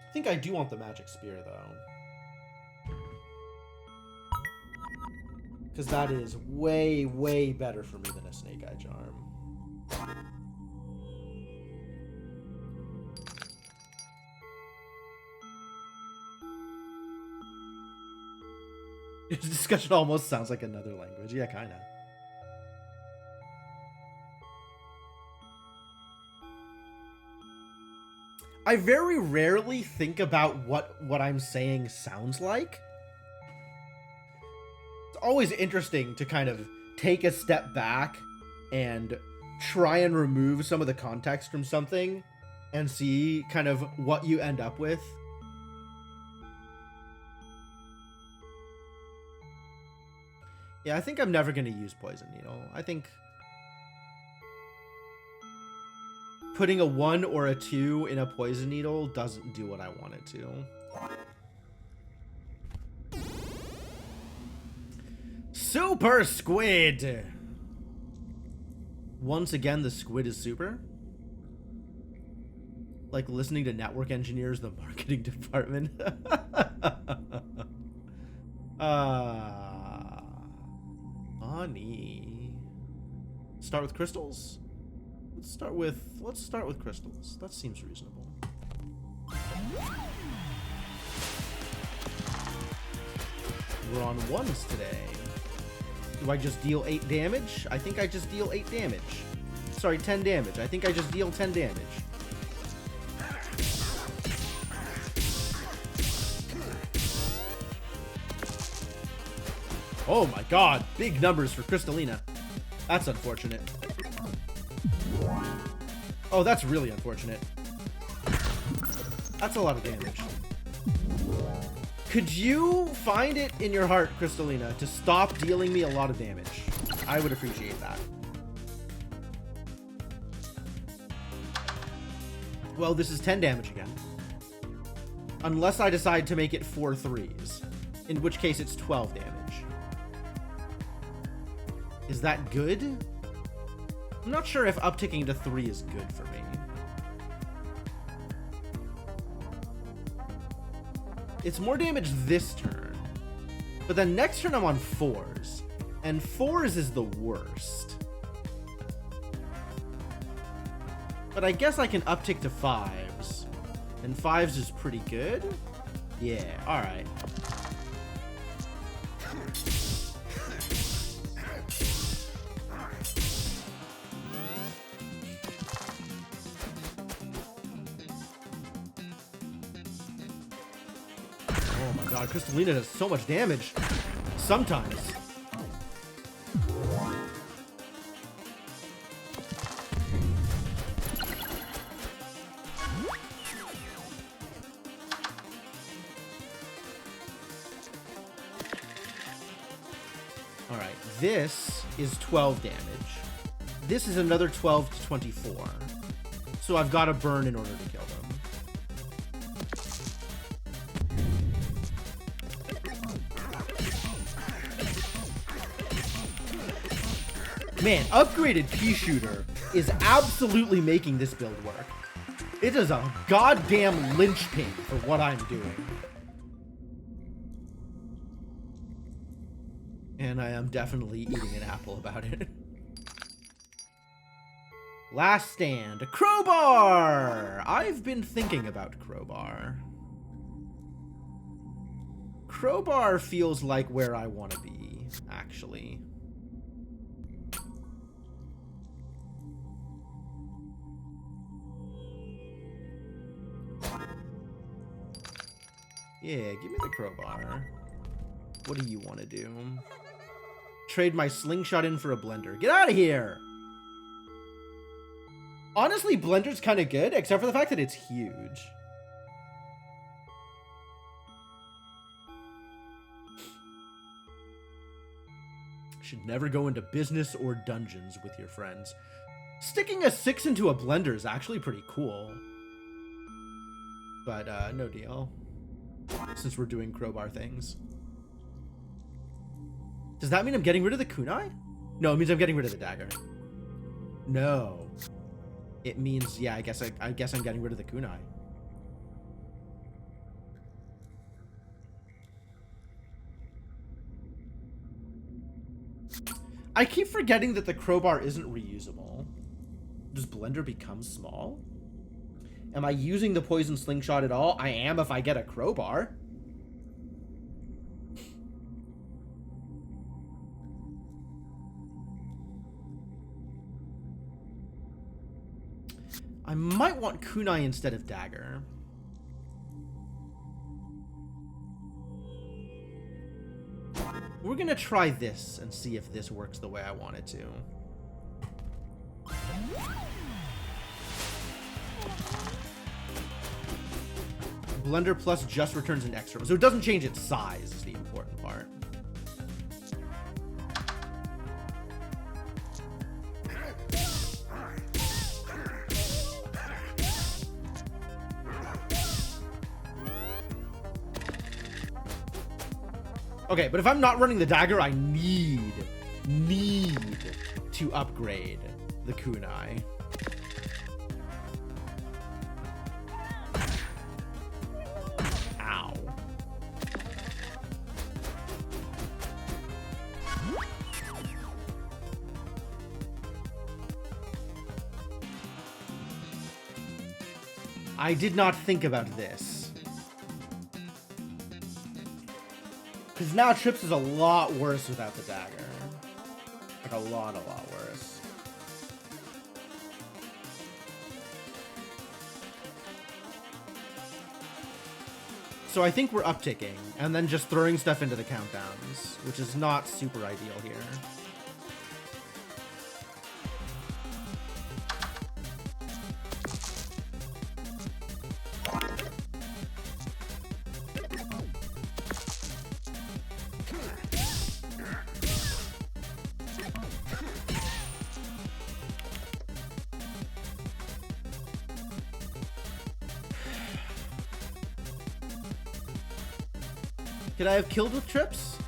I think I do want the magic spear, though. Because that is way, way better for me than a Snake Eye Charm. This discussion almost sounds like another language. Yeah, kind of. I very rarely think about what I'm saying sounds like. It's always interesting to kind of take a step back and try and remove some of the context from something and see kind of what you end up with. Yeah, I think I'm never going to use Poison Needle. I think putting a 1 or a 2 in a Poison Needle doesn't do what I want it to. Super Squid! Once again, the squid is super. Like listening to network engineers, the marketing department. Funny. Start with crystals? Let's start with crystals. That seems reasonable. We're on ones today. Do I just deal 8 damage? I think I just deal 8 damage. Sorry, 10 damage. I think I just deal 10 damage. Oh my god, big numbers for Crystalina. That's unfortunate. Oh, that's really unfortunate. That's a lot of damage. Could you find it in your heart, Crystalina, to stop dealing me a lot of damage? I would appreciate that. Well, this is 10 damage again. Unless I decide to make it 4 threes, in which case it's 12 damage. Is that good? I'm not sure if upticking to 3 is good for me. It's more damage this turn. But then next turn I'm on 4s. And 4s is the worst. But I guess I can uptick to 5s. And 5s is pretty good. Yeah, alright. Oh my god, Crystalina does so much damage. Sometimes. Alright, this is 12 damage. This is another 12 to 24. So I've got to burn in order to kill them. Man, upgraded pea shooter is absolutely making this build work. It is a goddamn linchpin for what I'm doing. And I am definitely eating an apple about it. Last stand, crowbar! I've been thinking about crowbar. Crowbar feels like where I want to be, actually. Yeah, give me the crowbar. What do you want to do? Trade my slingshot in for a blender. Get out of here! Honestly, blender's kind of good, except for the fact that it's huge. Should never go into business or dungeons with your friends. Sticking a 6 into a blender is actually pretty cool. But, no deal. Since we're doing crowbar things. Does that mean I'm getting rid of the kunai? No, it means I'm getting rid of the dagger. No. It means, yeah, I guess I'm getting rid of the kunai. I keep forgetting that the crowbar isn't reusable. Does blender become small? Am I using the poison slingshot at all? I am if I get a crowbar. I might want kunai instead of dagger. We're gonna try this and see if this works the way I want it to. Blender plus just returns an extra, so it doesn't change its size is the important part. Okay, but if I'm not running the dagger, I need to upgrade the kunai. Ow. I did not think about this. Because now Trips is a lot worse without the dagger. Like a lot worse. So I think we're upticking, and then just throwing stuff into the countdowns, which is not super ideal here. Could I have killed with Trips?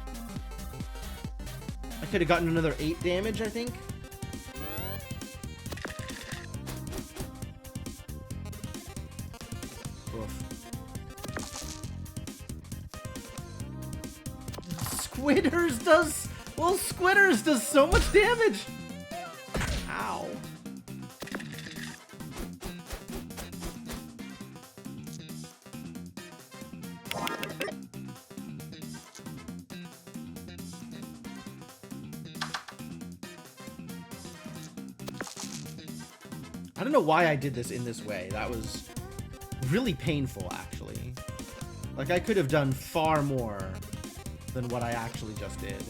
I could have gotten another 8 damage, I think. Oof. Squitters does... Well, Squitters does so much damage! Ow. I don't know why I did this in this way. That was really painful, actually. Like, I could have done far more than what I actually just did.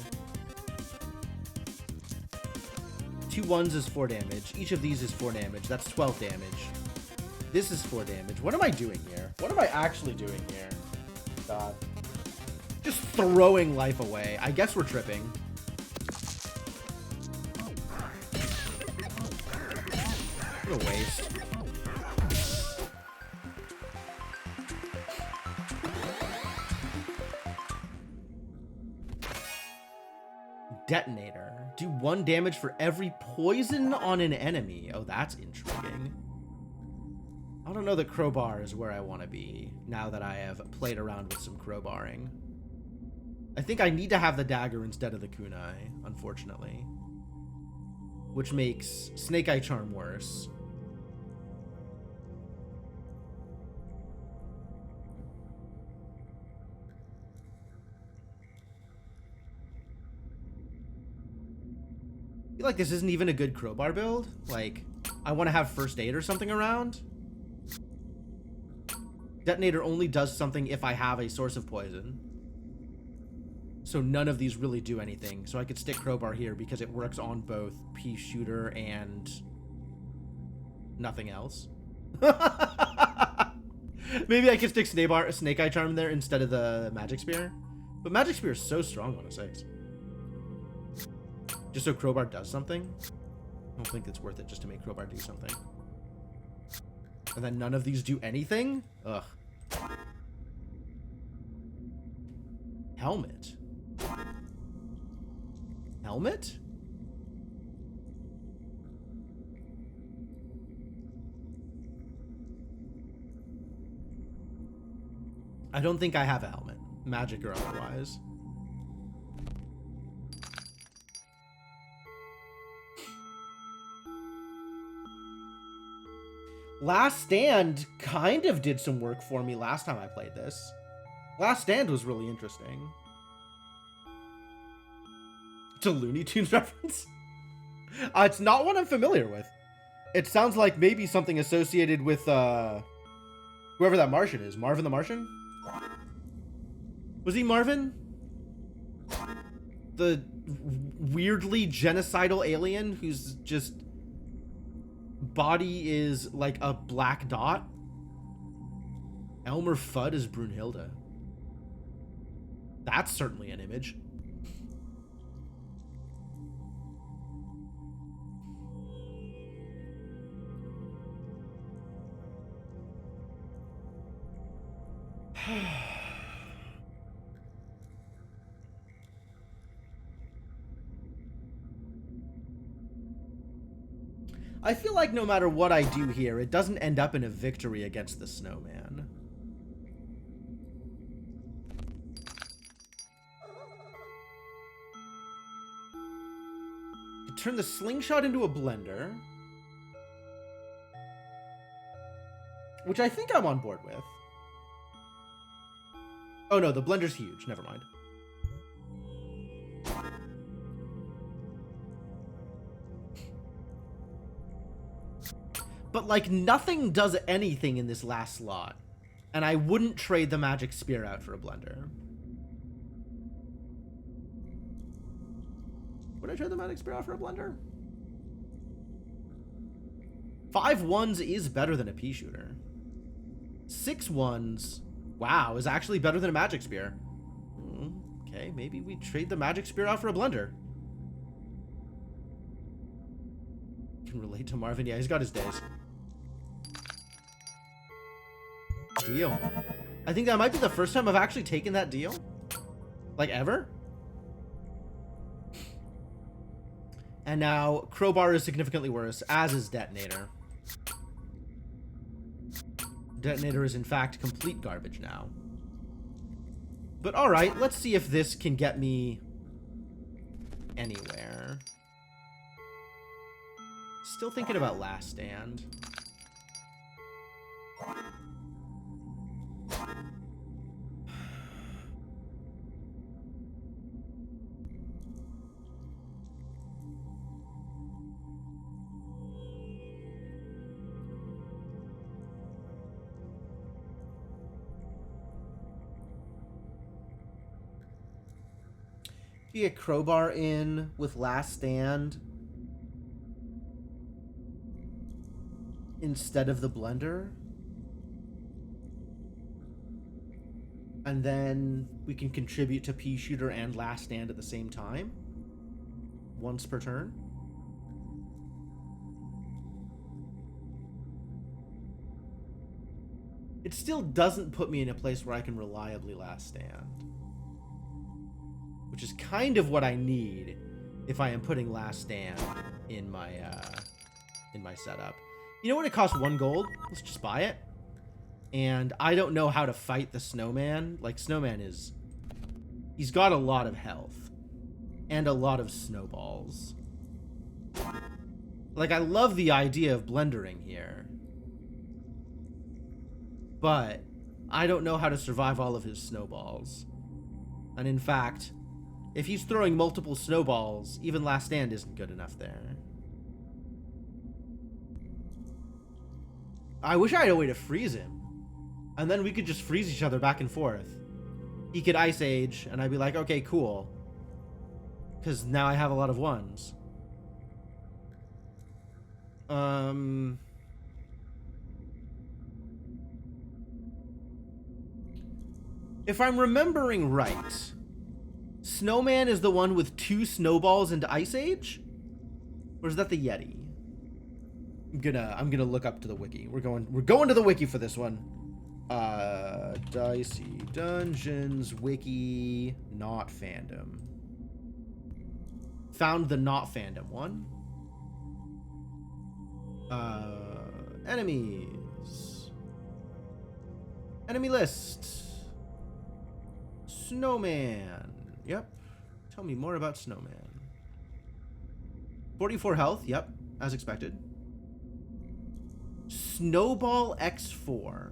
2 1s is 4 damage. Each of these is 4 damage. That's 12 damage. This is 4 damage. What am I doing here? What am I actually doing here? God. Just throwing life away. I guess we're tripping. What a waste. Detonator. Do 1 damage for every poison on an enemy. Oh, that's intriguing. I don't know that crowbar is where I want to be now that I have played around with some crowbarring. I think I need to have the dagger instead of the kunai, unfortunately. Which makes Snake Eye Charm worse. I feel like this isn't even a good crowbar build. Like, I want to have first aid or something around. Detonator only does something if I have a source of poison. So none of these really do anything. So I could stick crowbar here because it works on both pea shooter and nothing else. Maybe I could stick Snake Eye Charm there instead of the Magic Spear. But Magic Spear is so strong on a 6. Just so crowbar does something? I don't think it's worth it just to make crowbar do something. And then none of these do anything? Ugh. Helmet. Helmet? I don't think I have a helmet. Magic or otherwise. Last Stand kind of did some work for me last time I played this. Last Stand was really interesting. It's a Looney Tunes reference? It's not one I'm familiar with. It sounds like maybe something associated with whoever that Martian is. Marvin the Martian? Was he Marvin? The weirdly genocidal alien who's just... body is like a black dot. Elmer Fudd is Brunhilde. That's certainly an image. I feel like no matter what I do here, it doesn't end up in a victory against the snowman. Turn the slingshot into a blender. Which I think I'm on board with. Oh no, the blender's huge. Never mind. But, like, nothing does anything in this last slot. And I wouldn't trade the magic spear out for a blender. Would I trade the magic spear out for a blender? 5 ones is better than a pea shooter. 6 ones, wow, is actually better than a magic spear. Okay, maybe we trade the magic spear out for a blender. Can relate to Marvin. Yeah, he's got his days. Deal. I think that might be the first time I've actually taken that deal. Like, ever. And now, Crowbar is significantly worse, as is Detonator. Detonator is, in fact, complete garbage now. But alright, let's see if this can get me anywhere. Still thinking about Last Stand. Be a Crowbar in with Last Stand instead of the blender, and then we can contribute to pea shooter and Last Stand at the same time, once per turn. It still doesn't put me in a place where I can reliably Last Stand, which is kind of what I need if I am putting Last Stand in my setup. You know what? It costs 1 gold. Let's just buy it. And I don't know how to fight the snowman. Like, snowman is... he's got a lot of health. And a lot of snowballs. Like, I love the idea of blendering here. But I don't know how to survive all of his snowballs. And in fact, if he's throwing multiple snowballs, even Last Stand isn't good enough there. I wish I had a way to freeze him. And then we could just freeze each other back and forth. He could Ice Age, and I'd be like, okay, cool. Because now I have a lot of ones. If I'm remembering right, Snowman is the one with 2 snowballs into Ice Age? Or is that the Yeti? I'm gonna look up to the wiki. We're going to the wiki for this one. Dicey Dungeons wiki, not fandom. Found the not fandom one. Enemies. Enemy list. Snowman. Yep. Tell me more about Snowman. 44 health. Yep. As expected. Snowball X4.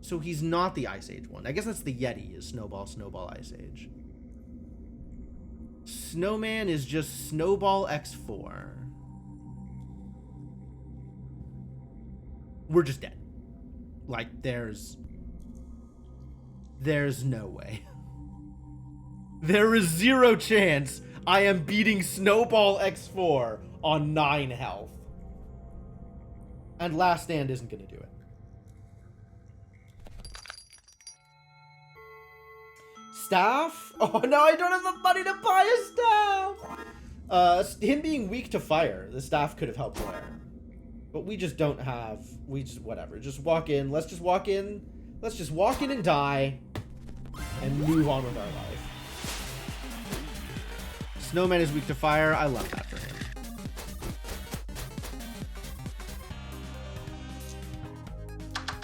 So he's not the Ice Age one. I guess that's the Yeti, is Snowball, Ice Age. Snowman is just Snowball X4. We're just dead. Like, there's no way. There is 0 chance I am beating Snowball X4 on 9 health. And Last Stand isn't going to do it. Staff? Oh no, I don't have the money to buy a staff! Him being weak to fire, the staff could have helped there. But we just don't have... whatever. Just walk in. Let's just walk in. Let's just walk in and die. And move on with our life. Snowman is weak to fire. I love that for him.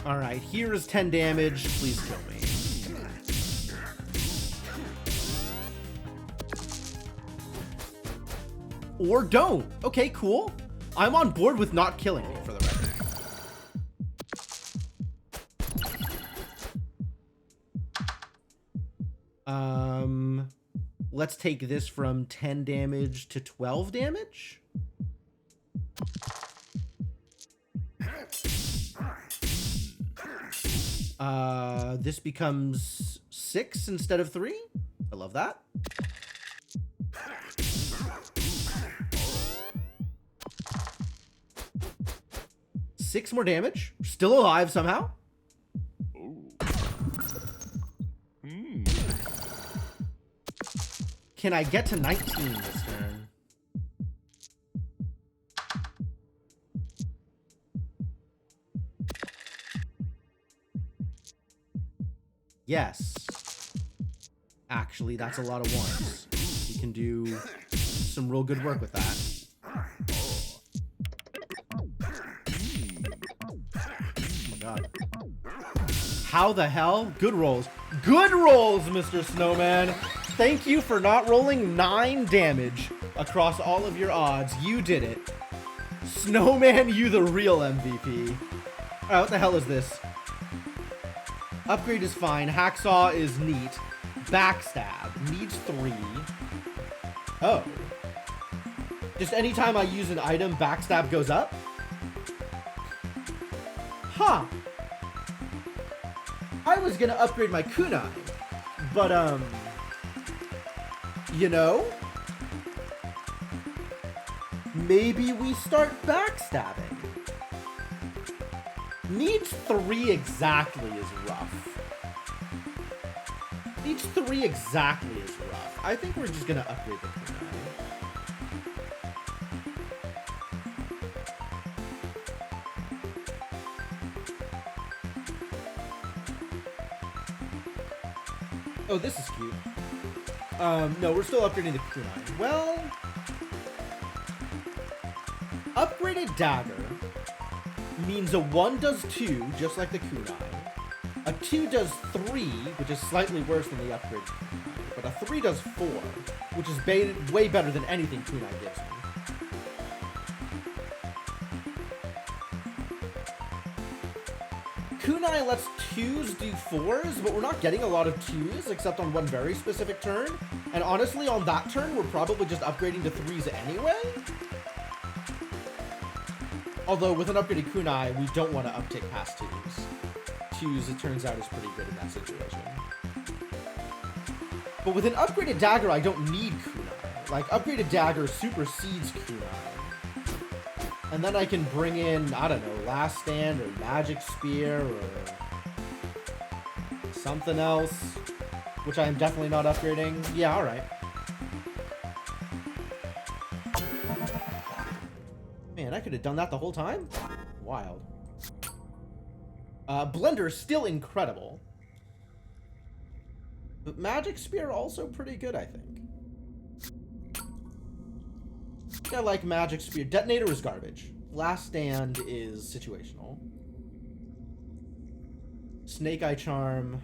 Alright, here is 10 damage. Please kill me. Or don't. Okay, cool. I'm on board with not killing me, for the record. Let's take this from 10 damage to 12 damage. This becomes 6 instead of 3. I love that. Six more damage. Still alive somehow. Can I get to 19 this turn? Yes. Actually, that's a lot of ones. We can do some real good work with that. God. How the hell? Good rolls. Good rolls, Mr. Snowman. Thank you for not rolling 9 damage across all of your odds. You did it. Snowman, you the real MVP. Alright, what the hell is this? Upgrade is fine. Hacksaw is neat. Backstab needs 3. Oh. Just anytime I use an item, backstab goes up? Huh. I was gonna upgrade my kunai, but you know, maybe we start backstabbing. Needs 3 exactly is rough. Needs 3 exactly is rough. I think we're just gonna upgrade the kunai. Oh, this is cute. No, we're still upgrading the kunai. Well, upgraded dagger means a 1 does 2, just like the kunai. A 2 does 3, which is slightly worse than the upgraded kunai. But a 3 does 4, which is way better than anything kunai gives me. Kunai lets 2s do 4s, but we're not getting a lot of 2s, except on one very specific turn. And honestly, on that turn, we're probably just upgrading to 3s anyway. Although, with an upgraded kunai, we don't want to uptick past 2s. 2s, it turns out, is pretty good in that situation. But with an upgraded dagger, I don't need kunai. Like, upgraded dagger supersedes kunai. And then I can bring in, I don't know, Last Stand or Magic Spear or something else, which I am definitely not upgrading. Yeah, alright. Man, I could have done that the whole time? Wild. Blender is still incredible. But Magic Spear also pretty good, I think. I like Magic Spear. Detonator is garbage. Last Stand is situational. Snake Eye Charm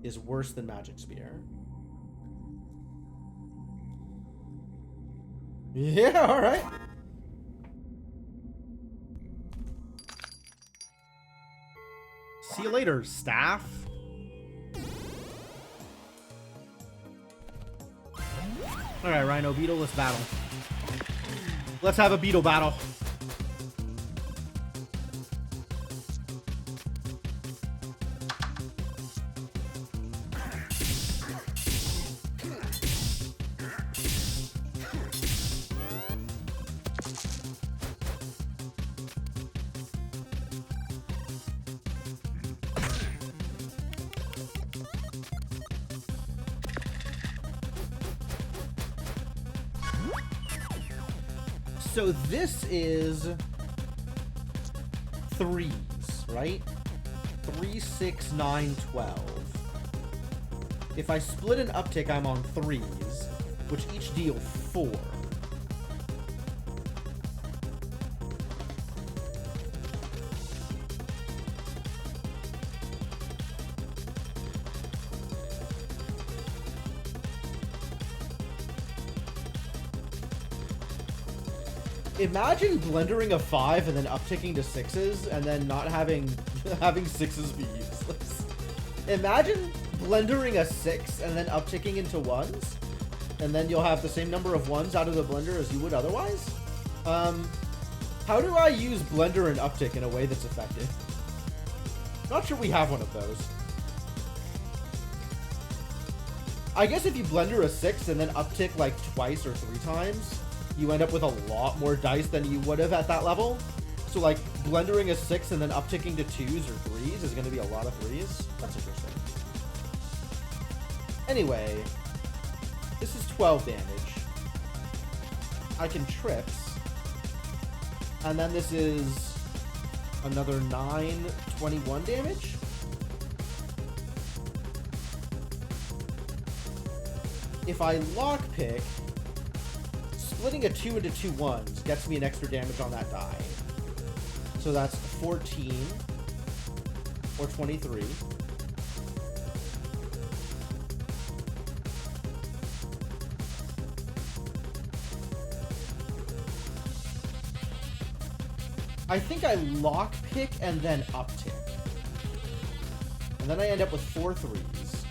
is worse than Magic Spear. Yeah, alright. See you later, staff. Alright, Rhino Beetle, let's battle. Let's have a beetle battle. So this is 3s, right? 3, 6, 9, 12. If I split an uptick, I'm on 3s, which each deal 4. Imagine blendering a 5 and then upticking to 6s and then not having having 6s be useless. Imagine blendering a 6 and then upticking into 1s, and then you'll have the same number of 1s out of the blender as you would otherwise. How do I use blender and uptick in a way that's effective? Not sure we have one of those. I guess if you blender a 6 and then uptick like twice or 3 times, you end up with a lot more dice than you would have at that level. So like blendering a 6 and then upticking to 2s or 3s is going to be a lot of 3s. That's interesting. Anyway, this is 12 damage. I can trips. And then this is another 9, 21 damage. If I lockpick, splitting a 2 into 2 1s gets me an extra damage on that die. So that's 14 or 23. I think I lockpick and then uptick. And then I end up with 4 3s,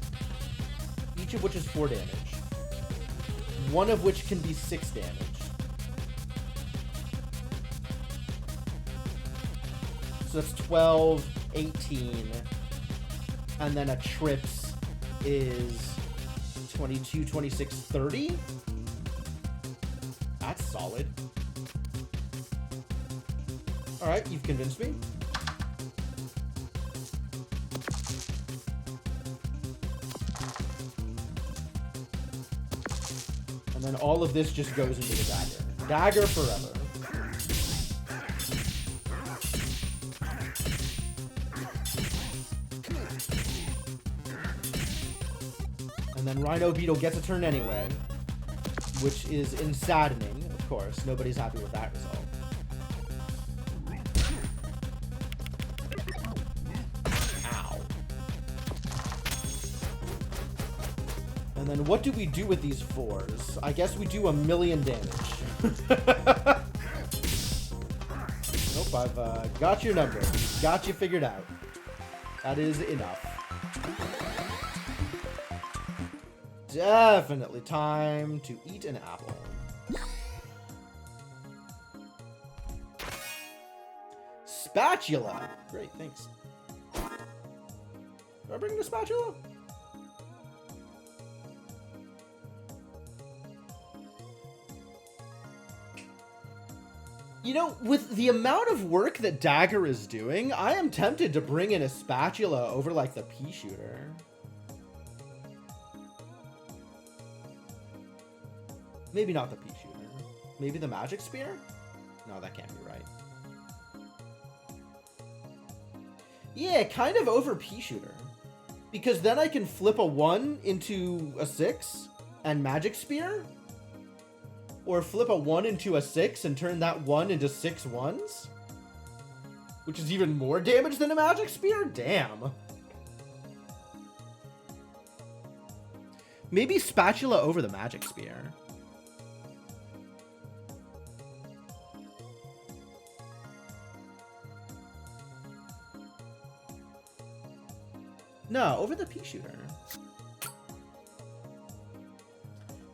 each of which is 4 damage. One of which can be 6 damage. So that's 12, 18. And then a trips is 22, 26, 30. That's solid. Alright, you've convinced me. And then all of this just goes into the dagger. Dagger forever. And then Rhino Beetle gets a turn anyway, which is saddening, of course. Nobody's happy with that result. And then what do we do with these 4s? I guess we do 1,000,000 damage. Nope, I've got your number. Got you figured out. That is enough. Definitely time to eat an apple. Spatula! Great, thanks. Do I bring the spatula? You know, with the amount of work that Dagger is doing, I am tempted to bring in a spatula over, like, the pea shooter. Maybe not the pea shooter. Maybe the magic spear? No, that can't be right. Yeah, kind of over pea shooter. Because then I can flip a 1 into a 6 and magic spear. Or flip a 1 into a 6 and turn that 1 into 6 1s? Which is even more damage than a magic spear? Damn. Maybe spatula over the magic spear. No, over the pea shooter.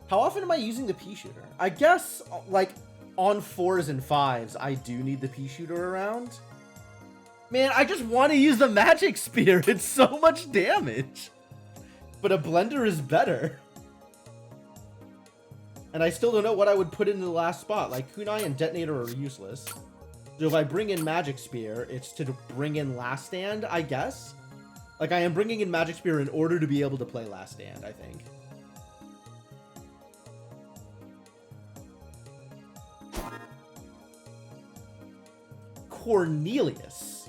How often am I using the pea shooter? I guess, like, on 4s and 5s, I do need the pea shooter around. Man, I just want to use the magic spear. It's so much damage. But a blender is better. And I still don't know what I would put in the last spot. Like, kunai and detonator are useless. So if I bring in magic spear, it's to bring in last stand, I guess. Like, I am bringing in magic spear in order to be able to play last stand, I think. Cornelius.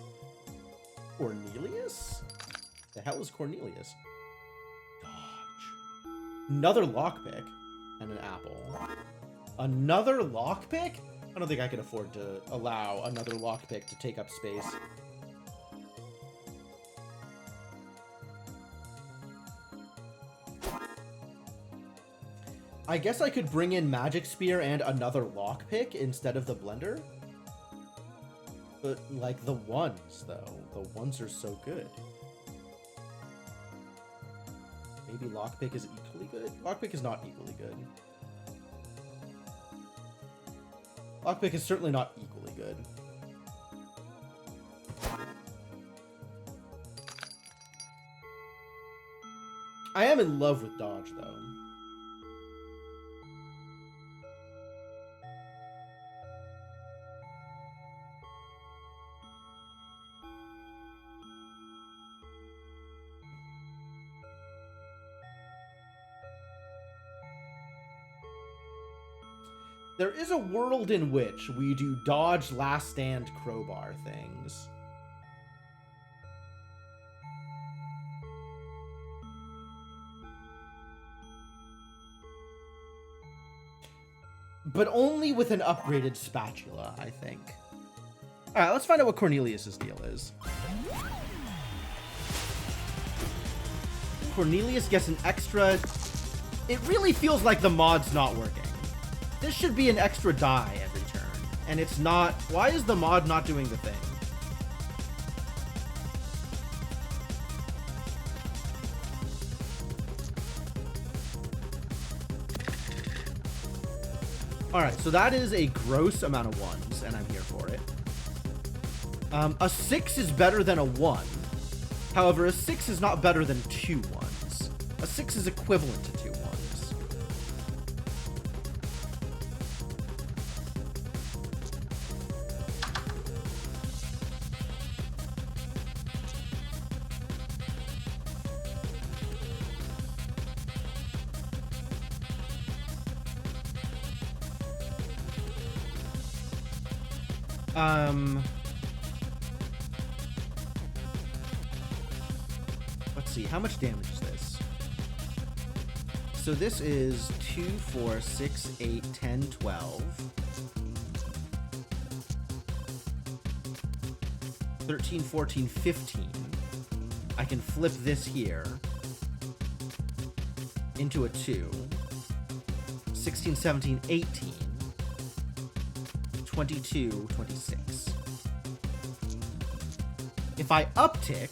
Cornelius? The hell is Cornelius? Dodge. Another lockpick and an apple. Another lockpick? I don't think I can afford to allow another lockpick to take up space. I guess I could bring in Magic Spear and another lockpick instead of the blender. But, like, the ones, though. The ones are so good. Maybe lockpick is equally good? Lockpick is not equally good. Lockpick is certainly not equally good. I am in love with dodge, though. There is a world in which we do dodge, last stand, crowbar things. But only with an upgraded spatula, I think. Alright, let's find out what Cornelius's deal is. Cornelius gets an extra... It really feels like the mod's not working. This should be an extra die every turn, and it's not. Why is the mod not doing the thing? Alright, so that is a gross amount of ones, and I'm here for it. A 6 is better than a 1. However, a 6 is not better than 2 ones. A 6 is equivalent to 2 ones. Let's see, how much damage is this? So this is 2, 4, 6, 8, 10, 12. 13, 14, 15. I can flip this here into a 2. 16, 17, 18. 22, 26. If I uptick,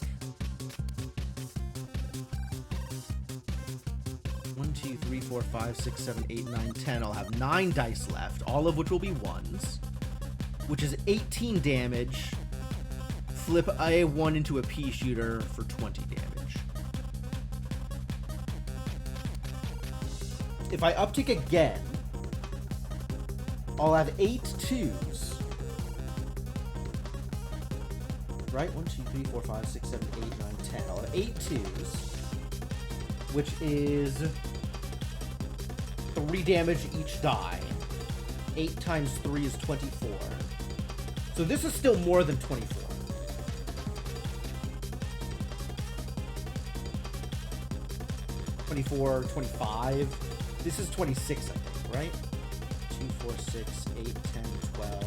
1, 2, 3, 4, 5, 6, 7, 8, 9, 10. I'll have 9 dice left, all of which will be 1s, which is 18 damage. Flip A1 into a pea shooter for 20 damage. If I uptick again, I'll have 8 2s. Right? 1, 2, 3, 4, 5, 6, 7, 8, 9, 10. I'll have 8 2s, which is 3 damage each die. 8 times 3 is 24. So this is still more than 24. 24, 25. This is 26, I think, right? 2, 4, 6, 8, 10, 12,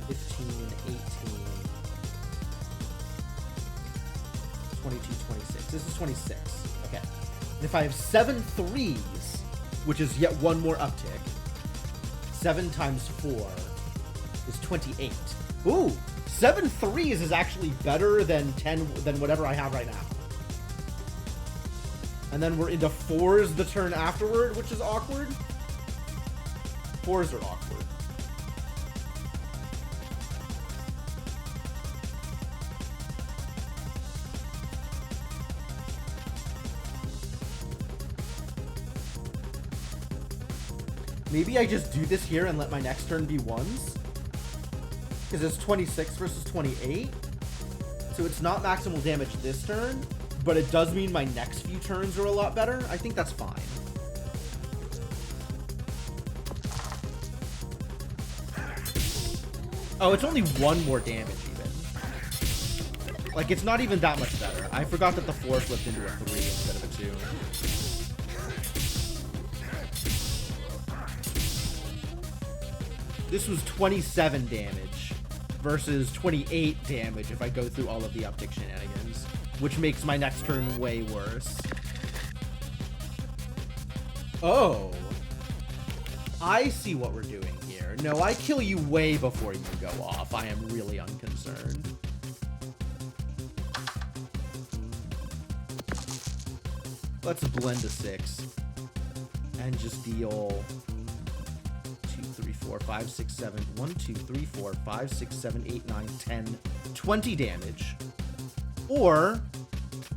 15, 18, 22, 26. This is 26. Okay. And if I have 7 3s, which is yet one more uptick, 7 times 4 is 28. Ooh! 7 3s is actually better than 10 than whatever I have right now. And then we're into 4s the turn afterward, which is awkward. 4s are awkward. Maybe I just do this here and let my next turn be 1s? Because it's 26 versus 28. So it's not maximal damage this turn, but it does mean my next few turns are a lot better. I think that's fine. Oh, it's only 1 more damage even. Like, it's not even that much better. I forgot that the 4 flipped into a 3 instead of a 2. This was 27 damage versus 28 damage if I go through all of the uptick shenanigans, which makes my next turn way worse. Oh. I see what we're doing here. No, I kill you way before you go off. I am really unconcerned. Let's blend a 6. And just deal 2, 3, 4, 5, 6, 7. 1, 2, 3, 4, 5, 6, 7, 8, 9, 10, 20 damage. Or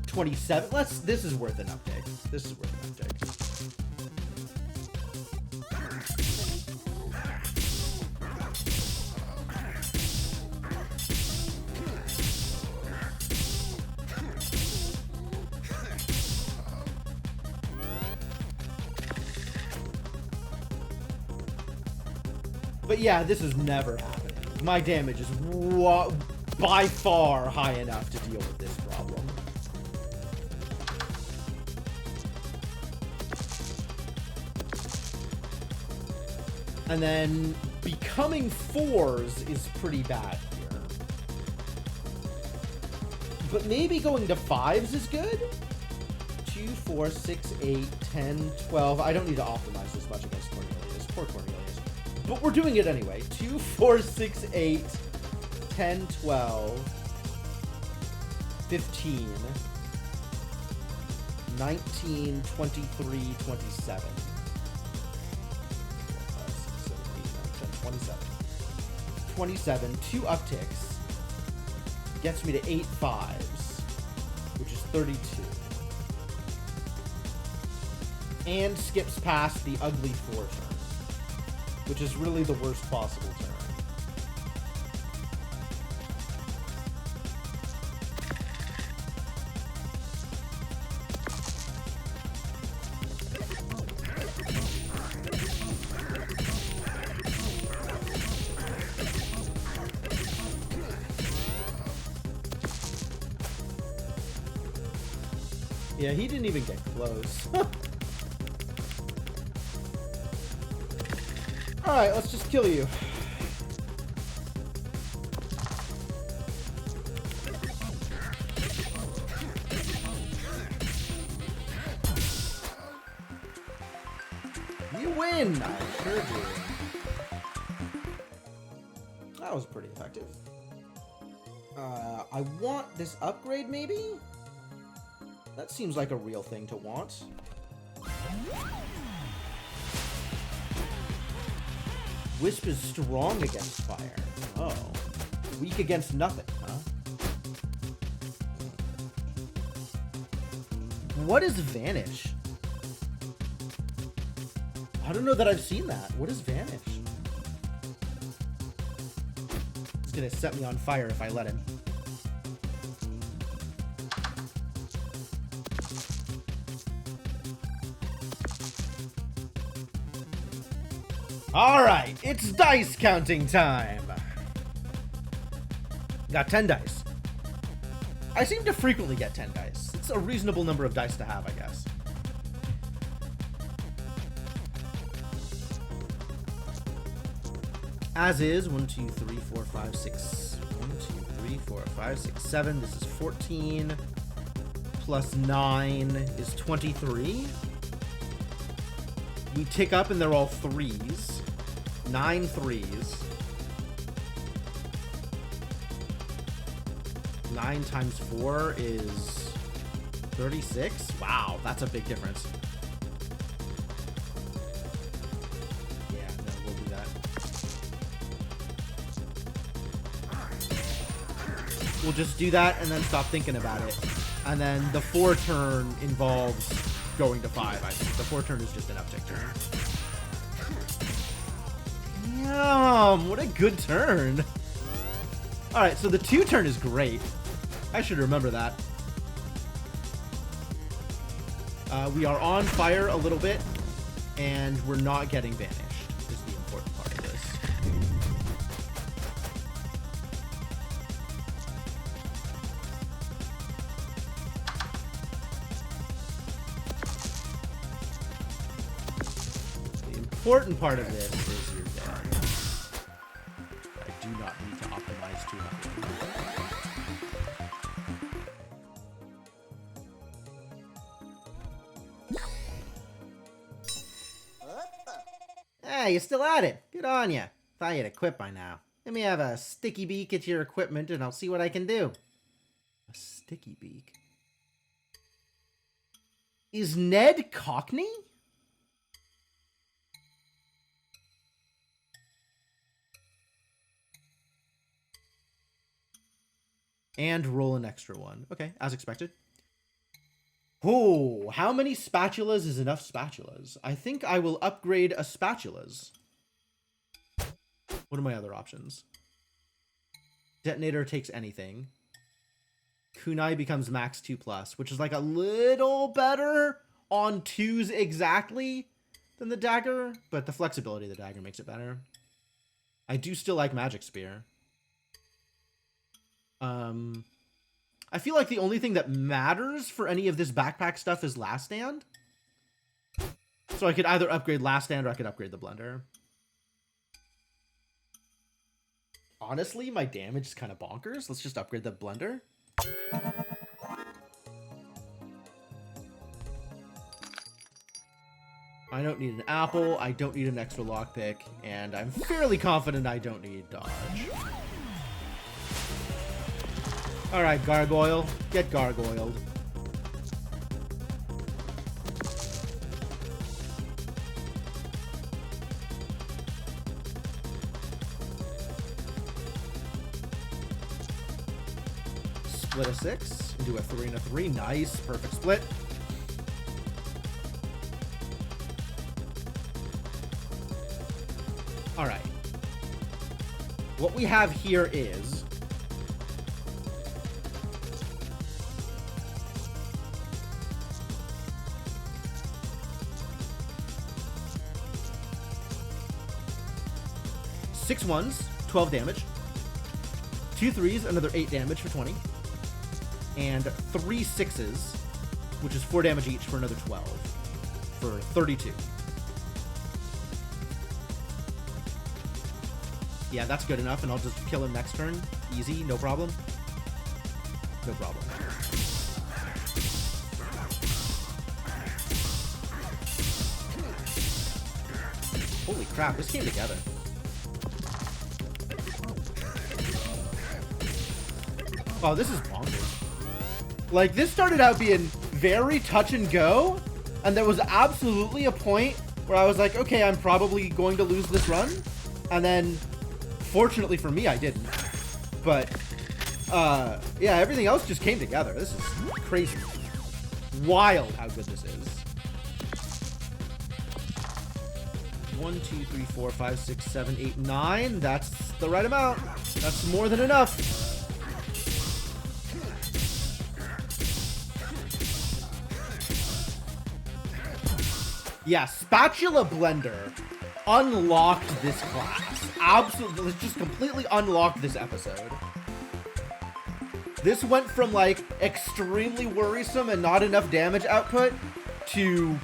27. This is worth an uptake. This is worth an uptake. But yeah, this is never happening. My damage is by far high enough to deal with this problem. And then becoming 4s is pretty bad here. But maybe going to 5s is good? 2, 4, 6, 8, 10, 12. I don't need to optimize this much against Cornelius. Poor Cornelius. But we're doing it anyway. 2, 4, 6, 8, 10, 12, 15, 19, 23, 27. 27, 2 upticks, gets me to 8 5s, which is 32. And skips past the ugly 4 turn, which is really the worst possible turn. Yeah, he didn't even get close. Alright, let's just kill you. You win! I sure do. That was pretty effective. I want this upgrade, maybe? That seems like a real thing to want. Wisp is strong against fire. Oh. Weak against nothing, huh? What is Vanish? I don't know that I've seen that. What is Vanish? He's gonna set me on fire if I let him. Alright, it's dice counting time! Got 10 dice. I seem to frequently get 10 dice. It's a reasonable number of dice to have, I guess. As is, 1, 2, 3, 4, 5, 6. 1, 2, 3, 4, 5, 6, 7. This is 14. Plus 9 is 23. We tick up and they're all 3s. 9 3s. 9 times 4 is 36. Wow, that's a big difference. Yeah, no, we'll do that. We'll just do that and then stop thinking about it. And then the 4 turn involves going to 5, I think. The 4 turn is just an uptick turn. Damn, what a good turn. Alright, so the 2 turn is great. I should remember that. We are on fire a little bit, and we're not getting banished, is the important part of this. The important part of this is you're dead. I do not need to optimize too much. you're still at it. Good on ya. Thought you'd quit by now. Let me have a sticky beak at your equipment and I'll see what I can do. A sticky beak? Is Ned Cockney? And roll an extra one. Okay, as expected. Oh, how many spatulas is enough spatulas? I think I will upgrade a spatulas. What are my other options? Detonator takes anything. Kunai becomes max 2+, which is like a little better on 2s exactly than the dagger, but the flexibility of the dagger makes it better. I do still like Magic Spear. I feel like the only thing that matters for any of this backpack stuff is Last Stand. So I could either upgrade Last Stand or I could upgrade the Blender. Honestly, my damage is kind of bonkers. Let's just upgrade the Blender. I don't need an apple, I don't need an extra lockpick, and I'm fairly confident I don't need dodge. Alright, Gargoyle. Get gargoyled. Split a 6 into a 3 and a 3. Nice. Perfect split. Alright. What we have here is... six ones, 12 damage. 2 3s, another 8 damage for 20. And 3 6s, which is 4 damage each for another 12. For 32. Yeah, that's good enough, and I'll just kill him next turn. Easy, no problem. No problem. Holy crap, this came together. Oh, this is bonkers. Like, this started out being very touch and go, and there was absolutely a point where I was like, okay, I'm probably going to lose this run, and then, fortunately for me, I didn't. But, yeah, everything else just came together. This is crazy. Wild how good this is. 1, 2, 3, 4, 5, 6, 7, 8, 9. That's the right amount. That's more than enough. Yeah, Spatula Blender unlocked this class. Absolutely, let's just completely unlock this episode. This went from, like, extremely worrisome and not enough damage output to,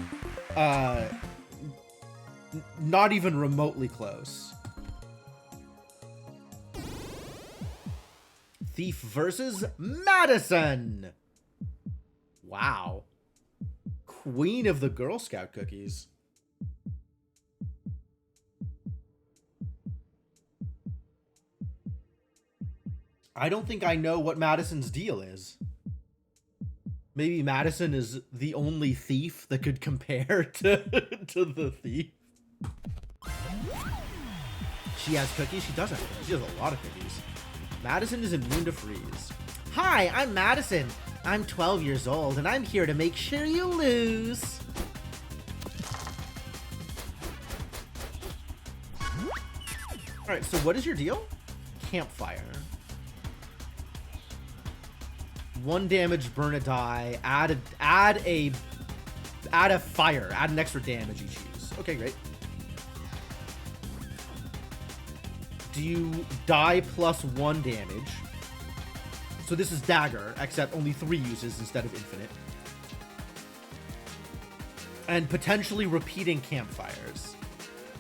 not even remotely close. Thief versus Madison! Wow. Queen of the Girl Scout cookies. I don't think I know what Madison's deal is. Maybe Madison is the only thief that could compare to the thief. She has cookies? She doesn't. She has a lot of cookies. Madison is immune to freeze. Hi, I'm Madison. I'm 12 years old, and I'm here to make sure you lose. Alright, so what is your deal? Campfire. 1 damage, burn a die, add a fire, add an extra damage you choose. Okay, great. Do you die plus 1 damage? So this is dagger, except only 3 uses instead of infinite. And potentially repeating campfires.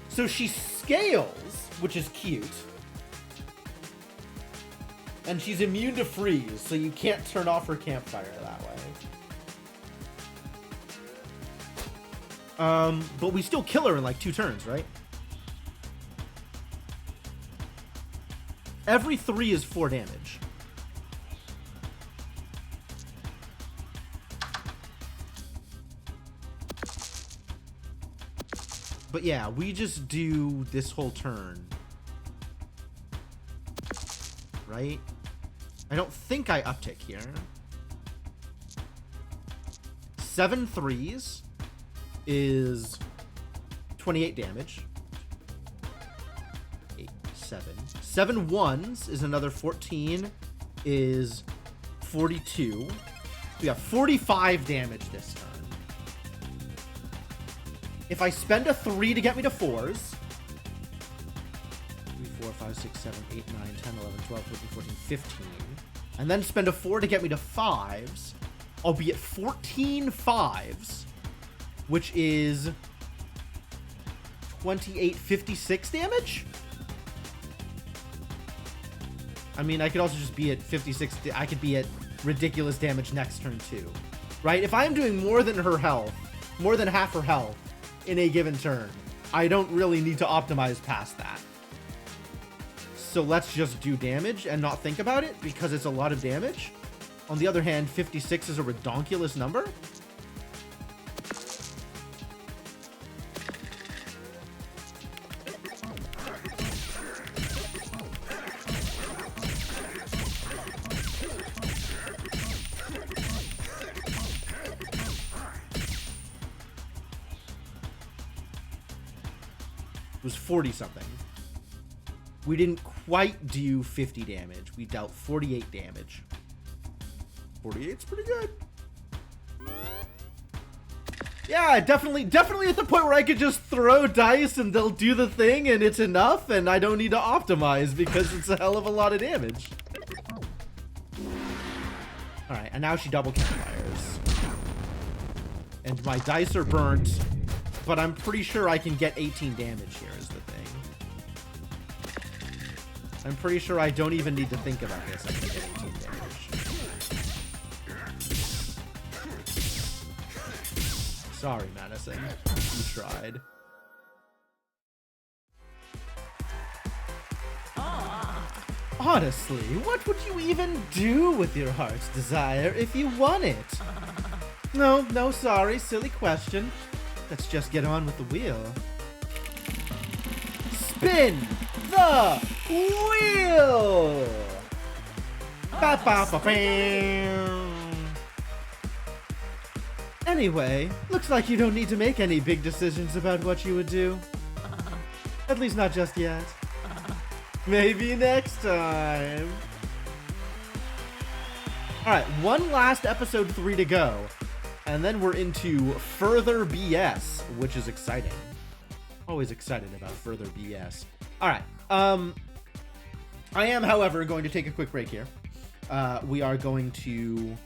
So she scales, which is cute. And she's immune to freeze, so you can't turn off her campfire that way. But we still kill her in like 2 turns, right? Every 3 is 4 damage. But yeah, we just do this whole turn. Right? I don't think I uptick here. 7 threes is 28 damage. 8, 7. 7 ones is another 14, is 42. We have 45 damage this turn. If I spend a 3 to get me to 4s, 3, 4, 5, 6, 7, 8, 9, 10, 11, 12, 13, 14, 15, and then spend a 4 to get me to 5s, I'll be at 14 5s, which is 28, 56 damage? I mean, I could also just be at 56. I could be at ridiculous damage next turn too, right? If I'm doing more than her health, more than half her health in a given turn, I don't really need to optimize past that. So let's just do damage and not think about it because it's a lot of damage. On the other hand, 56 is a redonkulous number. It was 40 something. We didn't quite do 50 damage. We dealt 48 damage. 48's pretty good. Yeah, definitely at the point where I could just throw dice and they'll do the thing and it's enough and I don't need to optimize because it's a hell of a lot of damage. Alright, and now she double campfires. And my dice are burnt, but I'm pretty sure I can get 18 damage here is the thing. I'm pretty sure I don't even need to think about this. I can get 18 damage. Sorry, Madison. You tried. Honestly, what would you even do with your heart's desire if you won it? No, sorry. Silly question. Let's just get on with the wheel. Spin the wheel! Ba-ba-ba-bam! Anyway, looks like you don't need to make any big decisions about what you would do. At least not just yet. Maybe next time. Alright, one last episode 3 to go. And then we're into further BS, which is exciting. Always excited about further BS. Alright, I am, however, going to take a quick break here. We are going to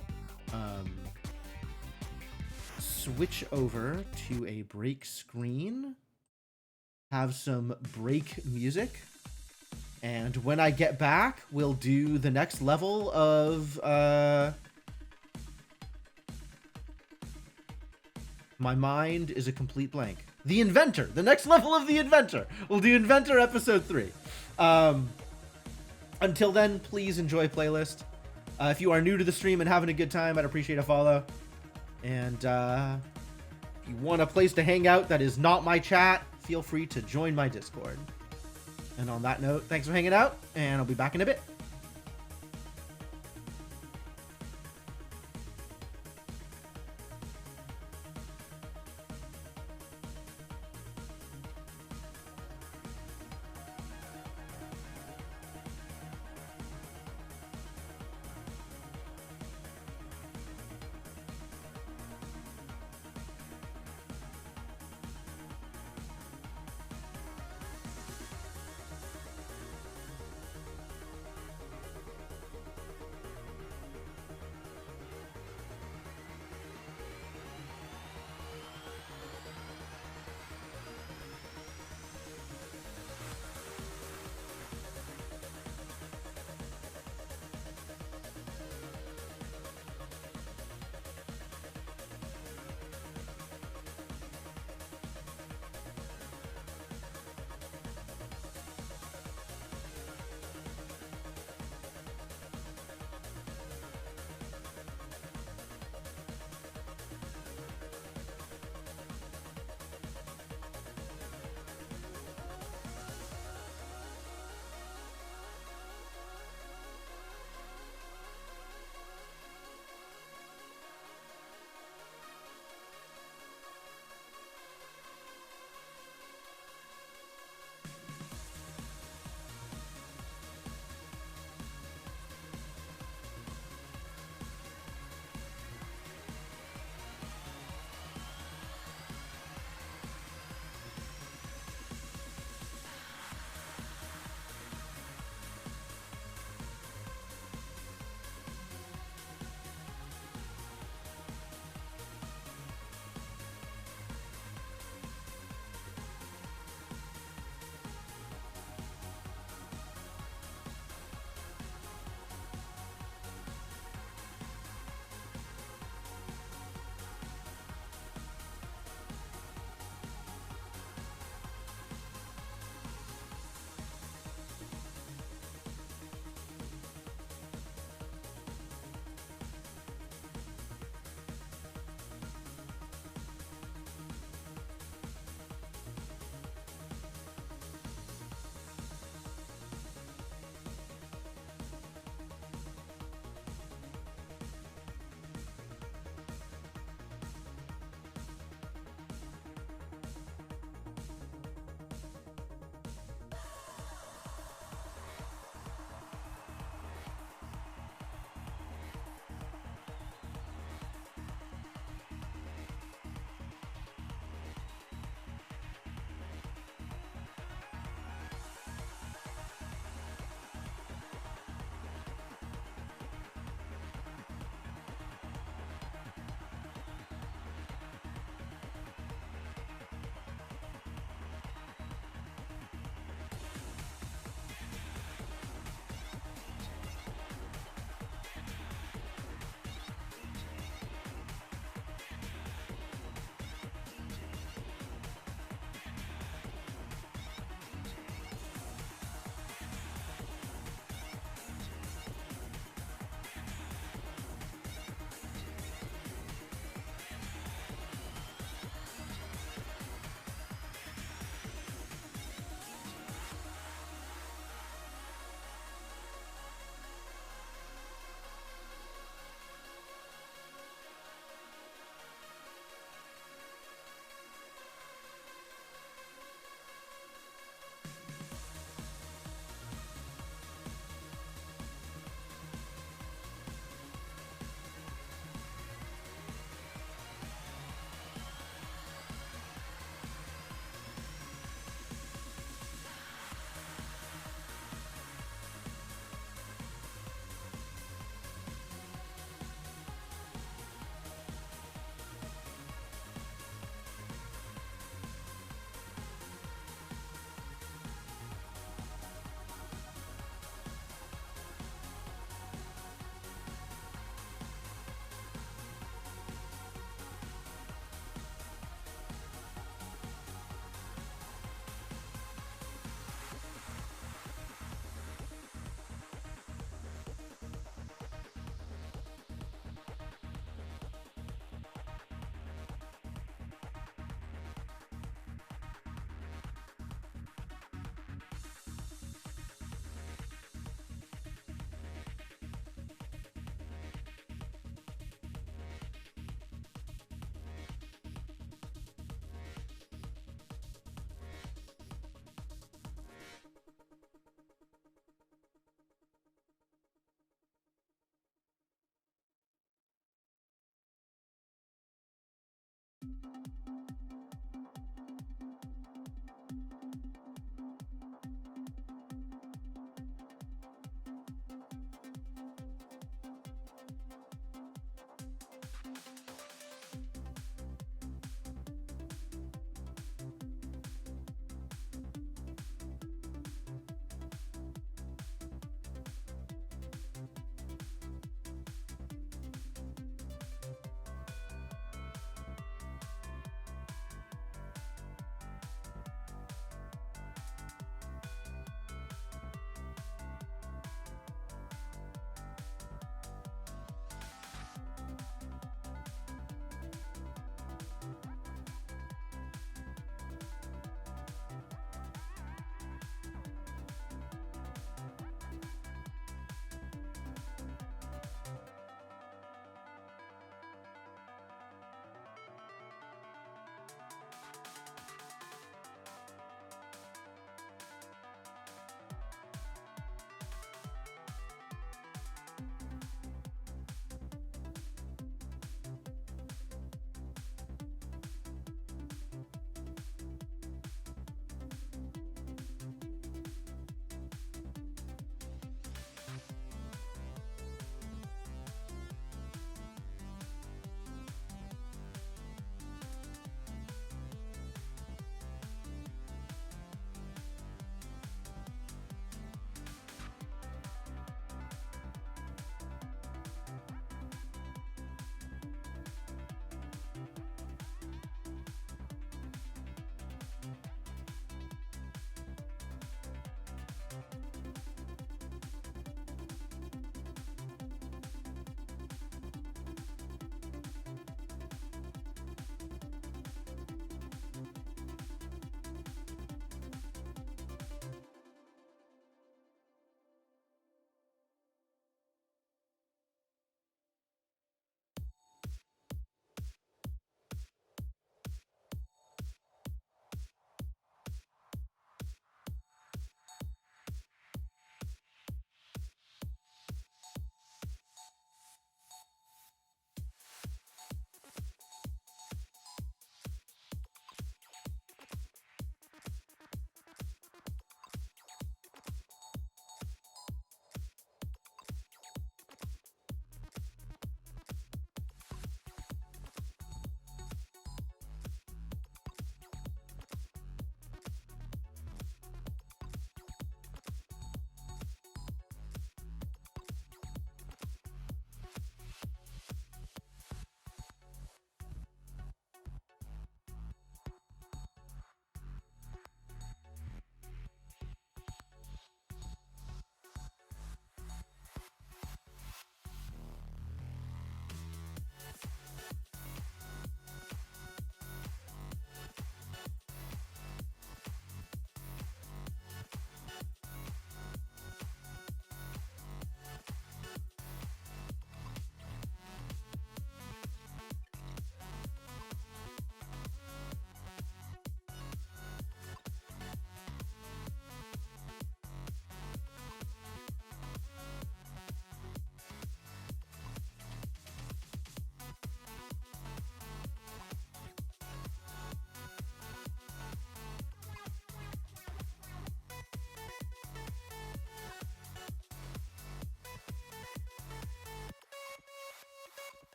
switch over to a break screen, have some break music, and when I get back, we'll do the next level of my mind is a complete blank. The Inventor, the next level of the Inventor. We'll do Inventor episode 3. Until then, please enjoy playlist. If you are new to the stream and having a good time, I'd appreciate a follow. And if you want a place to hang out that is not my chat, feel free to join my Discord. And on that note, thanks for hanging out, and I'll be back in a bit.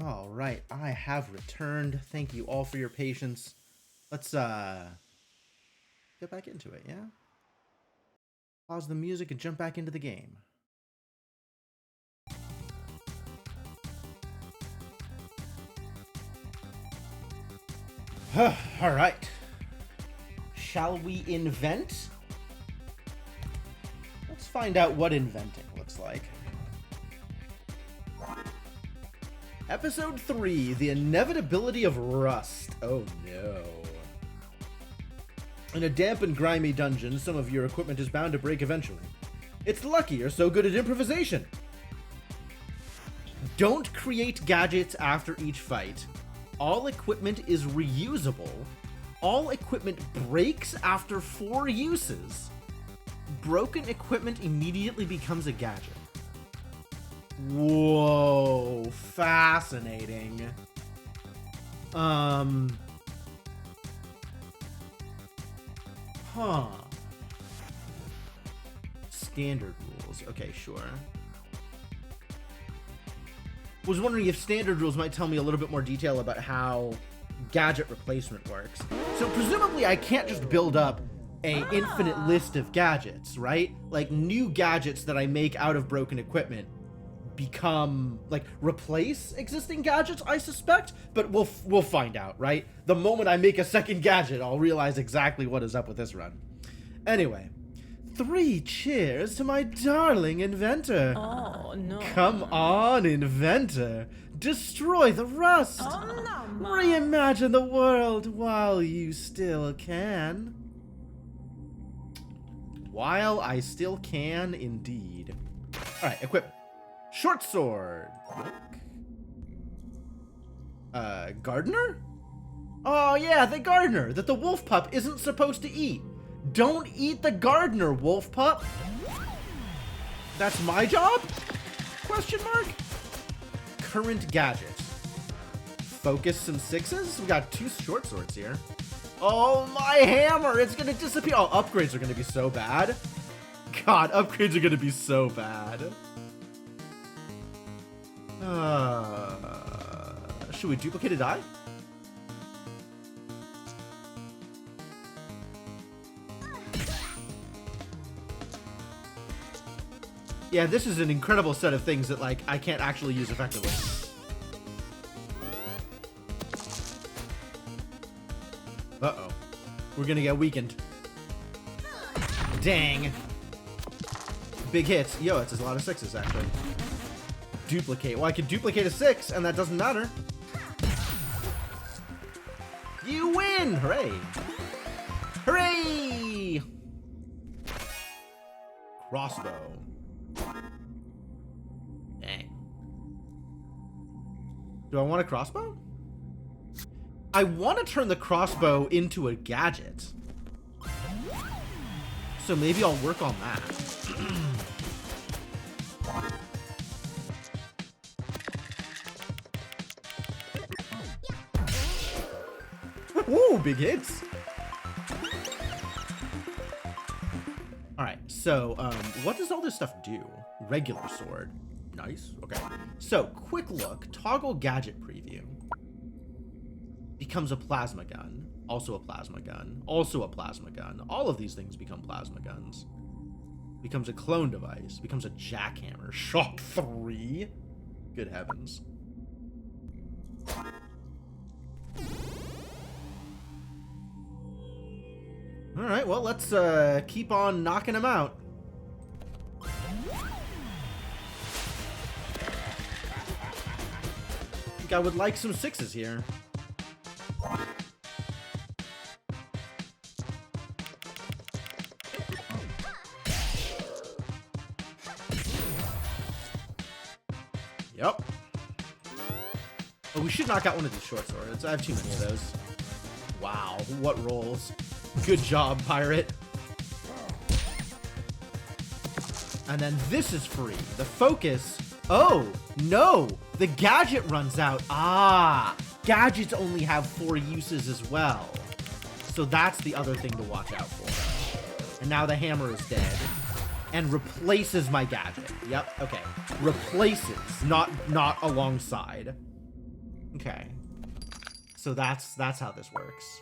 All right, I have returned. Thank you all for your patience. Let's get back into it, yeah? Pause the music and jump back into the game. All right. Shall we invent? Let's find out what inventing looks like. Episode 3, The Inevitability of Rust. Oh no. In a damp and grimy dungeon, some of your equipment is bound to break eventually. It's lucky you're so good at improvisation. Don't create gadgets after each fight. All equipment is reusable. All equipment breaks after 4 uses. Broken equipment immediately becomes a gadget. Whoa, fascinating. Standard rules. Okay, sure. Was wondering if standard rules might tell me a little bit more detail about how gadget replacement works. So presumably I can't just build up a infinite list of gadgets, right? Like new gadgets that I make out of broken equipment become like replace existing gadgets, I suspect, but we'll find out, right? The moment I make a second gadget, I'll realize exactly what is up with this run. Anyway, 3 cheers to my darling inventor. Oh no. Come on, inventor. Destroy the rust. Oh no. Reimagine the world while you still can. While I still can, indeed. All right, equipment. Short sword. Gardener? Oh yeah, the gardener that the wolf pup isn't supposed to eat. Don't eat the gardener, wolf pup. That's my job? Question mark? Current gadget. Focus and 6s? We got 2 short swords here. Oh, my hammer! It's gonna disappear. Oh, upgrades are gonna be so bad. God, upgrades are gonna be so bad. Should we duplicate a die? Yeah, this is an incredible set of things that, like, I can't actually use effectively. Uh-oh. We're gonna get weakened. Dang. Big hits. Yo, it's a lot of 6s, actually. Duplicate. Well, I can duplicate a 6, and that doesn't matter. You win! Hooray! Hooray! Crossbow. Dang. Do I want a crossbow? I want to turn the crossbow into a gadget. So maybe I'll work on that. Ooh, big hits. All right, so what does all this stuff do? Regular sword. Nice, okay. So, quick look, toggle gadget preview. Becomes a plasma gun. Also a plasma gun. Also a plasma gun. All of these things become plasma guns. Becomes a clone device. Becomes a jackhammer. Shock 3? Good heavens. Alright, well, let's keep on knocking them out. I think I would like some 6s here. Yep. Oh, we should knock out one of these short swords. I have too many of those. Wow, what rolls. Good job, pirate. And then this is free. The focus. Oh, no. The gadget runs out. Ah, gadgets only have 4 uses as well. So that's the other thing to watch out for. And now the hammer is dead. And replaces my gadget. Yep, okay. Replaces, not alongside. Okay. So that's how this works.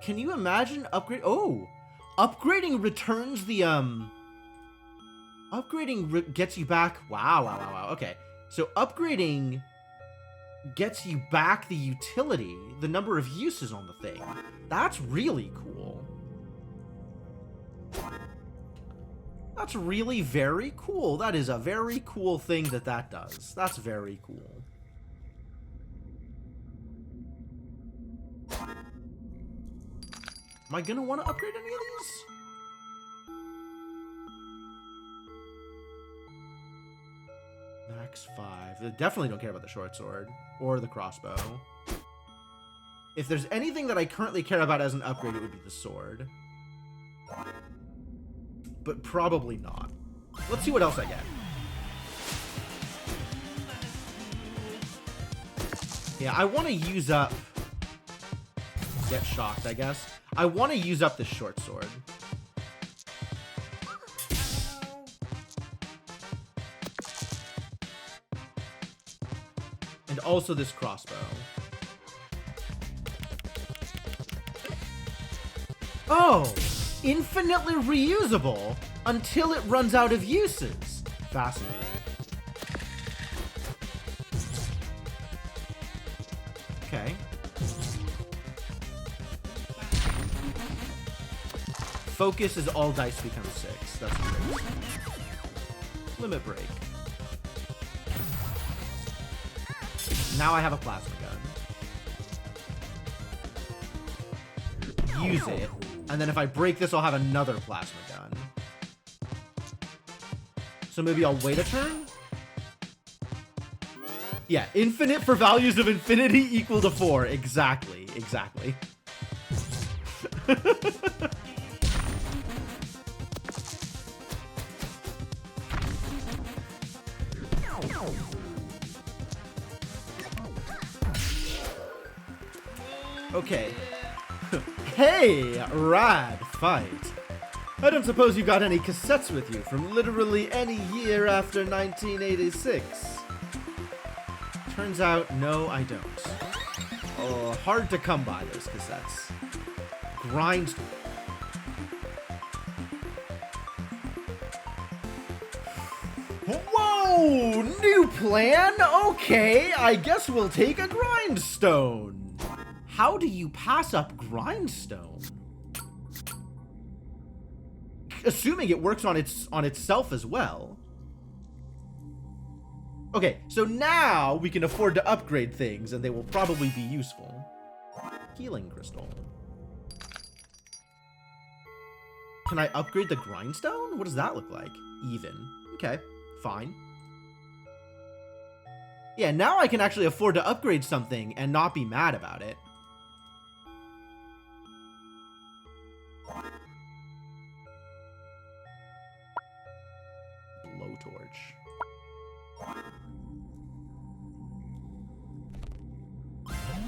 Can you imagine upgrade? Oh, upgrading returns the Upgrading gets you back. Wow. Okay, so upgrading gets you back the utility, the number of uses on the thing. That's really cool. That's really very cool. That is a very cool thing that does. That's very cool. Am I gonna want to upgrade any of these? Max 5. I definitely don't care about the short sword or the crossbow. If there's anything that I currently care about as an upgrade, it would be the sword. But probably not. Let's see what else I get. Yeah, I want to use up... Get shocked, I guess. I want to use up the short sword. And also this crossbow. Oh! Infinitely reusable until it runs out of uses. Fascinating. Okay. Focus is all dice become 6. That's great. Limit break. Now I have a plasma gun. Use it. And then if I break this, I'll have another plasma gun. So maybe I'll wait a turn? Yeah, infinite for values of infinity equal to 4. Exactly. Okay. Hey, rad fight. I don't suppose you got any cassettes with you from literally any year after 1986. Turns out, no, I don't. Oh, hard to come by those cassettes. Grind. Whoa! New plan? Okay, I guess we'll take a grindstone. How do you pass up grindstone? Assuming it works on itself as well. Okay, so now we can afford to upgrade things, and they will probably be useful. Healing crystal. Can I upgrade the grindstone? What does that look like? Even. Okay, fine. Yeah, now I can actually afford to upgrade something and not be mad about it. Blowtorch.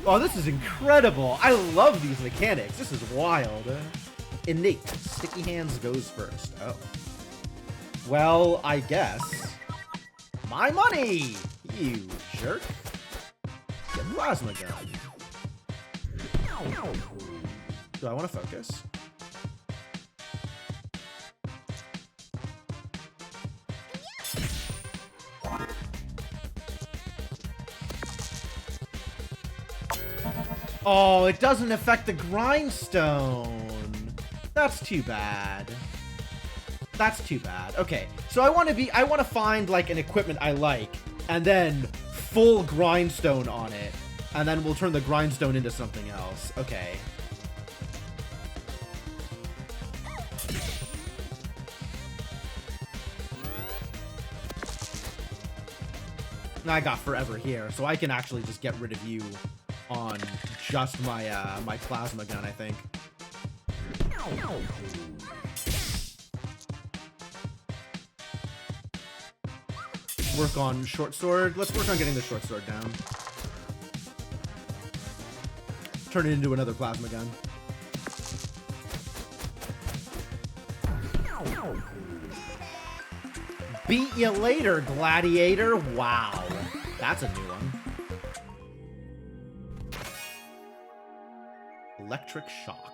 Oh, this is incredible. I love these mechanics. This is wild. Innate. Sticky hands goes first. Oh. Well, I guess. My money! You jerk. Get plasma gun. Do I want to focus? Oh, it doesn't affect the grindstone. That's too bad. That's too bad. Okay, so I want to find like an equipment I like, and then full grindstone on it, and then we'll turn the grindstone into something else. Okay. Now I got forever here, so I can actually just get rid of you on just my my plasma gun, I think. Work on short sword. Let's work on getting the short sword down. Turn it into another plasma gun. Beat you later, gladiator. Wow. That's a new one. Electric shock.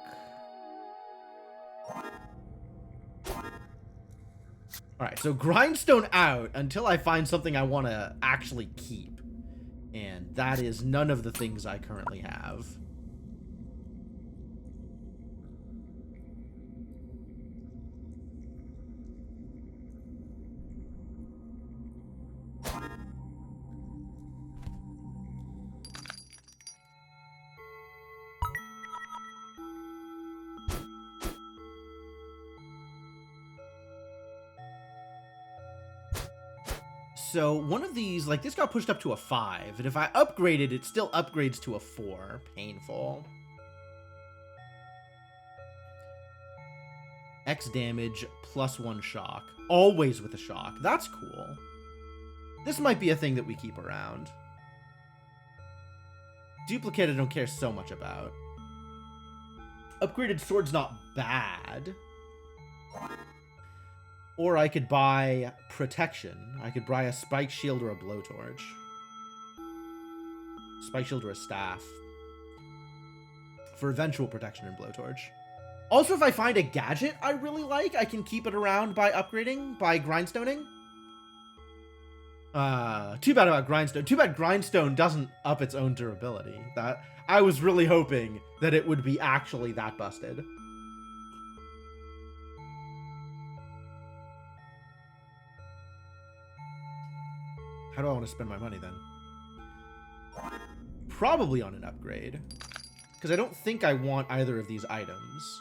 Alright, so grindstone out until I find something I want to actually keep. And that is none of the things I currently have. So one of these, like this got pushed up to a 5, and if I upgrade it, it still upgrades to a 4. Painful. X damage plus 1 shock. Always with a shock. That's cool. This might be a thing that we keep around. Duplicate I don't care so much about. Upgraded sword's not bad. Or I could buy protection. I could buy a spike shield or a blowtorch. Spike shield or a staff. For eventual protection and blowtorch. Also, if I find a gadget I really like, I can keep it around by upgrading, by grindstoning. Too bad about grindstone. Too bad grindstone doesn't up its own durability. That I was really hoping that it would be actually that busted. How do I want to spend my money then? Probably on an upgrade. Because I don't think I want either of these items.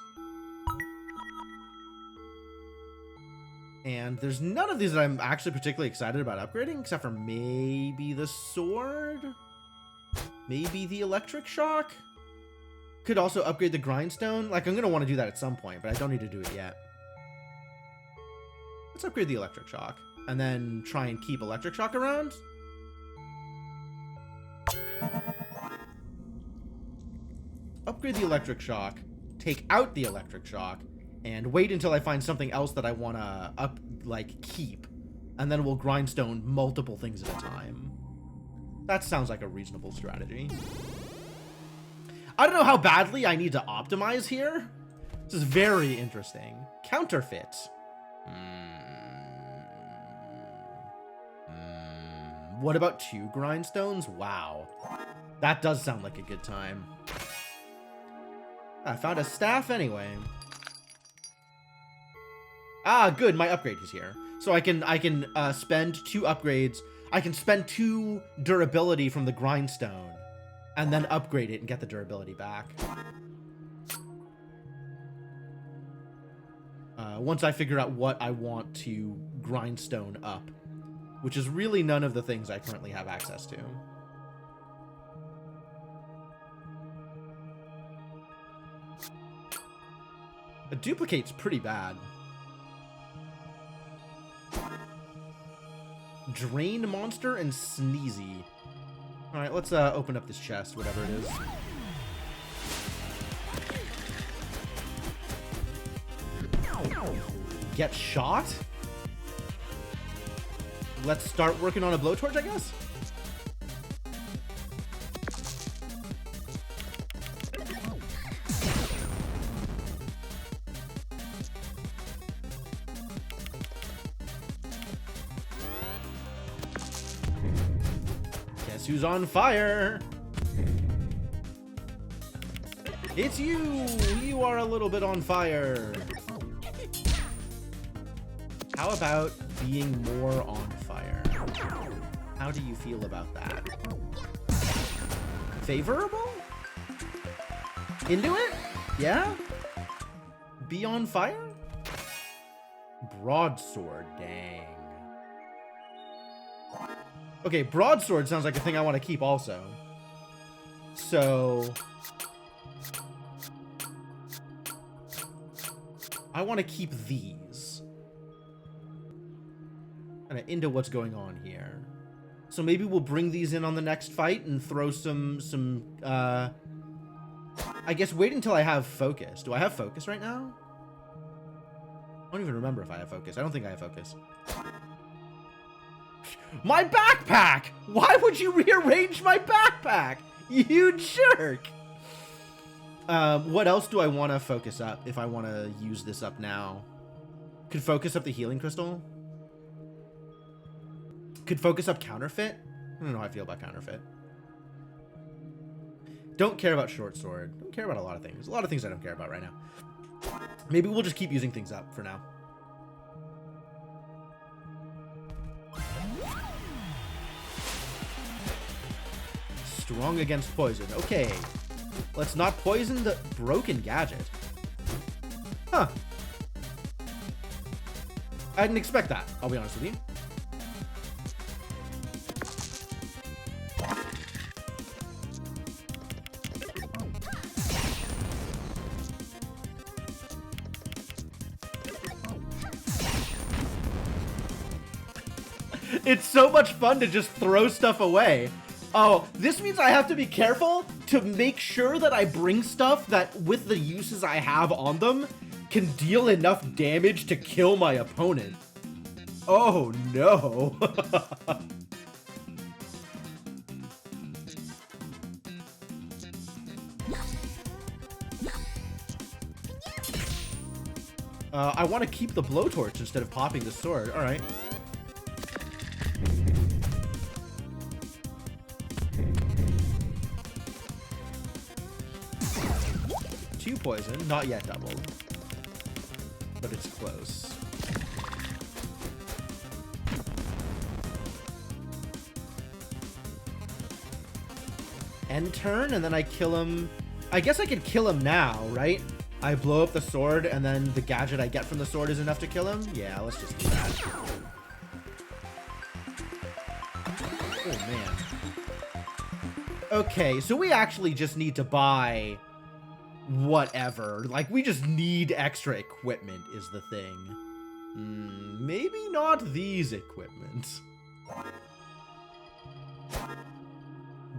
And there's none of these that I'm actually particularly excited about upgrading, except for maybe the sword? Maybe the electric shock? Could also upgrade the grindstone. Like, I'm going to want to do that at some point, but I don't need to do it yet. Let's upgrade the electric shock. And then try and keep electric shock around. Upgrade the electric shock. Take out the electric shock. And wait until I find something else that I want to keep. And then we'll grindstone multiple things at a time. That sounds like a reasonable strategy. I don't know how badly I need to optimize here. This is very interesting. Counterfeit. What about 2 grindstones? Wow. That does sound like a good time. I found a staff anyway. Ah, good. My upgrade is here. So I can spend 2 upgrades. I can spend 2 durability from the grindstone and then upgrade it and get the durability back. Once I figure out what I want to grindstone up. Which is really none of the things I currently have access to. A duplicate's pretty bad. Drain monster and Sneezy. Alright, let's open up this chest, whatever it is. Get shot? Let's start working on a blowtorch, I guess? Guess who's on fire? It's you! You are a little bit on fire. How about being more on fire? How do you feel about that? Favorable? Into it? Yeah? Be on fire? Broadsword, dang. Okay, broadsword sounds like a thing I want to keep also. So I want to keep these. Kind of into what's going on here. So maybe we'll bring these in on the next fight and throw some I guess wait until I have focus. Do I have focus right now? I don't even remember if I have focus. I don't think I have focus. My backpack! Why would you rearrange my backpack? You jerk! What else do I want to focus up if I want to use this up now? Could focus up the healing crystal? Could focus up counterfeit? I don't know how I feel about counterfeit. Don't care about short sword. Don't care about a lot of things. There's a lot of things I don't care about right now. Maybe we'll just keep using things up for now. Strong against poison. Okay. Let's not poison the broken gadget. Huh. I didn't expect that, I'll be honest with you. It's so much fun to just throw stuff away. Oh, this means I have to be careful to make sure that I bring stuff that, with the uses I have on them, can deal enough damage to kill my opponent. Oh, no. I want to keep the blowtorch instead of popping the sword. All right. Two poison, not yet doubled, but it's close. End turn, and then I kill him. I guess I could kill him now, right? I blow up the sword, and then the gadget I get from the sword is enough to kill him? Yeah, let's just do that. Oh, man. Okay, so we actually just need to buy whatever. Like, we just need extra equipment is the thing. Maybe not these equipment.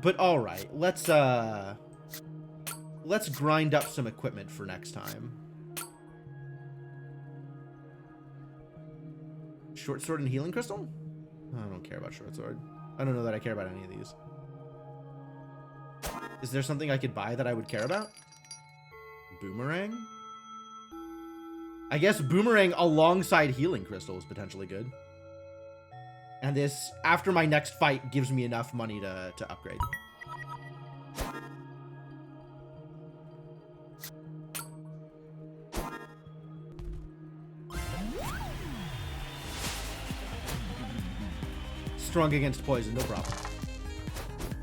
But alright, let's grind up some equipment for next time. Short sword and healing crystal? I don't care about short sword. I don't know that I care about any of these. Is there something I could buy that I would care about? Boomerang? I guess boomerang alongside healing crystal is potentially good. And this, after my next fight, gives me enough money to upgrade. Strong against poison, no problem.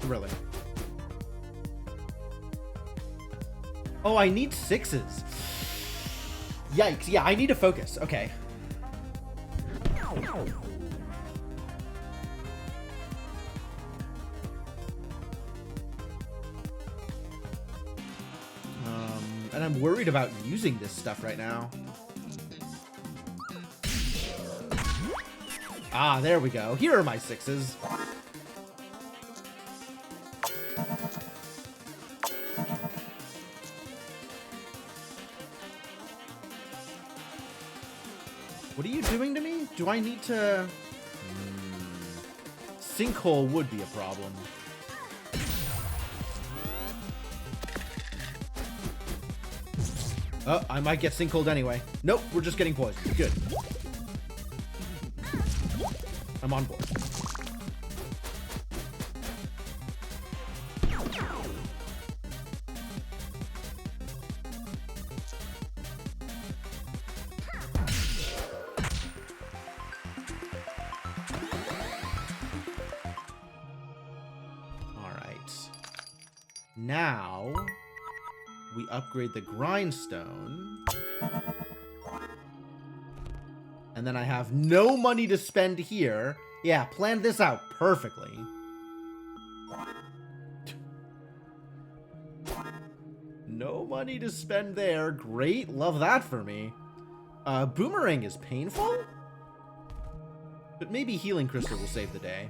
Really. Oh, I need 6s. Yikes. Yeah, I need to focus. Okay. And I'm worried about using this stuff right now. Ah, there we go. Here are my 6s. What are you doing to me? Do I need to... Sinkhole would be a problem. Oh, I might get sinkholed anyway. Nope, we're just getting poisoned. Good. I'm on board. Now, we upgrade the grindstone. And then I have no money to spend here. Yeah, planned this out perfectly. No money to spend there. Great, love that for me. Boomerang is painful? But maybe healing crystal will save the day.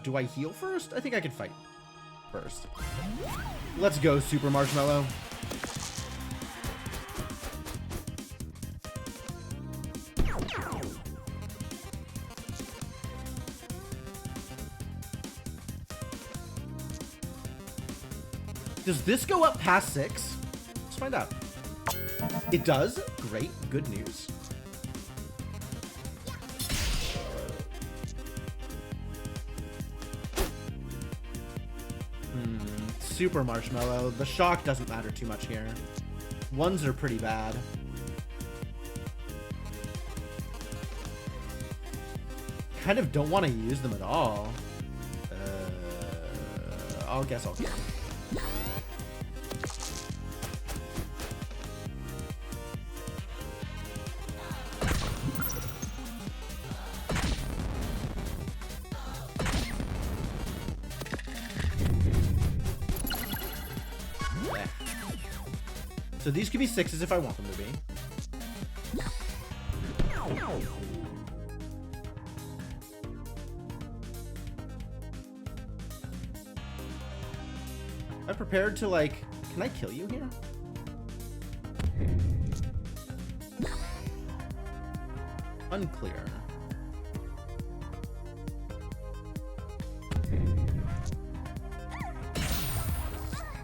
Do I heal first? I think I can fight first. Let's go, Super Marshmallow. Does this go up past 6? Let's find out. It does? Great. Good news. Super Marshmallow. The shock doesn't matter too much here. Ones are pretty bad. Kind of don't want to use them at all. I'll guess I'll get them. So these could be 6s if I want them to be. I'm prepared to, like, can I kill you here? Unclear.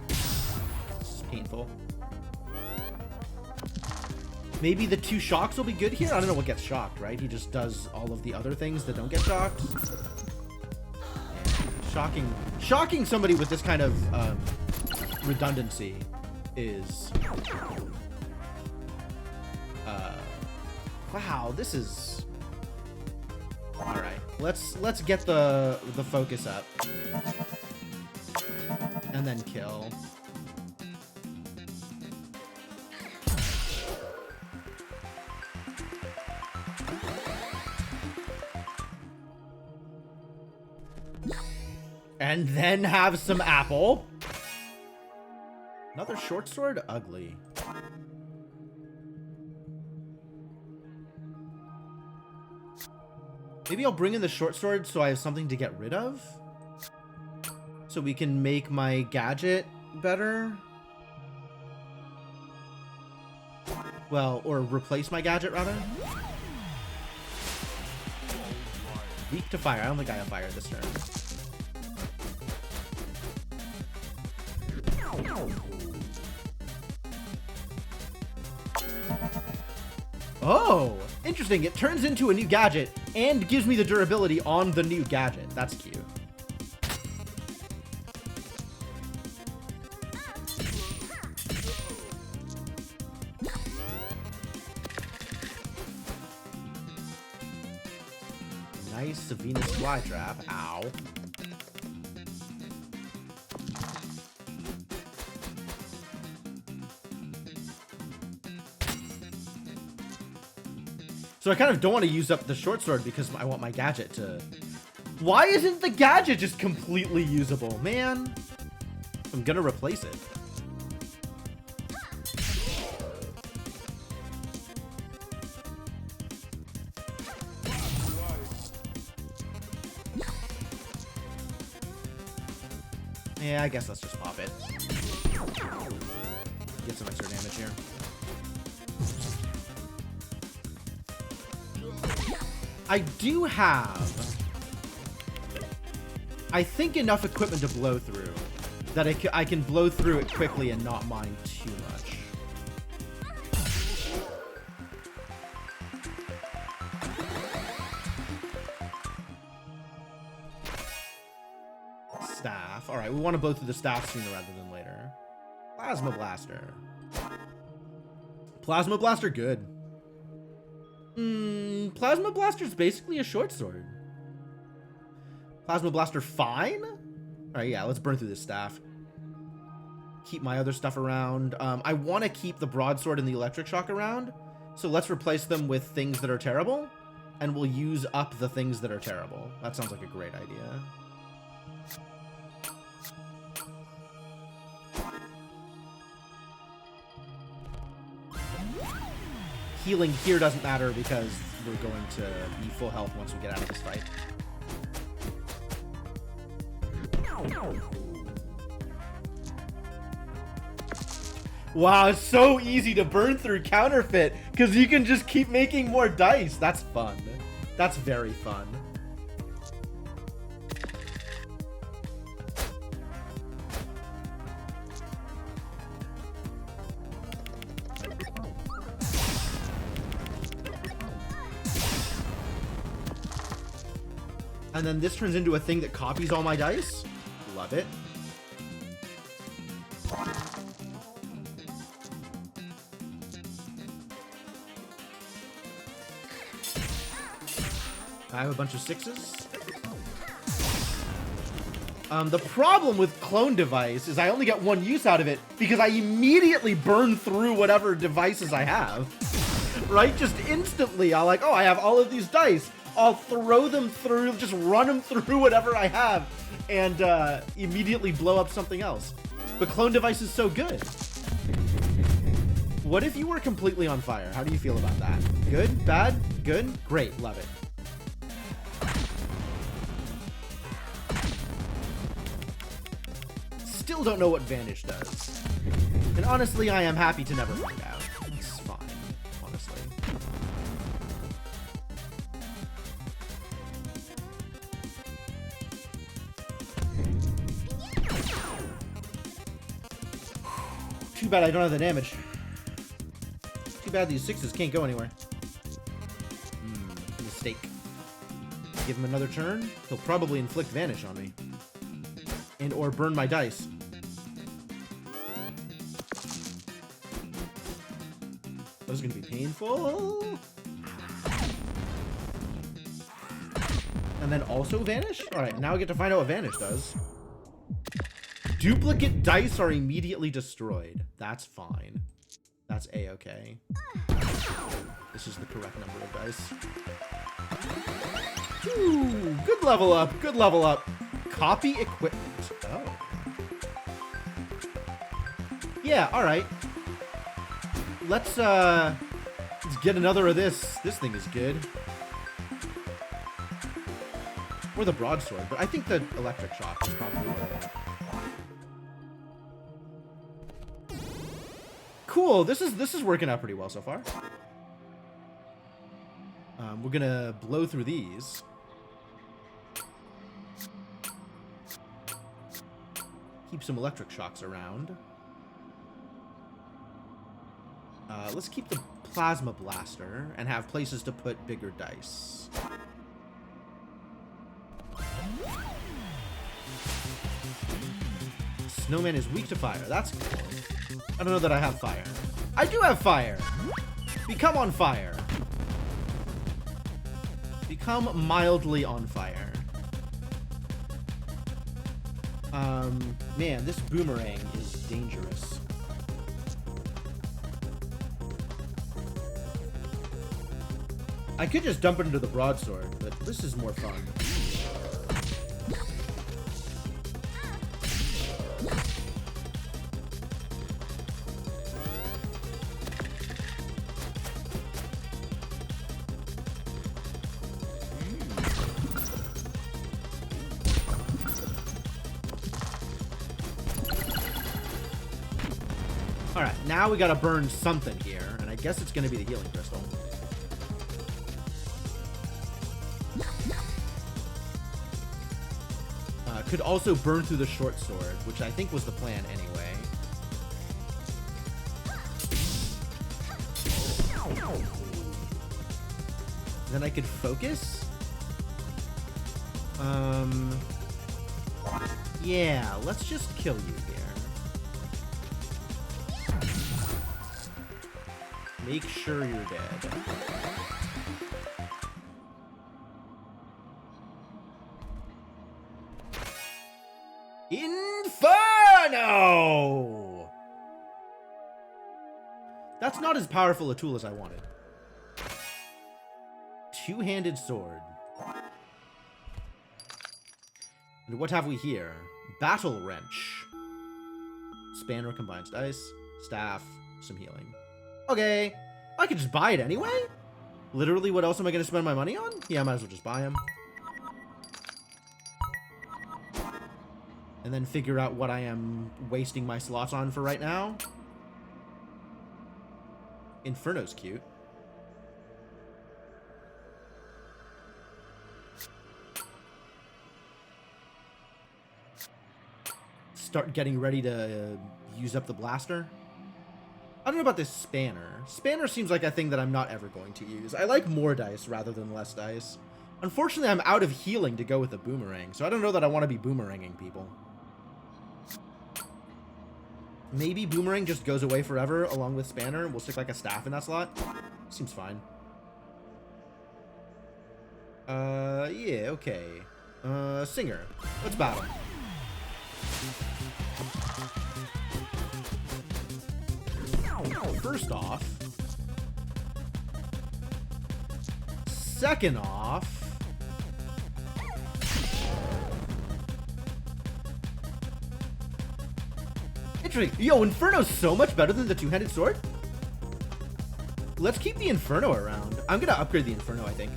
This is painful. Maybe the 2 shocks will be good here? I don't know what gets shocked, right? He just does all of the other things that don't get shocked. And shocking somebody with this kind of redundancy is... wow, this is... Alright, let's get the focus up. And then kill. And then have some apple. Another short sword? Ugly. Maybe I'll bring in the short sword so I have something to get rid of. So we can make my gadget better. Well, or replace my gadget, rather. Weak to fire. I don't think I have fire this turn. Oh, interesting. It turns into a new gadget and gives me the durability on the new gadget. That's cute. Nice Venus flytrap. Ow. So I kind of don't want to use up the short sword because I want my gadget to... Why isn't the gadget just completely usable, man? I'm gonna replace it. Yeah, I guess let's just pop it. Get some extra damage here. I do have, I think, enough equipment to blow through that I can blow through it quickly and not mind too much. Staff. All right, we want to blow through the staff sooner rather than later. Plasma Blaster. Plasma Blaster, good. Plasma Blaster's basically a short sword. Plasma Blaster, fine? Alright, yeah, let's burn through this staff. Keep my other stuff around. I want to keep the broadsword and the electric shock around. So let's replace them with things that are terrible. And we'll use up the things that are terrible. That sounds like a great idea. Healing here doesn't matter because we're going to be full health once we get out of this fight. Wow, it's so easy to burn through counterfeit because you can just keep making more dice. That's fun. That's very fun. And then this turns into a thing that copies all my dice. Love it. I have a bunch of 6s. The problem with clone device is I only get one use out of it because I immediately burn through whatever devices I have. Right? Just instantly. I'll like, oh, I have all of these dice. I'll throw them through, just run them through whatever I have, and immediately blow up something else. But clone device is so good. What if you were completely on fire? How do you feel about that? Good? Bad? Good? Great. Love it. Still don't know what Vanish does. And honestly, I am happy to never find out. It's fine, honestly. Too bad I don't have the damage. Too bad these 6s can't go anywhere. Mistake. Give him another turn. He'll probably inflict Vanish on me. And or burn my dice. That was gonna be painful. And then also Vanish? Alright, now I get to find out what Vanish does. Duplicate dice are immediately destroyed. That's fine. That's a-okay. This is the correct number of dice. Ooh, good level up. Good level up. Copy equipment. Oh. Yeah, alright. Let's get another of this. This thing is good. Or the broadsword, but I think the electric shock is probably better. Cool. This is working out pretty well so far. We're gonna blow through these. Keep some electric shocks around. Let's keep the plasma blaster and have places to put bigger dice. Snowman is weak to fire. That's cool. I don't know that I have fire. I do have fire! Become on fire. Become mildly on fire. Man, this boomerang is dangerous. I could just dump it into the broadsword, but this is more fun. Alright, now we gotta burn something here, and I guess it's gonna be the healing crystal. Could also burn through the short sword, which I think was the plan anyway. Then I could focus? Yeah, let's just kill you here. Make sure you're dead. Inferno! That's not as powerful a tool as I wanted. Two-handed sword. And what have we here? Battle wrench. Spanner combines dice, staff, some healing. Okay, I could just buy it anyway? Literally, what else am I going to spend my money on? Yeah, I might as well just buy them. And then figure out what I am wasting my slots on for right now. Inferno's cute. Start getting ready to use up the blaster. I don't know about this Spanner. Spanner seems like a thing that I'm not ever going to use. I like more dice rather than less dice. Unfortunately, I'm out of healing to go with the Boomerang, so I don't know that I want to be boomeranging people. Maybe Boomerang just goes away forever along with Spanner, and we'll stick like a staff in that slot. Seems fine. Yeah, okay. Singer. Let's battle. First off. Second off. Interesting. Yo, Inferno's so much better than the two-handed sword. Let's keep the Inferno around. I'm gonna upgrade the Inferno, I think.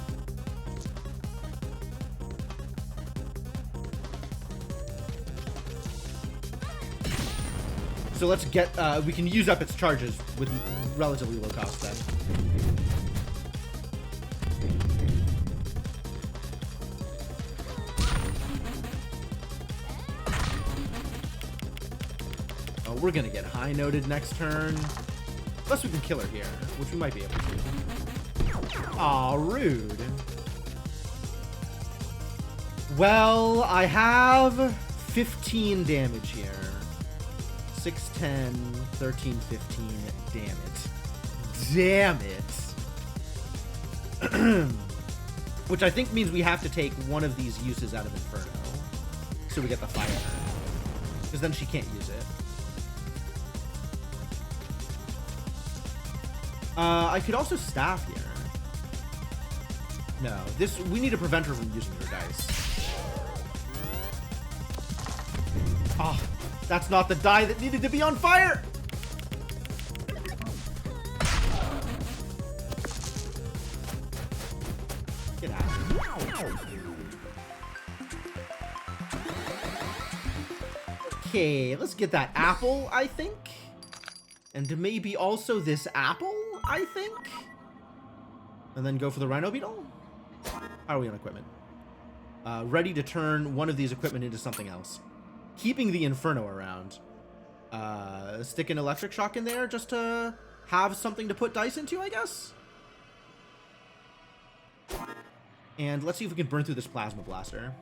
So let's get, we can use up its charges with relatively low cost then. Oh, we're gonna get high noted next turn. Unless we can kill her here, which we might be able to. Aw, rude. Well, I have 15 damage here. 6, 10, 13, 15. Damn it. Which I think means we have to take one of these uses out of Inferno. So we get the fire. Because then she can't use it. I could also staff here. No, we need to prevent her from using her dice. Oh, that's not the die that needed to be on fire! Get out. Okay, let's get that apple, I think. And maybe also this apple, I think. And then go for the Rhino Beetle. How are we on equipment? Ready to turn one of these equipment into something else. Keeping the Inferno around. Stick an Electric Shock in there just to have something to put dice into, I guess. And let's see if we can burn through this Plasma Blaster.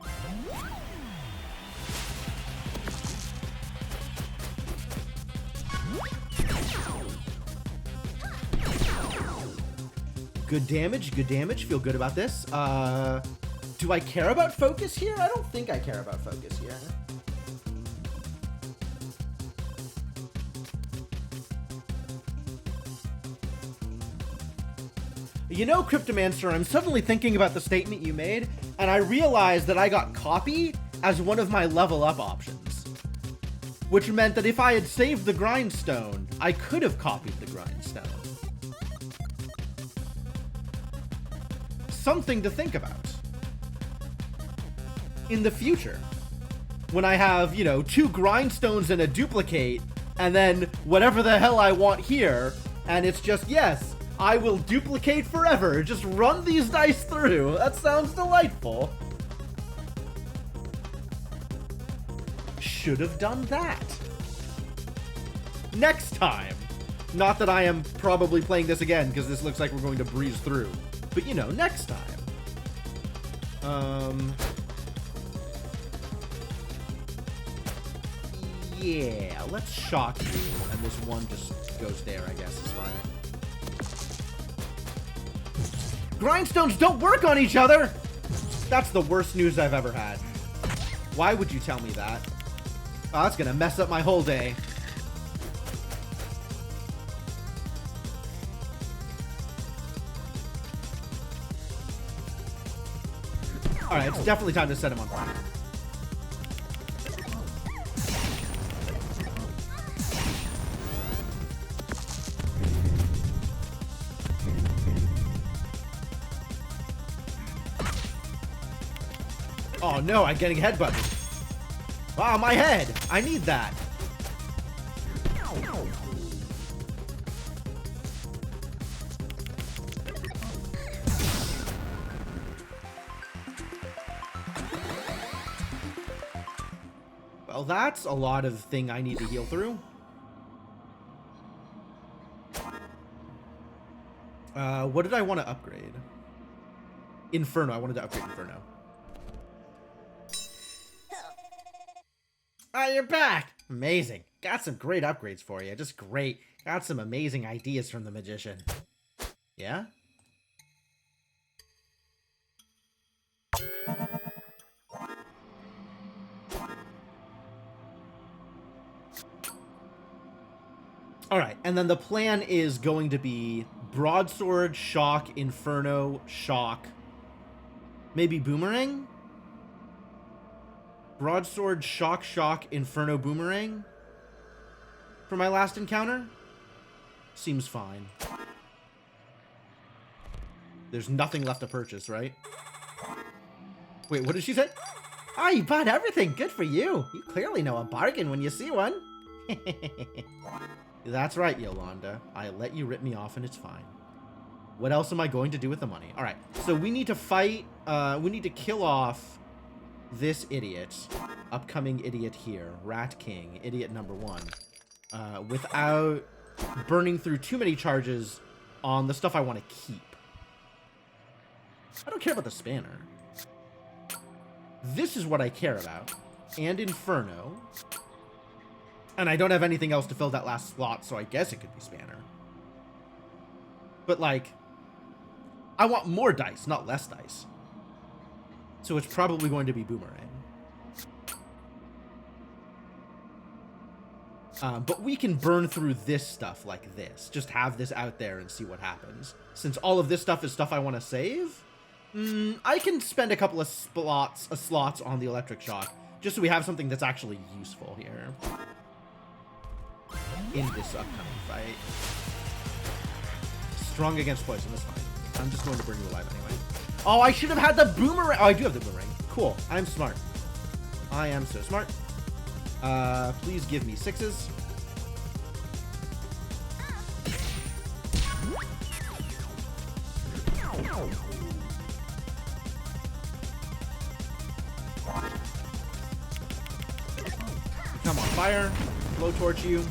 Good damage, good damage. Feel good about this. Do I care about focus here? I don't think I care about focus here. You know, Cryptomancer, I'm suddenly thinking about the statement you made, and I realized that I got copy as one of my level up options. Which meant that if I had saved the grindstone, I could have copied the grindstone. Something to think about. In the future. When I have, you know, 2 grindstones and a duplicate, and then whatever the hell I want here, and it's just, yes, I will duplicate forever. Just run these dice through. That sounds delightful. Should have done that. Next time. Not that I am probably playing this again, because this looks like we're going to breeze through. But, you know, next time. Yeah, let's shock you, and this one just goes there, I guess, is fine. Grindstones don't work on each other! That's the worst news I've ever had. Why would you tell me that? Oh, that's gonna mess up my whole day. Alright, it's definitely time to set him on fire. Oh no, I'm getting headbutted. Ah, my head! I need that. Well, that's a lot of thing I need to heal through. What did I want to upgrade? Inferno. I wanted to upgrade Inferno. Ah, you're back! Amazing. Got some great upgrades for you. Just great. Got some amazing ideas from the magician. Yeah? Alright, and then the plan is going to be Broadsword, Shock, Inferno, Shock. Maybe Boomerang? Broadsword, Shock, Shock, Inferno, Boomerang? For my last encounter? Seems fine. There's nothing left to purchase, right? Wait, what did she say? Ah, you bought everything. Good for you. You clearly know a bargain when you see one. That's right, Yolanda. I let you rip me off and it's fine. What else am I going to do with the money? All right, so we need to fight. We need to kill off this idiot. Upcoming idiot here. Rat King. Idiot number 1. Without burning through too many charges on the stuff I want to keep. I don't care about the spanner. This is what I care about. And Inferno. And I don't have anything else to fill that last slot, so I guess it could be Spanner. But, like, I want more dice, not less dice. So it's probably going to be Boomerang. But we can burn through this stuff like this. Just have this out there and see what happens. Since all of this stuff is stuff I want to save, I can spend a couple of slots on the Electric Shock, just so we have something that's actually useful here. In this upcoming fight. Strong against poison, that's fine. I'm just going to burn you alive anyway. Oh, I should have had the Boomerang. Oh, I do have the Boomerang. Cool. I'm smart. I am so smart. Please give me 6s. Come on, fire. Blowtorch you.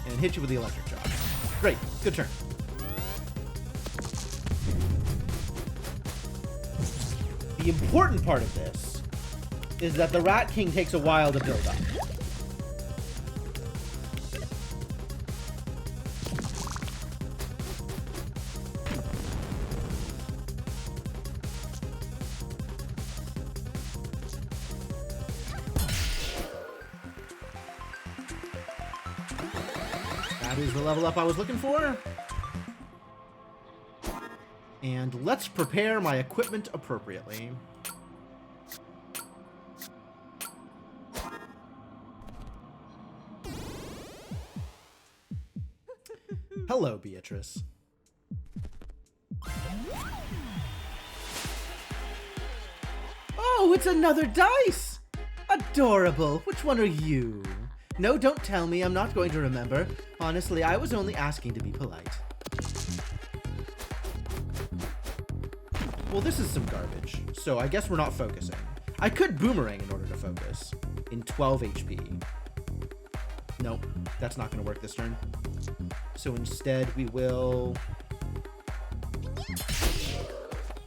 And hit you with the Electric Shock. Great. Good turn. The important part of this is that the Rat King takes a while to build up. That is the level up I was looking for. And let's prepare my equipment appropriately. Hello, Beatrice. Oh, it's another dice! Adorable. Which one are you? No, don't tell me. I'm not going to remember. Honestly, I was only asking to be polite. Well, this is some garbage, so I guess we're not focusing. I could Boomerang in order to focus. In 12 HP. Nope, that's not going to work this turn. So instead, we will...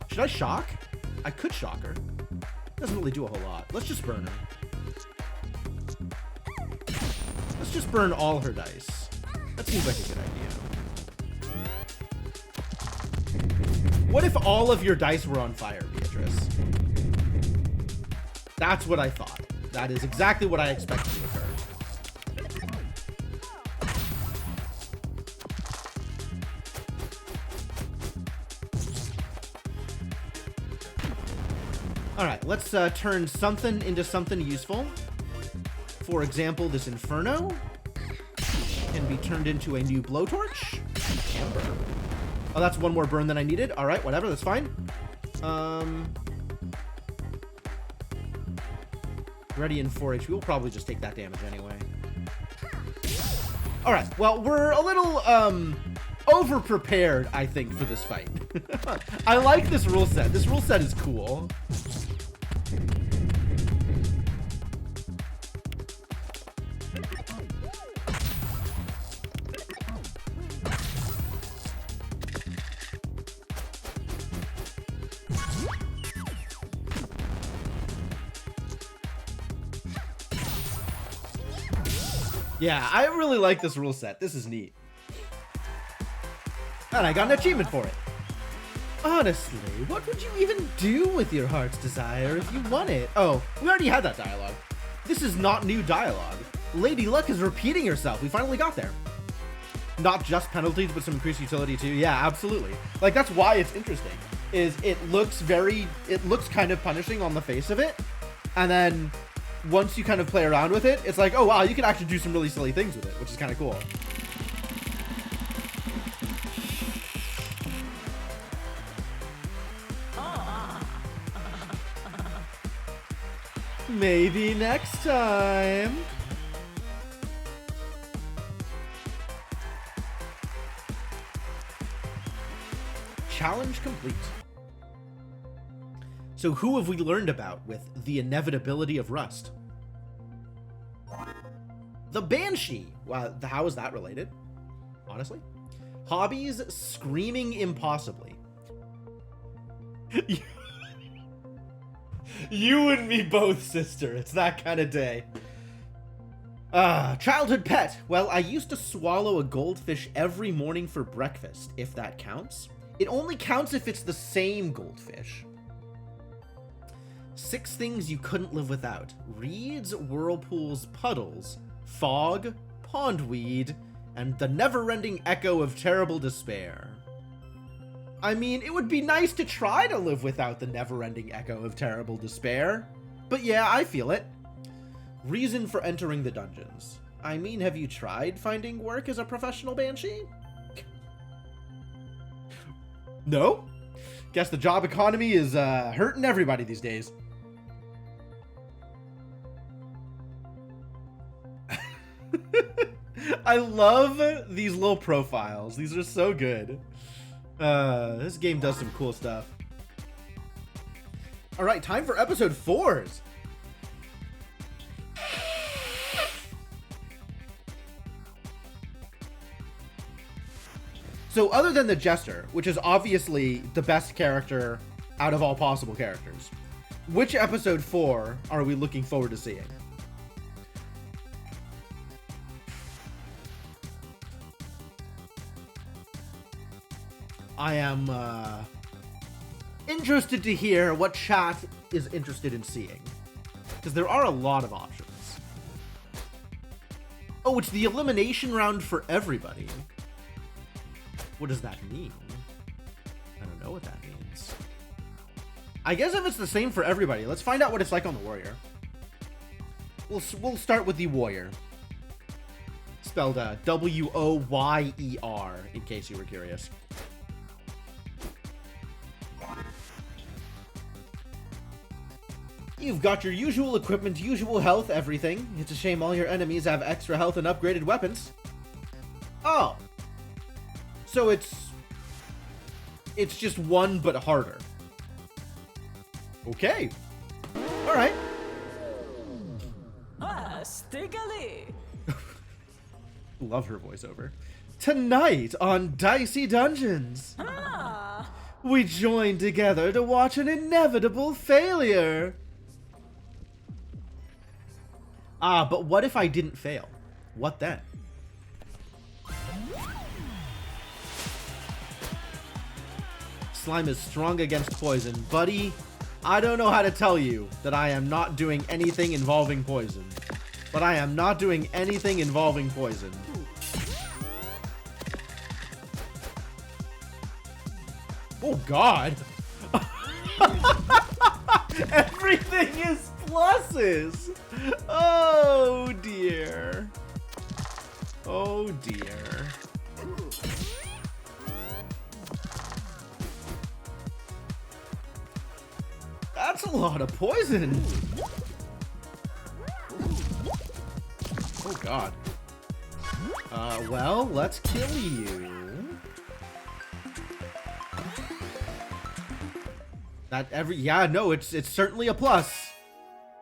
Should I Shock? I could Shock her. Doesn't really do a whole lot. Let's just burn her. Let's just burn all her dice. That seems like a good idea. What if all of your dice were on fire, Beatrice? That's what I thought. That is exactly what I expected to occur. Alright, let's turn something into something useful. For example, this Inferno can be turned into a new Blowtorch. Amber. Oh, that's one more burn than I needed. Alright, whatever, that's fine. Ready in 4 HP. We'll probably just take that damage anyway. Alright, well, we're a little, over-prepared, I think, for this fight. I like this rule set. This rule set is cool. Yeah, I really like this rule set. This is neat. And I got an achievement for it. Honestly, what would you even do with your heart's desire if you won it? Oh, we already had that dialogue. This is not new dialogue. Lady Luck is repeating herself. We finally got there. Not just penalties, but some increased utility too. Yeah, absolutely. Like, that's why it's interesting. Is it looks kind of punishing on the face of it. And then once you kind of play around with it, it's like, oh wow, you can actually do some really silly things with it, which is kind of cool. Maybe next time. Challenge complete. So who have we learned about with the inevitability of rust? The Banshee. Wow, how is that related? Honestly. Hobbies, screaming impossibly. You and me both, sister. It's that kind of day. Childhood pet. Well, I used to swallow a goldfish every morning for breakfast, if that counts. It only counts if it's the same goldfish. 6 things you couldn't live without. Reeds, whirlpools, puddles, fog, pondweed, and the never-ending echo of terrible despair. I mean, it would be nice to try to live without the never-ending echo of terrible despair. But yeah, I feel it. Reason for entering the dungeons. I mean, have you tried finding work as a professional banshee? No? Guess the job economy is hurting everybody these days. I love these little profiles. These are so good. This game does some cool stuff. All right, time for episode 4s. So other than the Jester, which is obviously the best character out of all possible characters, which episode 4 are we looking forward to seeing? I am interested to hear what chat is interested in seeing, because there are a lot of options. Oh, it's the elimination round for everybody. What does that mean? I don't know what that means. I guess if it's the same for everybody, let's find out what it's like on the Warrior. We'll start with the Warrior. Spelled W-O-Y-E-R, in case you were curious. You've got your usual equipment, usual health, everything. It's a shame all your enemies have extra health and upgraded weapons. Oh. So it's just one, but harder. Okay. All right. Stiggly. Love her voiceover. Tonight on Dicey Dungeons, we join together to watch an inevitable failure. But what if I didn't fail? What then? Slime is strong against poison. Buddy, I don't know how to tell you that I am not doing anything involving poison. But I am not doing anything involving poison. Oh god! Everything is pluses! Oh dear. Oh dear. That's a lot of poison. Oh god. Well, let's kill you. It's certainly a plus.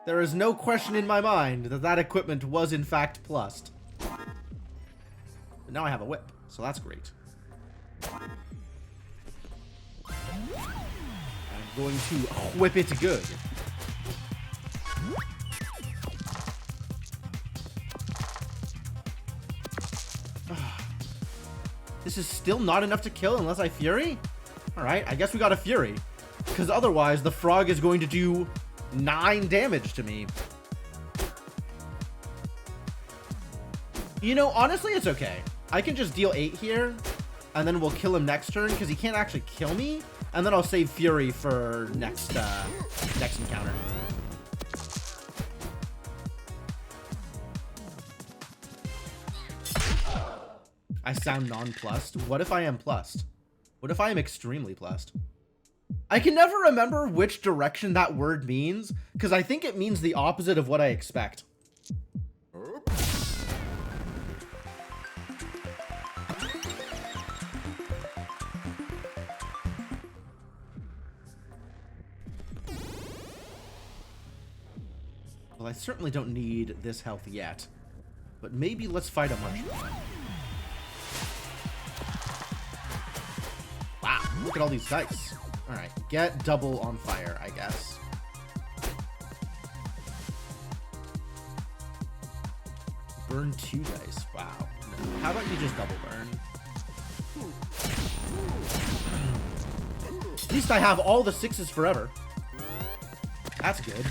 There is no question in my mind that that equipment was in fact plussed. But now I have a whip, so that's great. I'm going to whip it good. This is still not enough to kill unless I Fury? Alright, I guess we got a Fury. Because otherwise, the frog is going to do 9 damage to me. You know, honestly, it's okay. I can just deal 8 here, and then we'll kill him next turn, because he can't actually kill me. And then I'll save Fury for next encounter. I sound nonplussed. What if I am plussed? What if I am extremely plussed? I can never remember which direction that word means, because I think it means the opposite of what I expect. Well, I certainly don't need this health yet, but maybe let's fight a mushroom. Wow, look at all these dice. Alright, get double on fire, I guess. Burn 2 dice. Wow. No. How about you just double burn? At least I have all the 6s forever. That's good.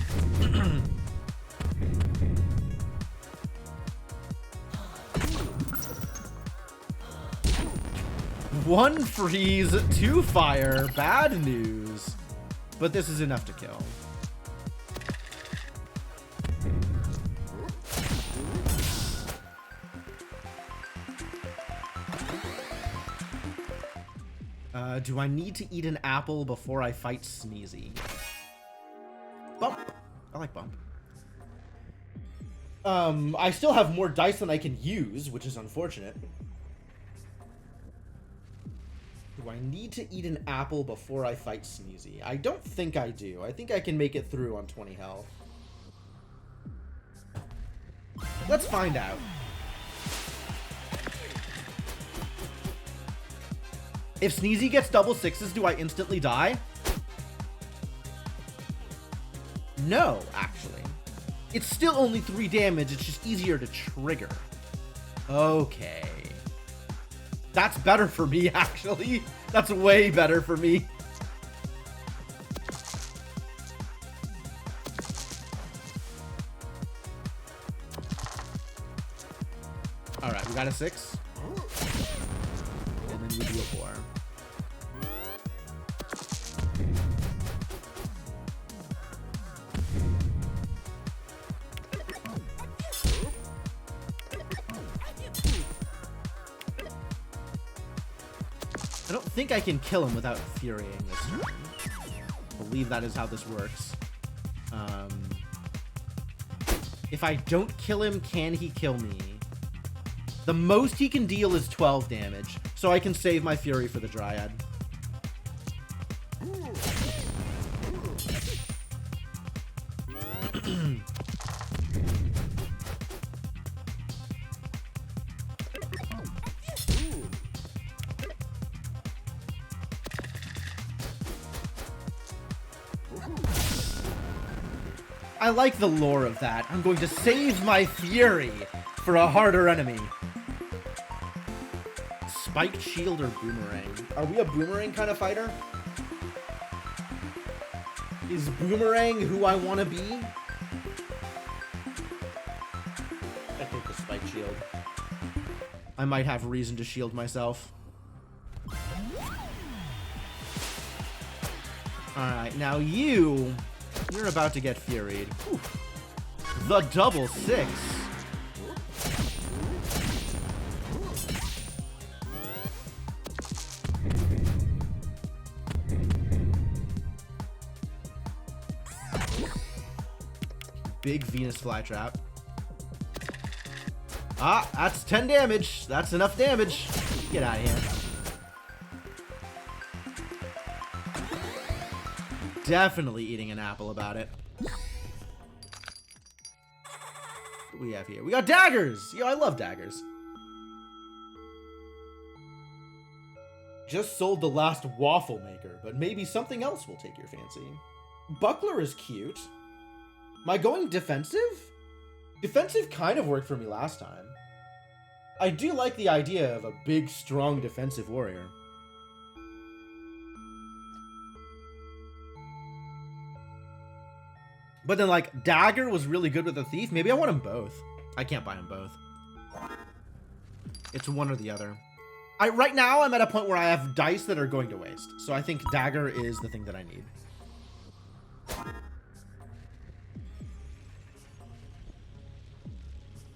One freeze, 2 fire, bad news. But this is enough to kill. Do I need to eat an apple before I fight Sneezy? Bump. I like bump. I still have more dice than I can use, which is unfortunate. Do I need to eat an apple before I fight Sneezy? I don't think I do. I think I can make it through on 20 health. Let's find out. If Sneezy gets double 6s, do I instantly die? No, actually. It's still only 3 damage, it's just easier to trigger. Okay. That's better for me, actually. That's way better for me. Alright, we got a 6. And then we do a 4. I don't think I can kill him without furying this turn. I believe that is how this works. If I don't kill him, can he kill me? The most he can deal is 12 damage, so I can save my fury for the Dryad. I like the lore of that. I'm going to save my fury for a harder enemy. Spiked shield or boomerang? Are we a boomerang kind of fighter? Is boomerang who I want to be? I think the spiked shield. I might have reason to shield myself. Alright, now you're about to get furied. Whew. The double 6. Big Venus flytrap. Ah, that's 10 damage. That's enough damage. Get out of here. Definitely eating an apple about it. What do we have here? We got daggers! Yo, I love daggers. Just sold the last waffle maker, but maybe something else will take your fancy. Buckler is cute. Am I going defensive? Defensive kind of worked for me last time. I do like the idea of a big, strong defensive warrior. But then, like, Dagger was really good with the Thief. Maybe I want them both. I can't buy them both. It's one or the other. Right now, I'm at a point where I have dice that are going to waste. So I think Dagger is the thing that I need.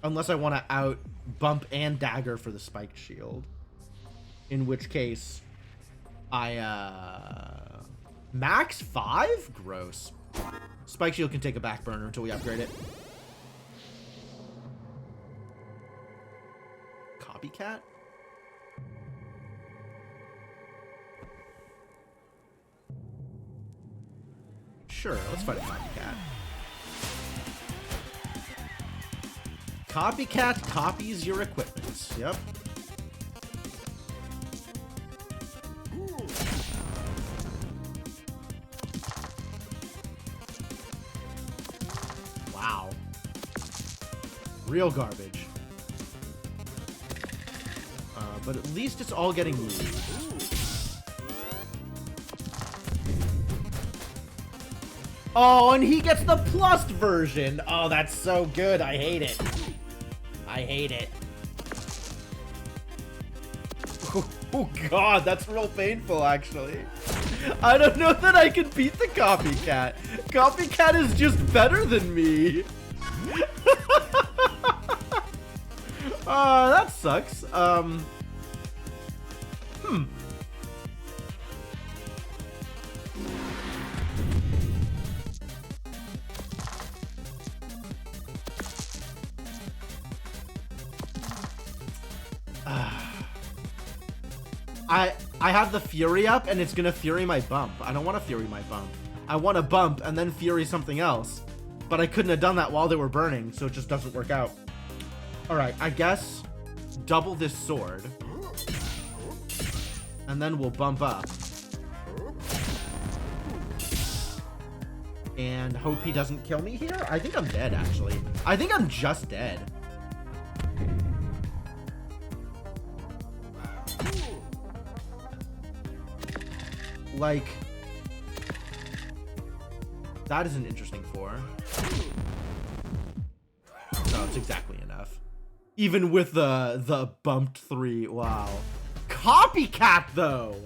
Unless I want to out bump and Dagger for the spiked shield. In which case, max 5? Gross. Spike shield can take a back burner until we upgrade it. Copycat? Sure, let's fight a copycat. Copycat copies your equipment. Yep. Wow. Real garbage. But at least it's all getting used. Oh, and he gets the plus version. Oh, that's so good. I hate it. I hate it. Oh, God, that's real painful, actually. I don't know that I can beat the Copycat. Copycat is just better than me. That sucks. I have the Fury up, and it's gonna Fury my bump. I don't want to Fury my bump. I want to bump and then Fury something else. But I couldn't have done that while they were burning, so it just doesn't work out. Alright, I guess double this sword. And then we'll bump up. And hope he doesn't kill me here? I think I'm dead, actually. I think I'm just dead. Like, that is an interesting 4. No, it's exactly enough. Even with the bumped 3. Wow. Copycat, though!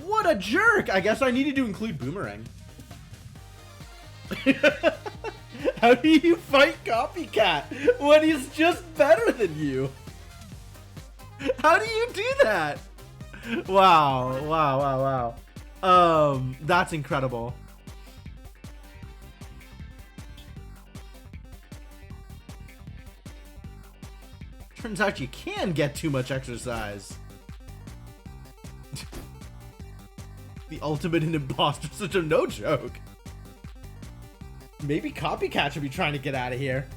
What a jerk! I guess I needed to include Boomerang. How do you fight Copycat when he's just better than you? How do you do that? Wow, wow, wow, wow. That's incredible. Turns out you can get too much exercise. The ultimate in imposter syndrome, no joke. Maybe Copycat should be trying to get out of here.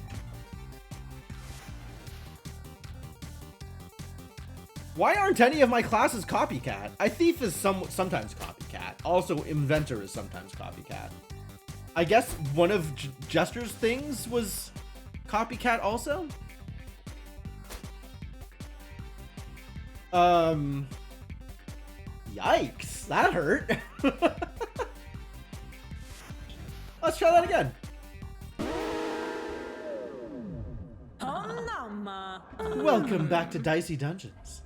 Why aren't any of my classes Copycat? Thief is sometimes Copycat. Also, Inventor is sometimes Copycat. I guess one of Jester's things was Copycat also? Yikes. That hurt. Let's try that again. Welcome back to Dicey Dungeons.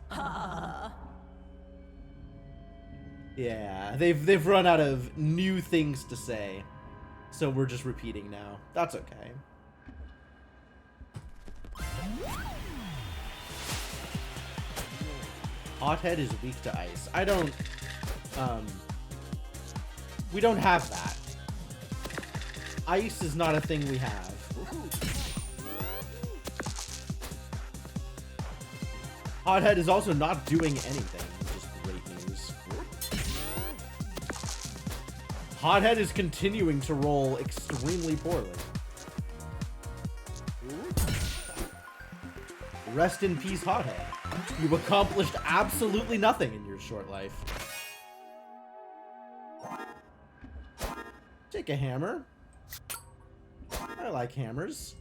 Yeah, they've run out of new things to say, so we're just repeating now. That's okay. Hothead is weak to ice. I don't, we don't have that. Ice is not a thing we have. Hothead is also not doing anything, which is great news. Hothead is continuing to roll extremely poorly. Rest in peace, Hothead. You've accomplished absolutely nothing in your short life. Take a hammer. I like hammers.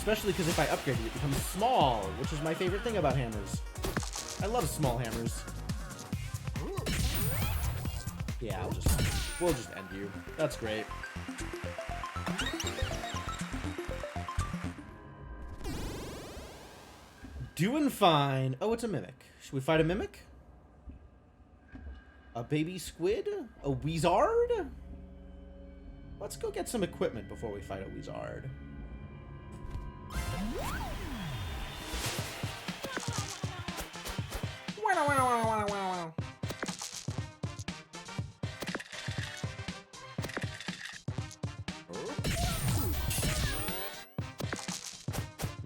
Especially because if I upgrade it, it becomes small, which is my favorite thing about hammers. I love small hammers. Yeah, we'll just end you. That's great. Doing fine. Oh, it's a mimic. Should we fight a mimic? A baby squid? A wizard? Let's go get some equipment before we fight a wizard. Am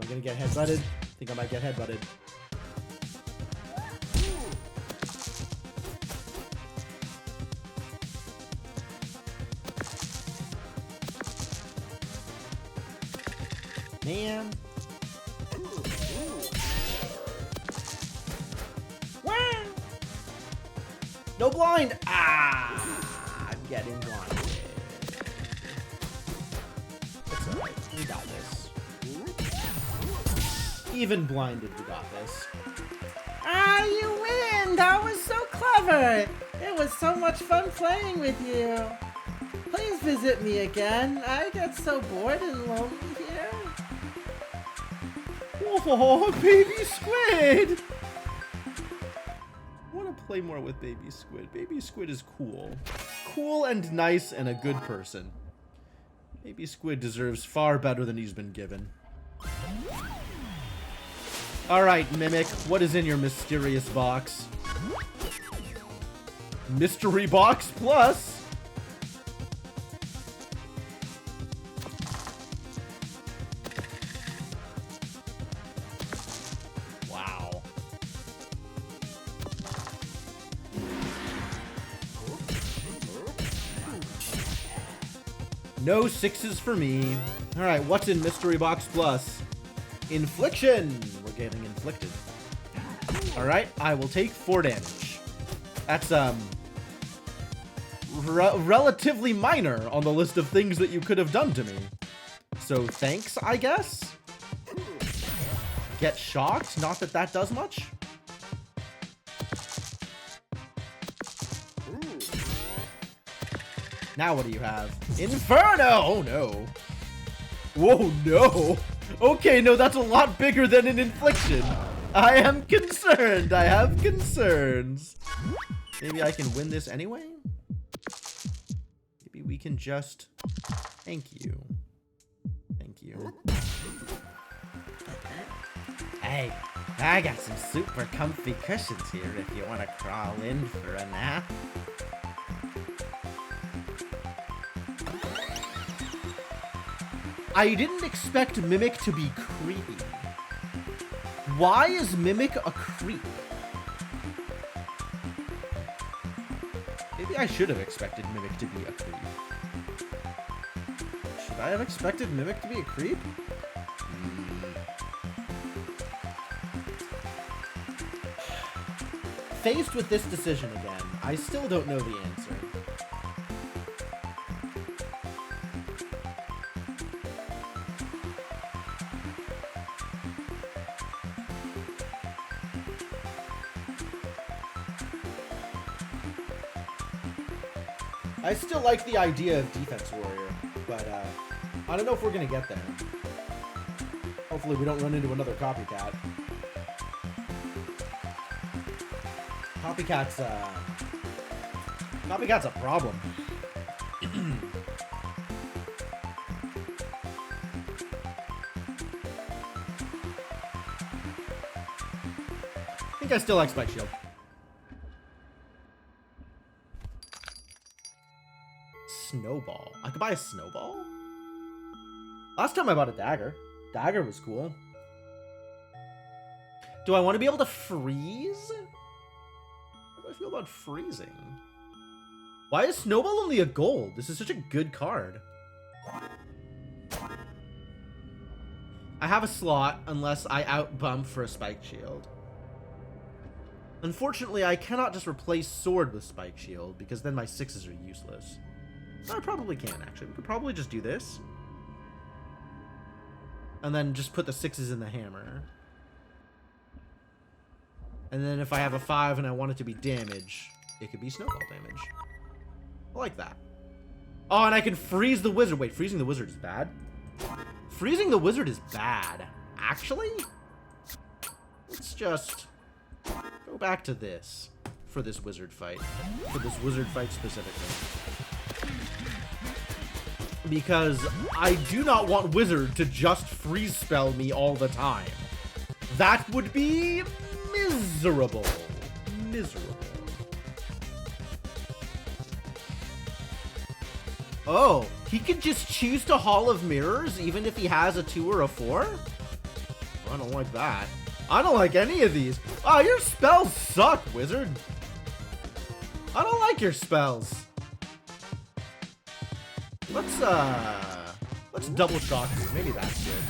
I gonna get headbutted? I think I might get headbutted. Man. No blind! Ah! I'm getting blinded. It's alright. We got this. Even blinded, we got this. Ah, you win! That was so clever! It was so much fun playing with you. Please visit me again. I get so bored and lonely here. Oh, baby squid! I want to play more with baby squid. Baby squid is cool. Cool and nice and a good person. Baby squid deserves far better than he's been given. Alright, Mimic, what is in your mysterious box? Mystery box plus? Wow. No sixes for me. Alright, what's in Mystery Box Plus? Infliction! We're getting inflicted. Alright, I will take 4 damage. That's, relatively minor on the list of things that you could have done to me. So, thanks, I guess? Get shocked? Not that that does much? Now what do you have? Inferno! Oh, no. Whoa, no. Okay, no, that's a lot bigger than an infliction. I am concerned. I have concerns. Maybe I can win this anyway? Maybe we can just... Thank you. Thank you. Hey, I got some super comfy cushions here if you want to crawl in for a nap. I didn't expect Mimic to be creepy. Why is Mimic a creep? Maybe I should have expected Mimic to be a creep. Should I have expected Mimic to be a creep? Faced with this decision again, I still don't know the answer. I still like the idea of Defense Warrior, but I don't know if we're going to get there. Hopefully we don't run into another copycat. Copycat's a problem. I think I still like Spike Shield. Snowball. I could buy a snowball? Last time I bought a dagger. Dagger was cool. Do I want to be able to freeze? How do I feel about freezing? Why is Snowball only a gold? This is such a good card. I have a slot unless I outbump for a Spike Shield. Unfortunately, I cannot just replace Sword with Spike Shield because then my 6s are useless. I probably can, actually. We could probably just do this. And then just put the 6s in the hammer. And then if I have a 5 and I want it to be damage, it could be snowball damage. I like that. Oh, and I can freeze the wizard. Wait, freezing the wizard is bad? Freezing the wizard is bad. Actually? Let's just go back to this for this wizard fight. For this wizard fight specifically. Because I do not want wizard to just freeze spell me all the time. That would be miserable. Miserable. Oh, he could just choose to Hall of Mirrors even if he has a 2 or a 4? I don't like that. I don't like any of these. Oh, your spells suck, wizard. I don't like your spells. Let's double shock you. Maybe that's good.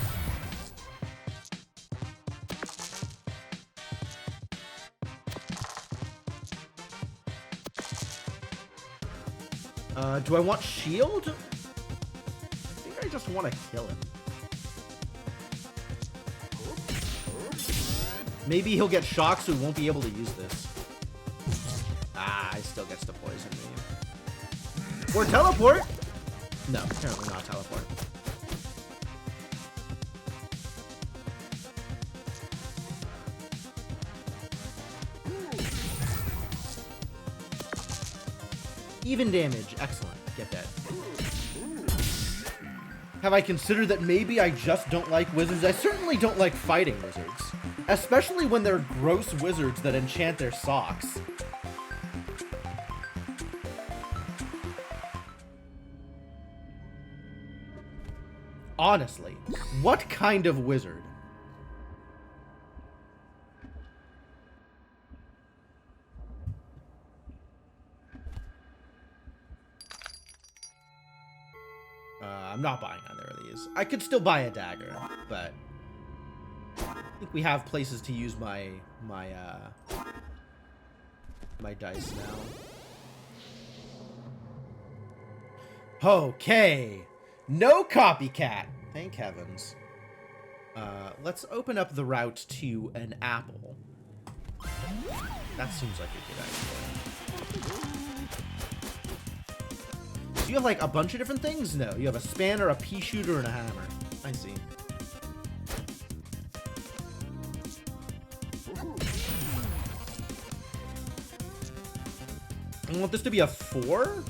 Do I want shield? I think I just want to kill him. Maybe he'll get shocked so he won't be able to use this. Ah, he still gets to poison me. Or teleport? No, apparently not teleport. Even damage. Excellent. Get that. Have I considered that maybe I just don't like wizards? I certainly don't like fighting wizards. Especially when they're gross wizards that enchant their socks. Honestly, what kind of wizard? I'm not buying either of these. I could still buy a dagger, but I think we have places to use my dice now. Okay. No copycat. Thank heavens. Let's open up the route to an apple. That seems like a good idea. So you have like a bunch of different things? No, you have a spanner, a pea shooter, and a hammer. I see. I want this to be a 4?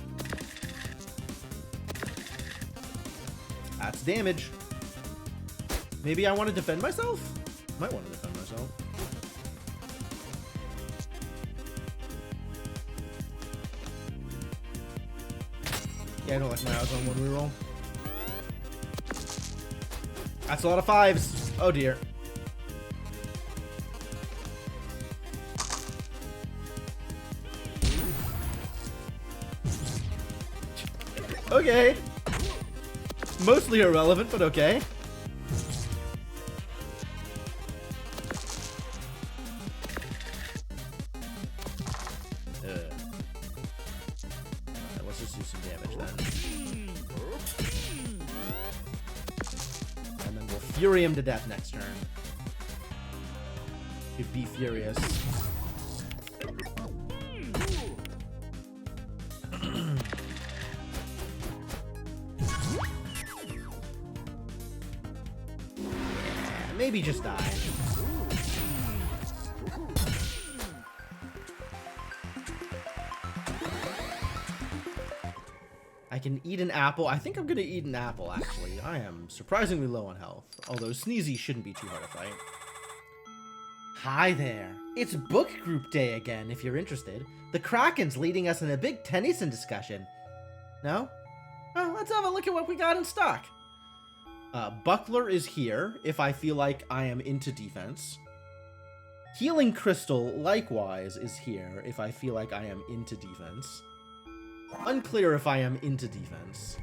That's damage. Maybe I want to defend myself? Might want to defend myself. Yeah, I don't like my odds on one reroll. That's a lot of 5s. Oh dear. Okay. Mostly irrelevant, but okay. Let's just do some damage then. And then we'll fury him to death next turn. He'd be furious. Maybe just die. I can eat an apple. I think I'm gonna eat an apple, actually. I am surprisingly low on health. Although Sneezy shouldn't be too hard to fight. Hi there. It's book group day again, if you're interested. The Kraken's leading us in a big Tennyson discussion. No? Well, let's have a look at what we got in stock. Buckler is here if I feel like I am into defense. Healing Crystal, likewise, is here if I feel like I am into defense. Unclear if I am into defense.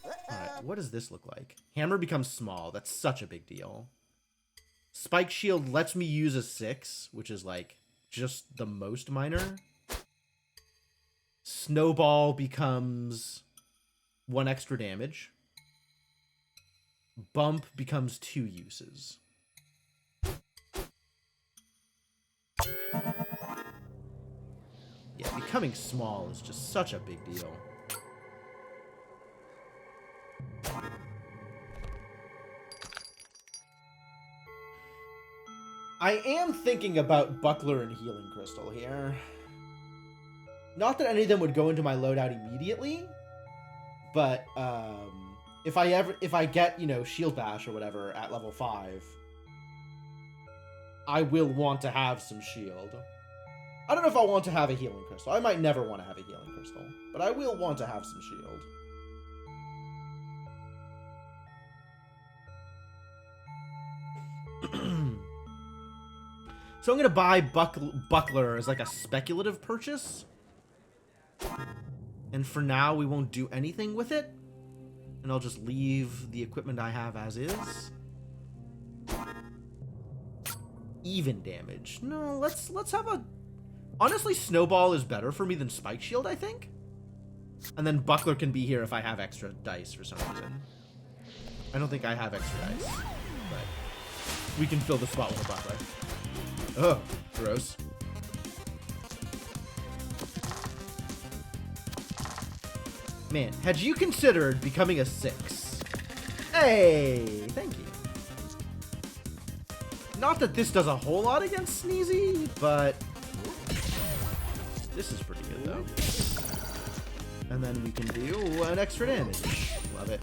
Alright, what does this look like? Hammer becomes small. That's such a big deal. Spike Shield lets me use a 6, which is like just the most minor. Snowball becomes 1 extra damage. Bump becomes 2 uses. Yeah, becoming small is just such a big deal. I am thinking about Buckler and Healing Crystal here. Not that any of them would go into my loadout immediately, but if I get, you know, Shield Bash or whatever at level 5, I will want to have some shield. I don't know if I want to have a Healing Crystal. I might never want to have a Healing Crystal, but I will want to have some shield. So I'm going to buy Buckler as like a speculative purchase. And for now, we won't do anything with it. And I'll just leave the equipment I have as is. Even damage. No, let's have a... Honestly, Snowball is better for me than Spike Shield, I think. And then Buckler can be here if I have extra dice for some reason. I don't think I have extra dice. But we can fill the spot with a Buckler. Oh, gross. Man, had you considered becoming a 6? Hey, thank you. Not that this does a whole lot against Sneezy, but this is pretty good, though. And then we can do an extra damage. Love it.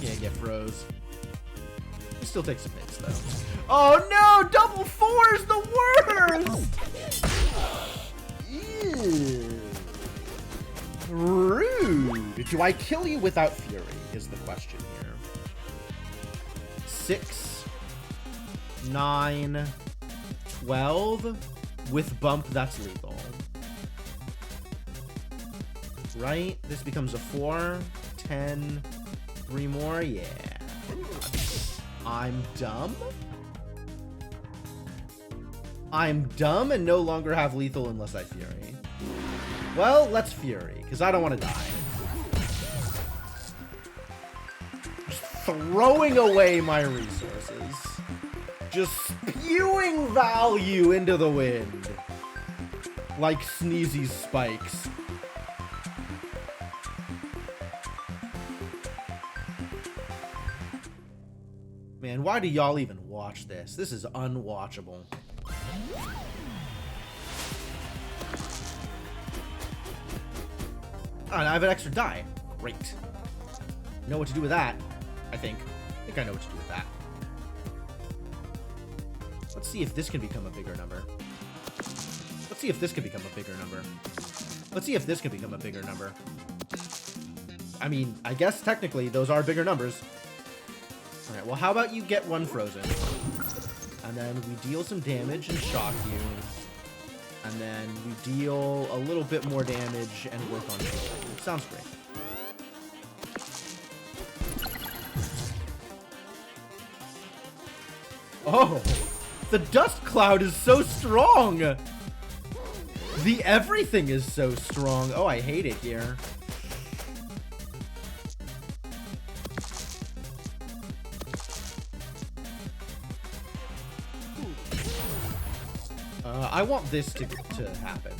Yeah, get froze. It still takes some hits, though. Oh no! Double 4 is the worst! Ew. Rude. Do I kill you without Fury, is the question here. 6, 9, 12. With Bump, that's lethal. Right? This becomes a 4, 10, 3 more. Yeah. I'm dumb? I'm dumb and no longer have lethal unless I Fury. Well, let's Fury, because I don't want to die. Just throwing away my resources. Just spewing value into the wind. Like Sneezy's spikes. Man, why do y'all even watch this? This is unwatchable. Alright, I have an extra die. Great. Know what to do with that, I think. I think I know what to do with that. Let's see if this can become a bigger number. Let's see if this can become a bigger number. Let's see if this can become a bigger number. I mean, I guess technically those are bigger numbers. Alright, well, how about you get one frozen? And then we deal some damage and shock you. And then we deal a little bit more damage and work on shielding. Sounds great. Oh! The dust cloud is so strong! The everything is so strong. Oh, I hate it here. I want this to happen.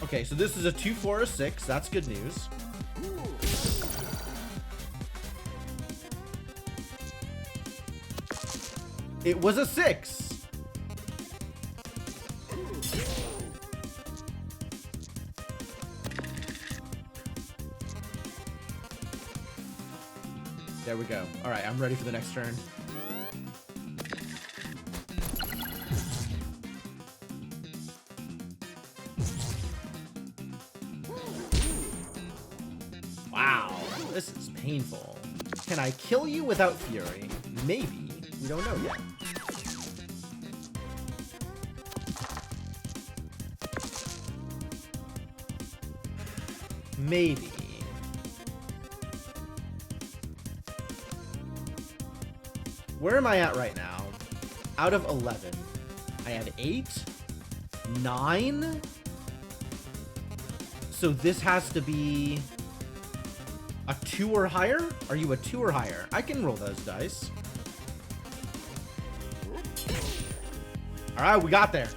Okay, so this is a 2, 4, or 6. That's good news. It was a 6. There we go. All right, I'm ready for the next turn. Wow, this is painful. Can I kill you without Fury? Maybe. We don't know yet. Maybe. Where am I at right now? Out of 11. I have 8, 9. So this has to be a 2 or higher? Are you a 2 or higher? I can roll those dice. All right, we got there.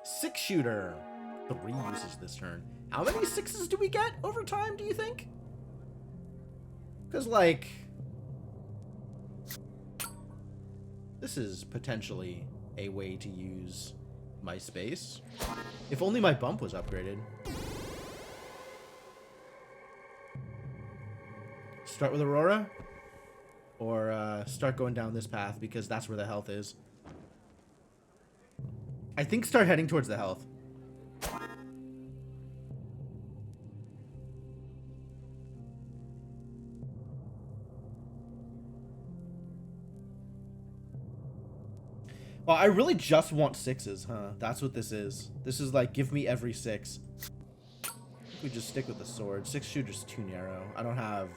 Six shooter. 3 uses this turn. How many 6s do we get over time, do you think? Because, like, this is potentially a way to use my space. If only my bump was upgraded. Start with Aurora? Or start going down this path because that's where the health is. I think start heading towards the health. Well, I really just want 6s, huh? That's what this is. This is like, give me every 6. We just stick with the sword. 6 shooter's too narrow. I don't have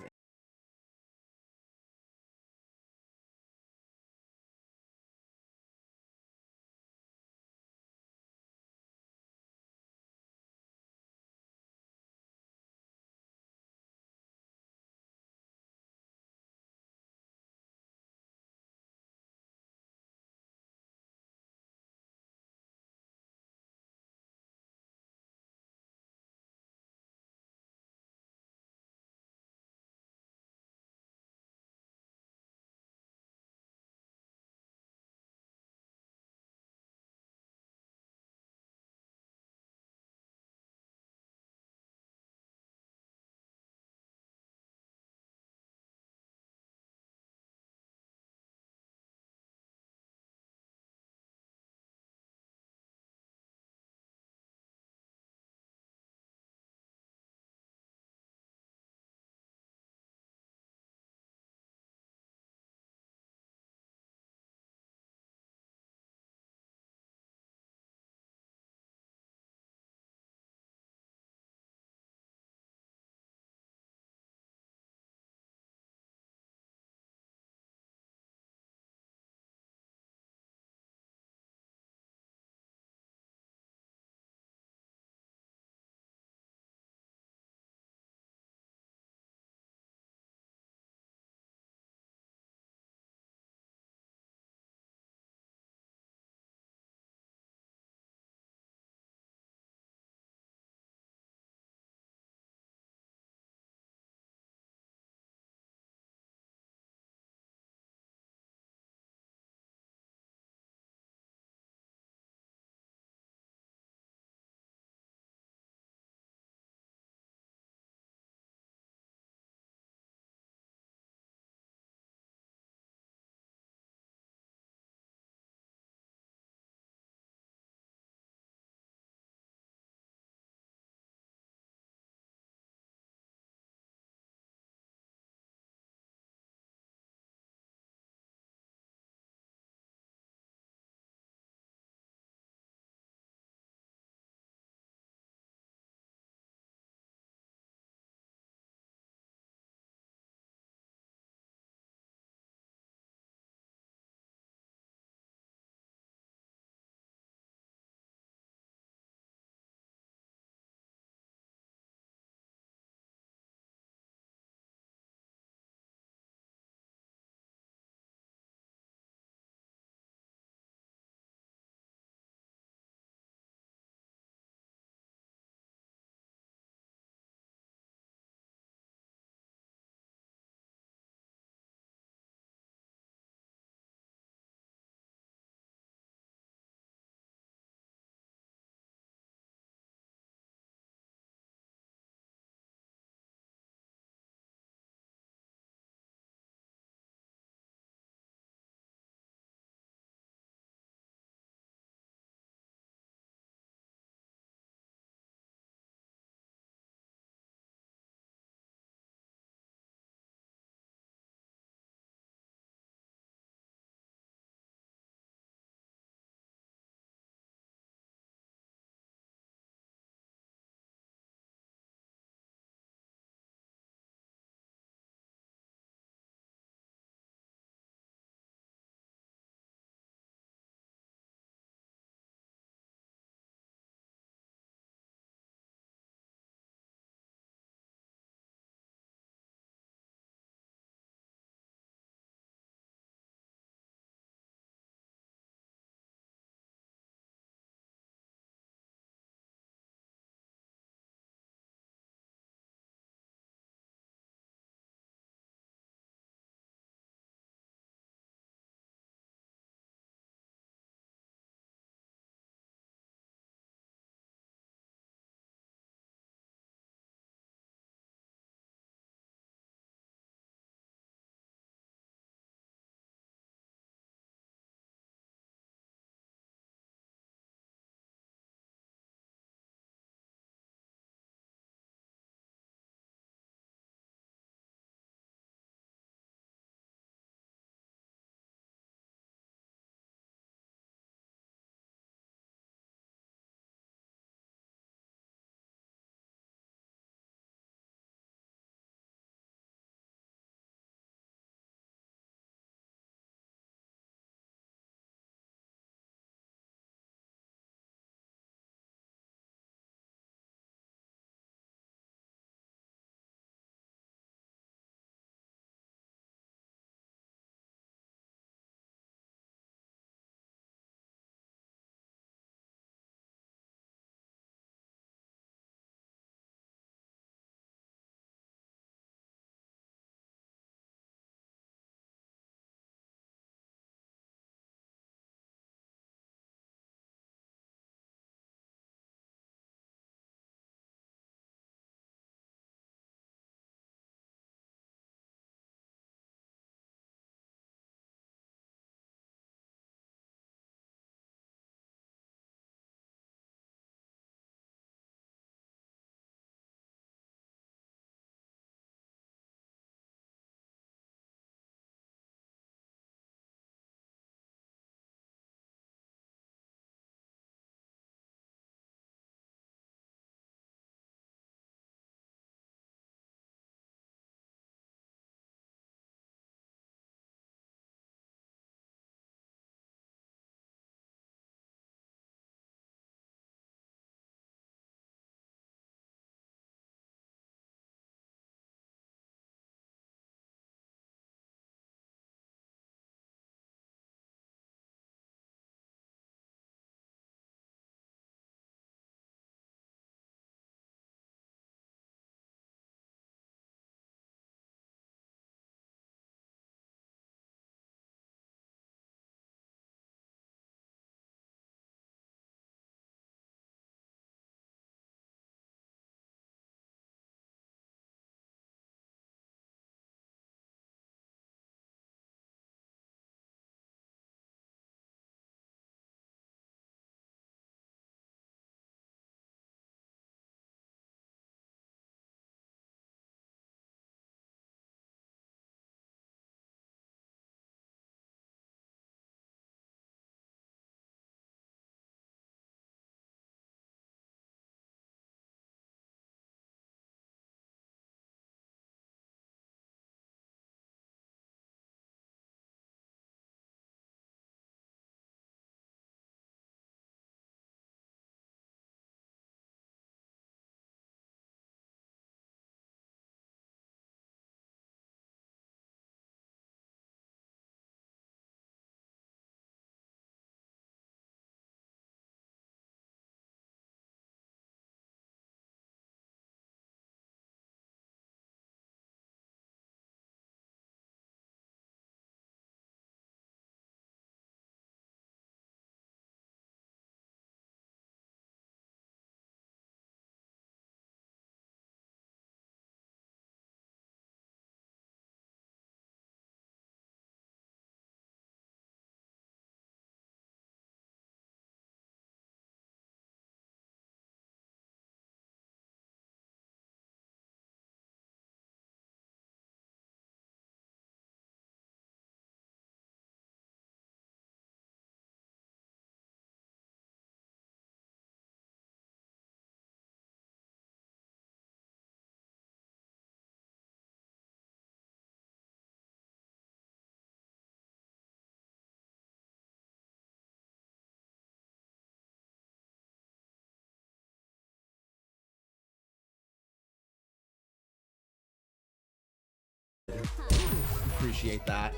Appreciate that.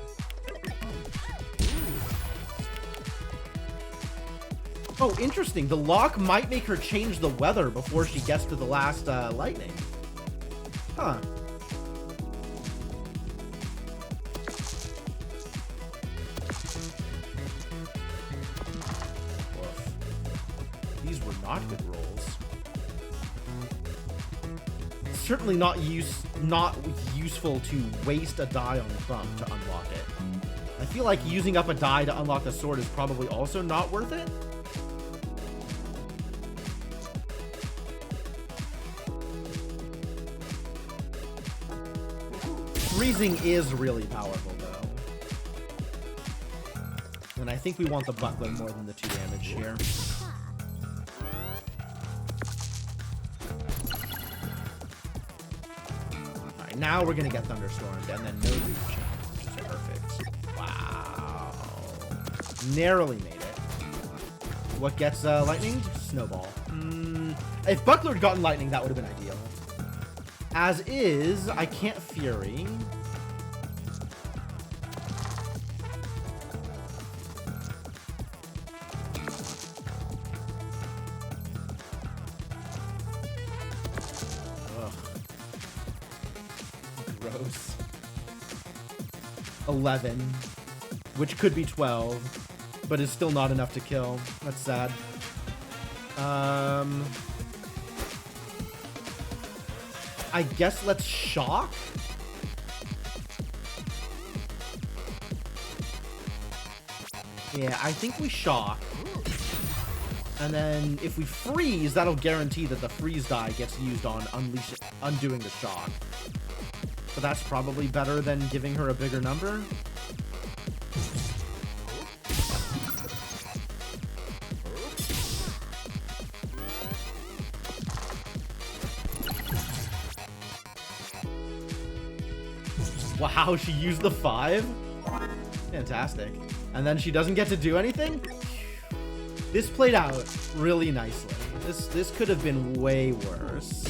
Oh, interesting. The lock might make her change the weather before she gets to the last lightning. Huh. Woof. These were not good rolls. Certainly not useful to waste a die on Thumb to unlock it. I feel like using up a die to unlock the sword is probably also not worth it. Freezing is really powerful, though. And I think we want the buckler more than the 2 damage here. Alright, now we're gonna get thunderstormed, and then no reach, which is perfect. Wow. Narrowly made it. What gets lightning? Snowball. If buckler had gotten lightning, that would have been ideal. As is, I can't Fury. Ugh. Gross. 11. Which could be 12, but is still not enough to kill. That's sad. I guess let's shock. Yeah, I think we shock. And then if we freeze, that'll guarantee that the freeze die gets used on undoing the shock. But that's probably better than giving her a bigger number. Wow, she used the 5? Fantastic. And then she doesn't get to do anything? This played out really nicely. This could have been way worse.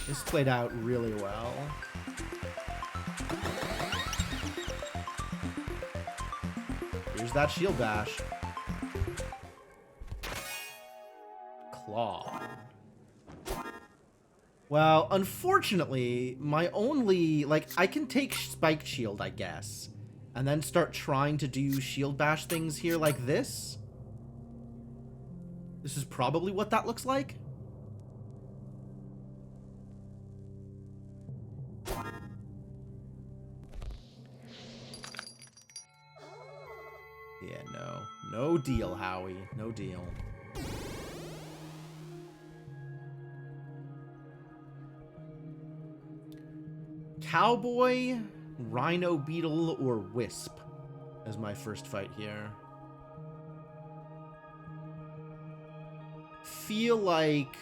This played out really well. Here's that shield bash. Claw. Well, unfortunately, my only... Like, I can take Spiked Shield, I guess. And then start trying to do shield bash things here like this. This is probably what that looks like. Yeah, no. No deal, Howie. No deal. Cowboy, Rhino Beetle, or Wisp as my first fight here. Feel like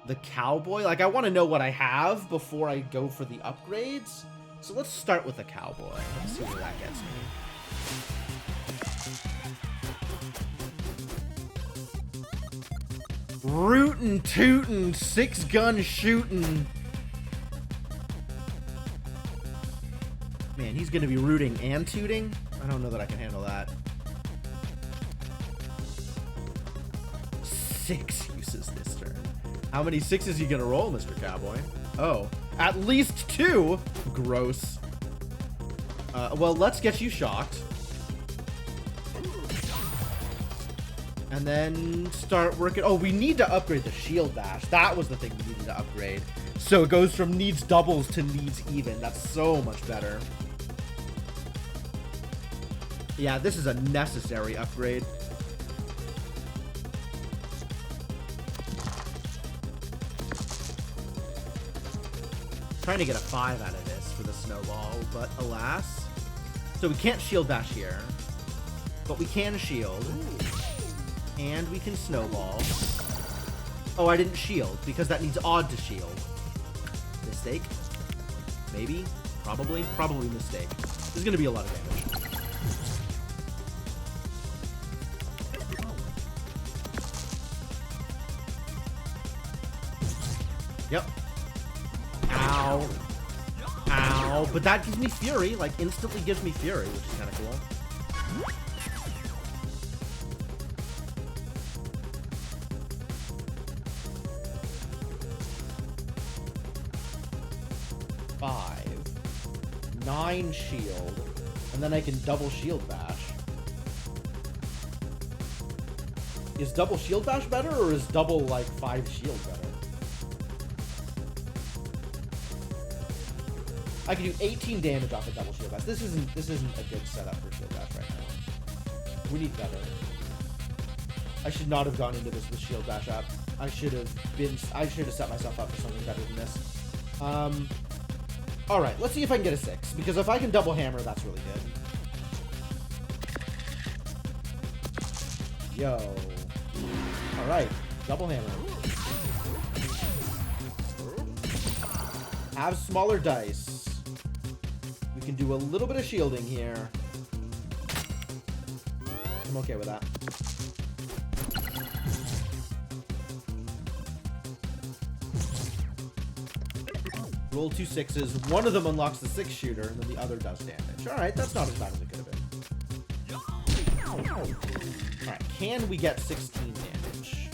the Cowboy. Like, I want to know what I have before I go for the upgrades. So let's start with the Cowboy. Let's see where that gets me. Rootin' tootin', 6-gun shootin'. Man, he's going to be rooting and tooting? I don't know that I can handle that. 6 uses this turn. How many 6s are you going to roll, Mr. Cowboy? Oh, at least 2? Gross. Well, let's get you shocked. And then start working... Oh, we need to upgrade the shield bash. That was the thing we needed to upgrade. So it goes from needs doubles to needs even. That's so much better. Yeah, this is a necessary upgrade. Trying to get a 5 out of this for the snowball, but alas. So we can't shield bash here, but we can shield. And we can snowball. Oh, I didn't shield because that needs odd to shield. Mistake? Maybe? Probably? Probably mistake. There's going to be a lot of damage. Yep. Ow. Ow. Oh, but that gives me Fury, like instantly gives me Fury, which is kind of cool. Five. 9 shield. And then I can double shield bash. Is double shield bash better, or is double, like, 5 shield better? I can do 18 damage off a double shield bash. This isn't a good setup for shield bash right now. We need better. I should not have gone into this with shield bash up. I should have set myself up for something better than this. Alright, let's see if I can get a 6. Because if I can double hammer, that's really good. Yo. Alright, double hammer. Have smaller dice. We can do a little bit of shielding here. I'm okay with that. Roll 2 6s. One of them unlocks the 6 shooter, and then the other does damage. Alright, that's not as bad as it could have been. Alright, can we get 16 damage?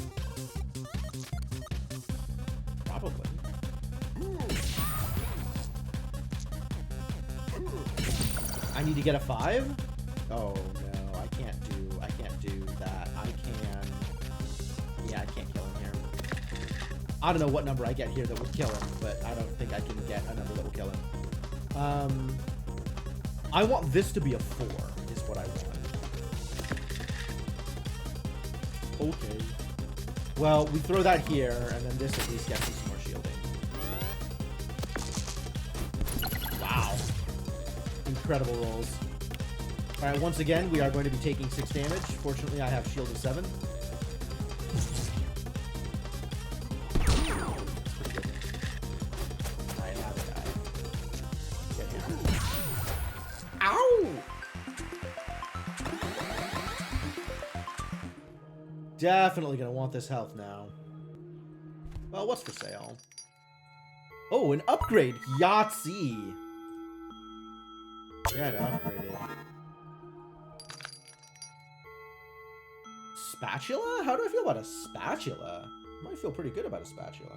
Probably. I need to get a 5? Oh no, I can't do that. Yeah, I can't kill him here. I don't know what number I get here that would kill him, but I don't think I can get a number that will kill him. I want this to be a 4, is what I want. Okay. Well, we throw that here, and then this at least gets me some more shielding. Wow. Incredible rolls. Alright, once again, we are going to be taking 6 damage. Fortunately, I have shield of 7. Definitely gonna want this health now. Well, what's for sale? Oh, an upgrade! Yahtzee! Yeah, to upgrade it. Spatula? How do I feel about a spatula? I might feel pretty good about a spatula.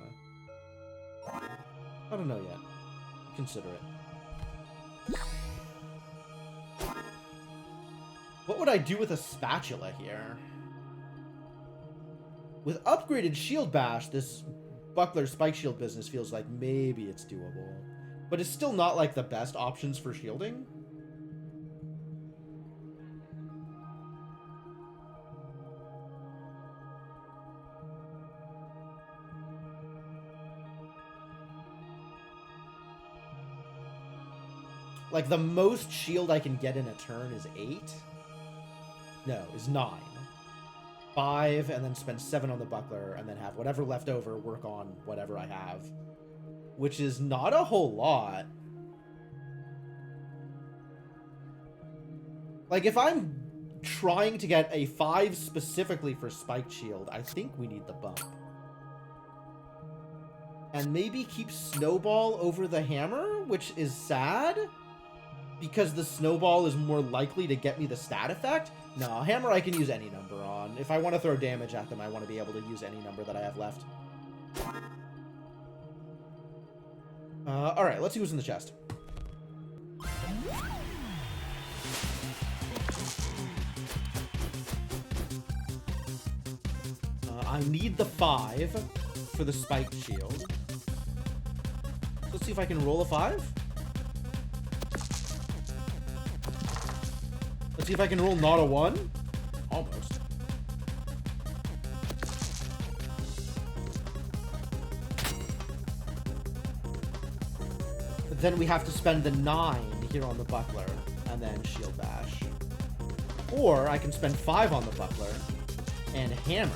I don't know yet. Consider it. What would I do with a spatula here? With upgraded shield bash, this buckler spike shield business feels like maybe it's doable. But it's still not like the best options for shielding. Like the most shield I can get in a turn is 8? No, is 9. 5, and then spend 7 on the buckler, and then have whatever left over work on whatever I have. Which is not a whole lot. Like, if I'm trying to get a 5 specifically for spiked shield, I think we need the bump. And maybe keep Snowball over the hammer, which is sad, because the Snowball is more likely to get me the stat effect. No, hammer I can use any number on. If I want to throw damage at them, I want to be able to use any number that I have left. Alright, let's see what's in the chest. I need the 5 for the spiked shield. Let's see if I can roll a 5. Let's see if I can roll not a 1. Almost. But then we have to spend the 9 here on the buckler, and then shield bash. Or I can spend 5 on the buckler, and hammer.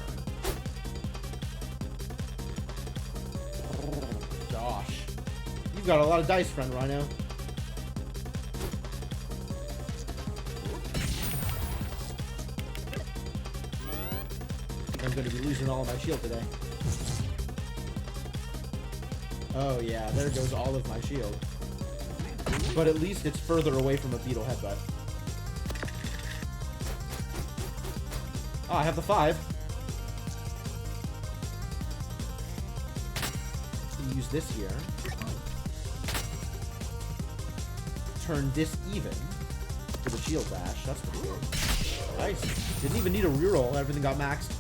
Gosh. You've got a lot of dice, friend Rhino. I'm going to be losing all of my shield today. Oh yeah, there goes all of my shield. But at least it's further away from a beetle headbutt. Oh, I have the 5. Use this here. Turn this even for the shield bash. That's pretty good. Nice. Didn't even need a reroll. Everything got maxed.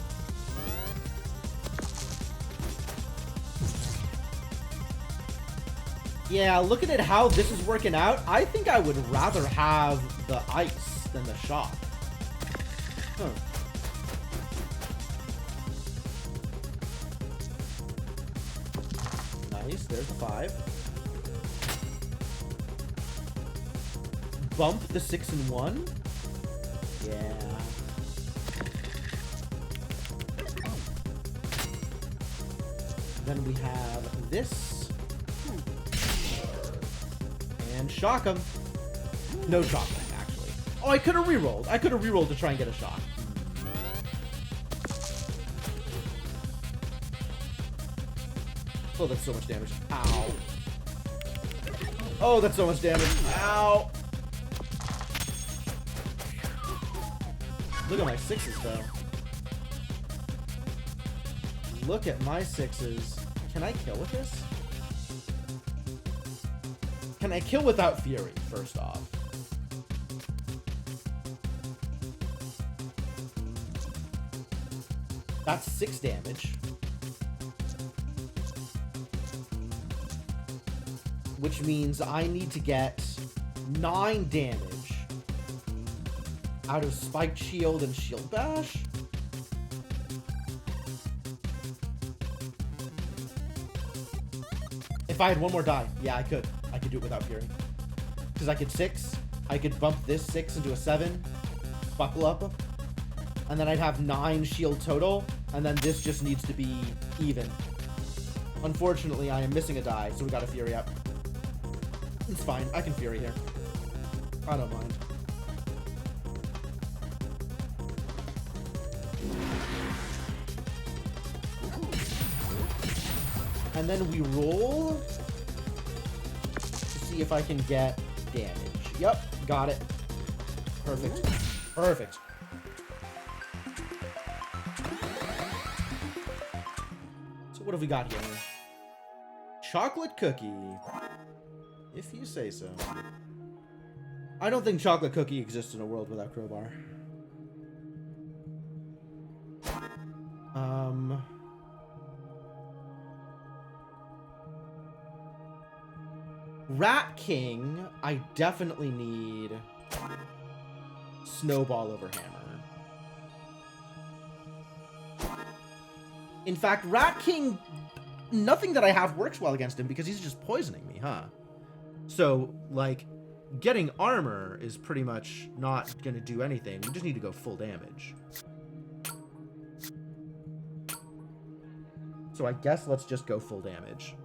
Yeah, looking at how this is working out, I think I would rather have the ice than the shock. Huh. Nice, there's the 5. Bump the 6 and 1. Yeah. Then we have this. And shock him. No shock him, actually. Oh, I could have rerolled. I could have rerolled to try and get a shock. Oh, that's so much damage. Ow. Oh, that's so much damage. Ow. Look at my 6s, though. Look at my 6s. Can I kill with this? Can I kill without Fury, first off? That's 6 damage. Which means I need to get 9 damage out of Spiked Shield and Shield Bash. If I had one more die, yeah, I could. I could do it without Fury. Because I could 6. I could bump this 6 into a 7. Buckle up. And then I'd have 9 shield total. And then this just needs to be even. Unfortunately, I am missing a die, so we got a Fury up. It's fine. I can Fury here. I don't mind. And then we roll to see if I can get damage. Yep, got it. Perfect. Perfect. So what have we got here? Chocolate cookie. If you say so. I don't think chocolate cookie exists in a world without crowbar. Rat King, I definitely need Snowball over Hammer. In fact, Rat King, nothing that I have works well against him because he's just poisoning me, huh? So, like, getting armor is pretty much not going to do anything. We just need to go full damage. So I guess let's just go full damage.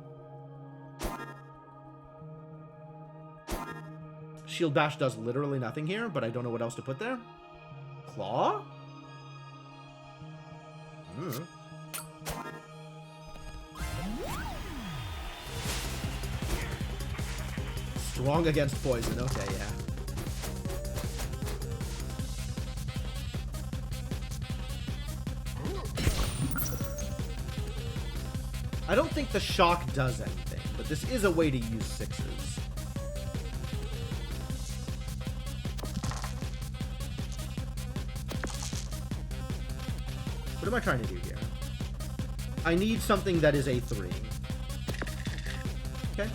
Shield Bash does literally nothing here, but I don't know what else to put there. Claw? Strong against poison. Okay, yeah. I don't think the shock does anything, but this is a way to use 6s. What am I trying to do here? I need something that is a 3. Okay.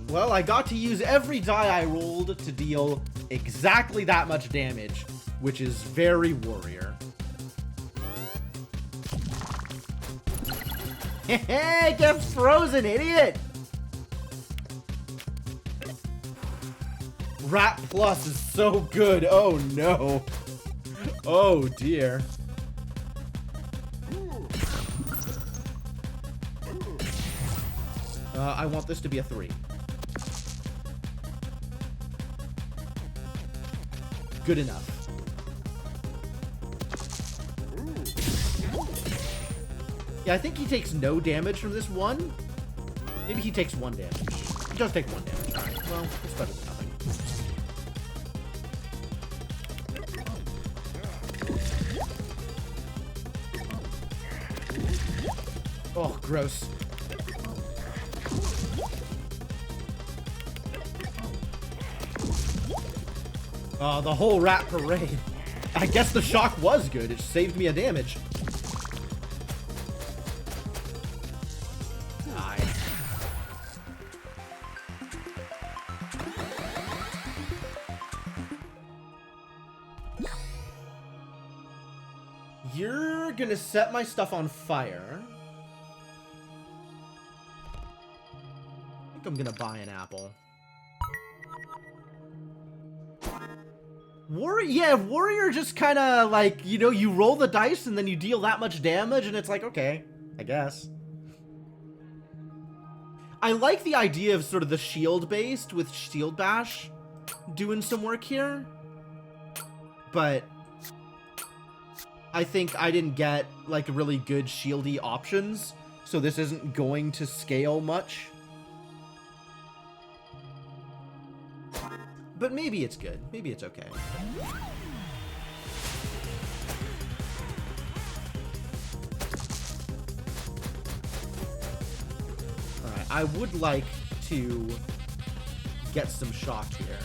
Well, I got to use every die I rolled to deal exactly that much damage, which is very warrior. Hey, get frozen, idiot! Rat Plus is so good. Oh no. Oh dear. I want this to be a 3. Good enough. Yeah, I think he takes no damage from this one. Maybe he takes 1 damage. He does take 1 damage. Alright, well, it's better than nothing. Oh, gross. Oh, the whole rat parade. I guess the shock was good. It saved me a damage. Die. You're gonna set my stuff on fire. I think I'm gonna buy an apple. Warrior just kind of like, you know, you roll the dice and then you deal that much damage and it's like, okay, I guess. I like the idea of sort of the shield based with shield bash doing some work here, but I think I didn't get like really good shieldy options, so this isn't going to scale much. But maybe it's good. Maybe it's okay. Alright, I would like to get some shock here.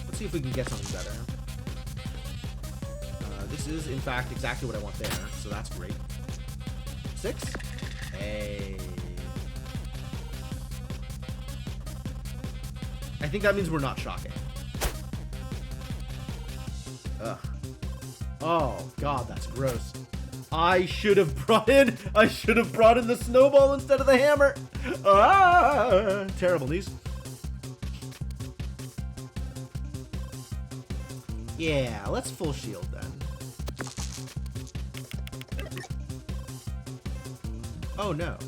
Let's see if we can get something better. This is, in fact, exactly what I want there, so that's great. 6? Hey. I think that means we're not shocking. Ugh. Oh, God, that's gross. I should have brought in the snowball instead of the hammer. Ah, terrible news. Yeah, let's full shield then. Oh, no.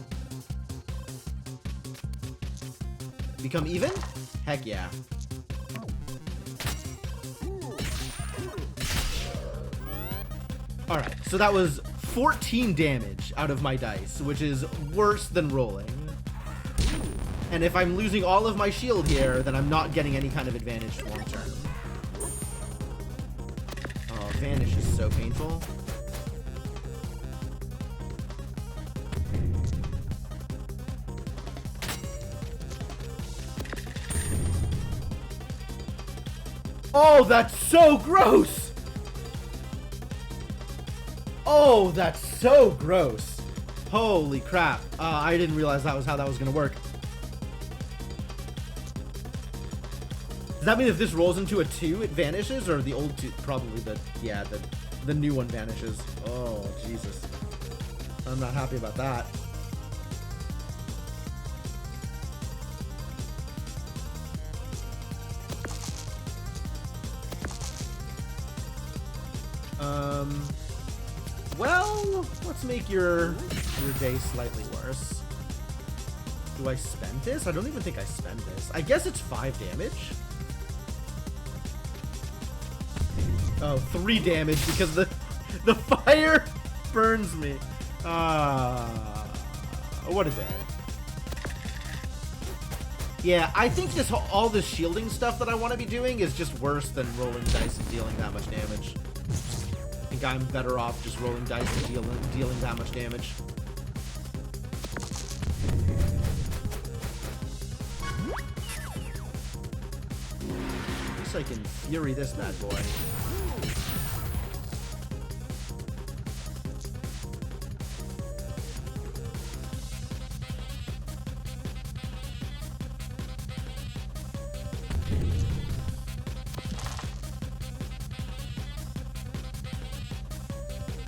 Become even? Heck yeah. Alright, so that was 14 damage out of my dice, which is worse than rolling. And if I'm losing all of my shield here, then I'm not getting any kind of advantage long term. Oh, vanish is so painful. Oh, that's so gross! Oh, that's so gross. Holy crap. I didn't realize that was how that was gonna work. Does that mean if this rolls into a 2, it vanishes? Or the old 2? Probably the new one vanishes. Oh, Jesus. I'm not happy about that. Well, let's make your day slightly worse. Do I spend this? I don't even think I spend this. I guess it's 5 damage. Oh, 3 damage because the fire burns me. What a day. Yeah, I think all this shielding stuff that I want to be doing is just worse than rolling dice and dealing that much damage. I think I'm better off just rolling dice and dealing that much damage. At least I can fury this bad boy.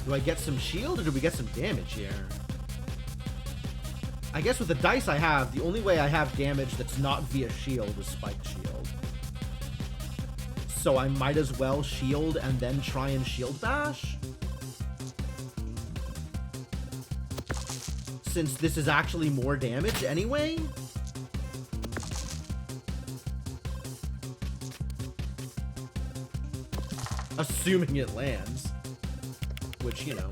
Do I get some shield or do we get some damage here? I guess with the dice I have, the only way I have damage that's not via shield is spiked shield. So I might as well shield and then try and shield bash. Since this is actually more damage anyway. Assuming it lands. which, you know.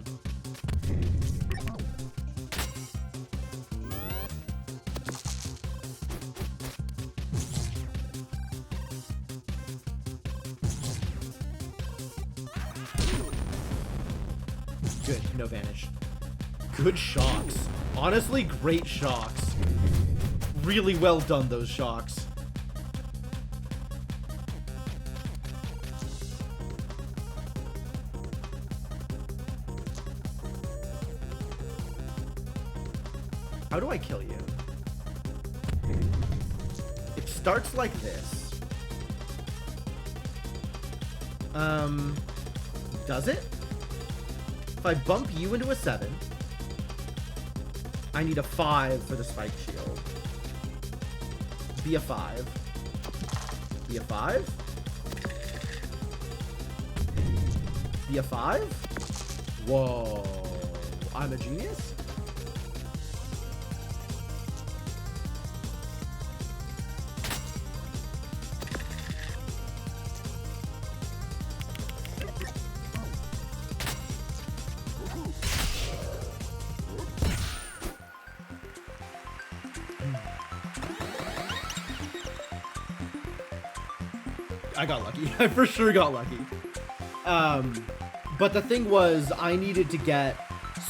Good, no vanish. Good shocks. Honestly, great shocks. Really well done, those shocks. How do I kill you? It starts like this. Does it? If I bump you into a 7, I need a 5 for the spike shield. Be a 5. Be a 5? Be a 5? Whoa. I'm a genius? I got lucky. I for sure got lucky. But the thing was, I needed to get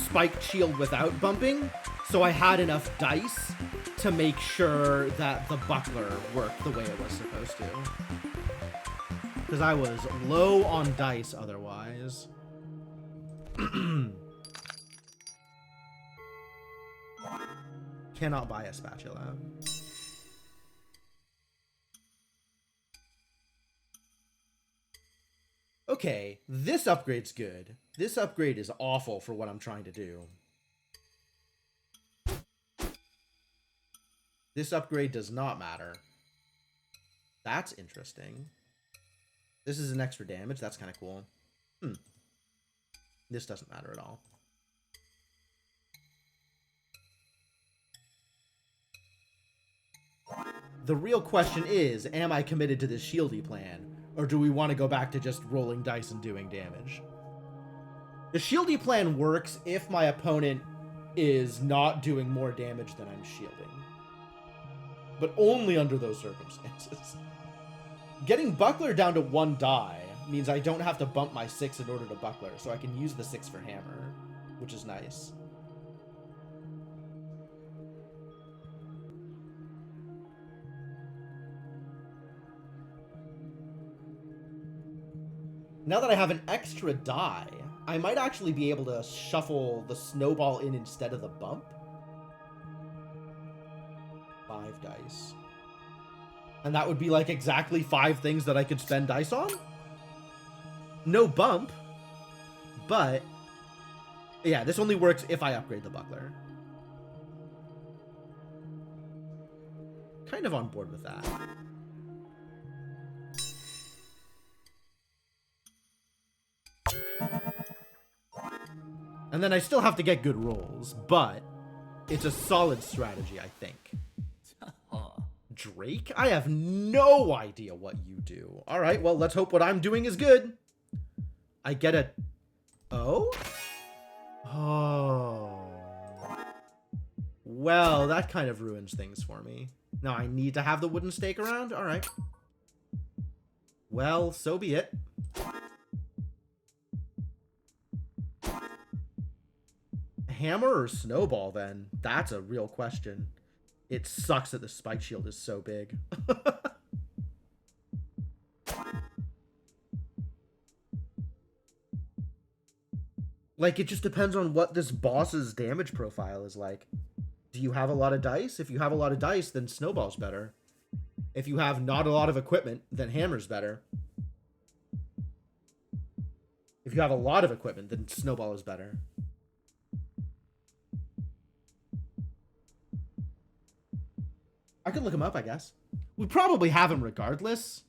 spiked shield without bumping, so I had enough dice to make sure that the buckler worked the way it was supposed to. Because I was low on dice otherwise. Cannot buy a spatula. Okay, this upgrade's good. This upgrade is awful for what I'm trying to do. This upgrade does not matter. That's interesting. This is an extra damage. That's kind of cool. This doesn't matter at all. The real question is, am I committed to this shieldy plan? Or do we want to go back to just rolling dice and doing damage? The shieldy plan works if my opponent is not doing more damage than I'm shielding. But only under those circumstances. Getting buckler down to 1 die means I don't have to bump my 6 in order to buckler, so I can use the 6 for hammer, which is nice. Now that I have an extra die, I might actually be able to shuffle the snowball in instead of the bump. 5 dice. And that would be like exactly 5 things that I could spend dice on. No bump. But yeah, this only works if I upgrade the buckler. Kind of on board with that. And then I still have to get good rolls, but it's a solid strategy, I think. Drake? I have no idea what you do. All right, well, let's hope what I'm doing is good. I get a... Oh? Oh. Well, that kind of ruins things for me. Now I need to have the wooden stake around? All right. Well, so be it. Hammer or snowball, then? That's a real question. It sucks that the spike shield is so big. Like, it just depends on what this boss's damage profile is like. Do you have a lot of dice? If you have a lot of dice, then snowball's better. If you have not a lot of equipment, then hammer's better. If you have a lot of equipment, then snowball is better. I could look him up, I guess. We probably have him regardless.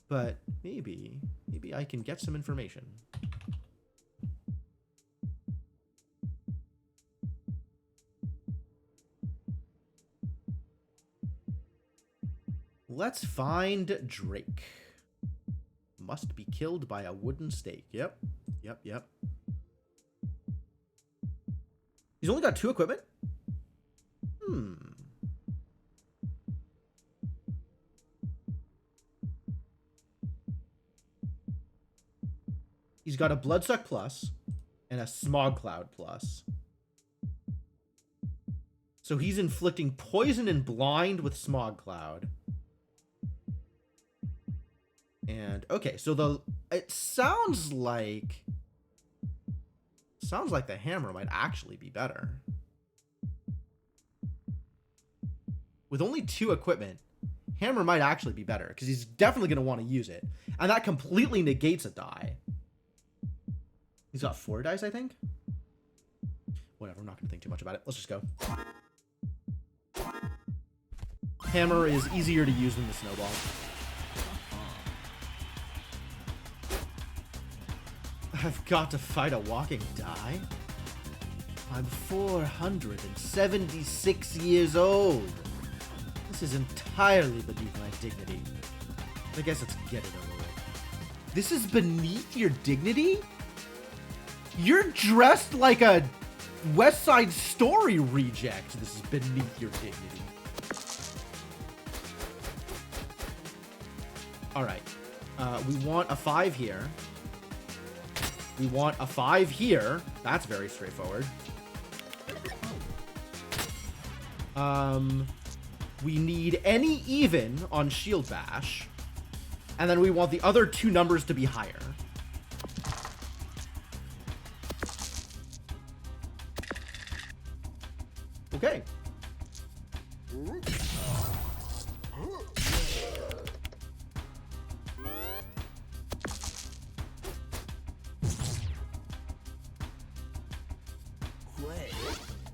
But maybe I can get some information. Let's find Drake. Must be killed by a wooden stake. Yep. Yep. He's only got 2 equipment? He's got a Bloodsuck Plus and a Smog Cloud Plus. So he's inflicting poison and blind with Smog Cloud. And okay, so it sounds like the hammer might actually be better. With only 2 equipment, hammer might actually be better because he's definitely going to want to use it. And that completely negates a die. He's got 4 dice, I think. Whatever, I'm not going to think too much about it. Let's just go. Hammer is easier to use than the snowball. I've got to fight a walking die? I'm 476 years old. This is entirely beneath my dignity. I guess let's get it over with. This is beneath your dignity? You're dressed like a West Side Story reject. This is beneath your dignity. All right. We want a 5 here. We want a 5 here. That's very straightforward. We need any even on Shield Bash. And then we want the other 2 numbers to be higher. Okay.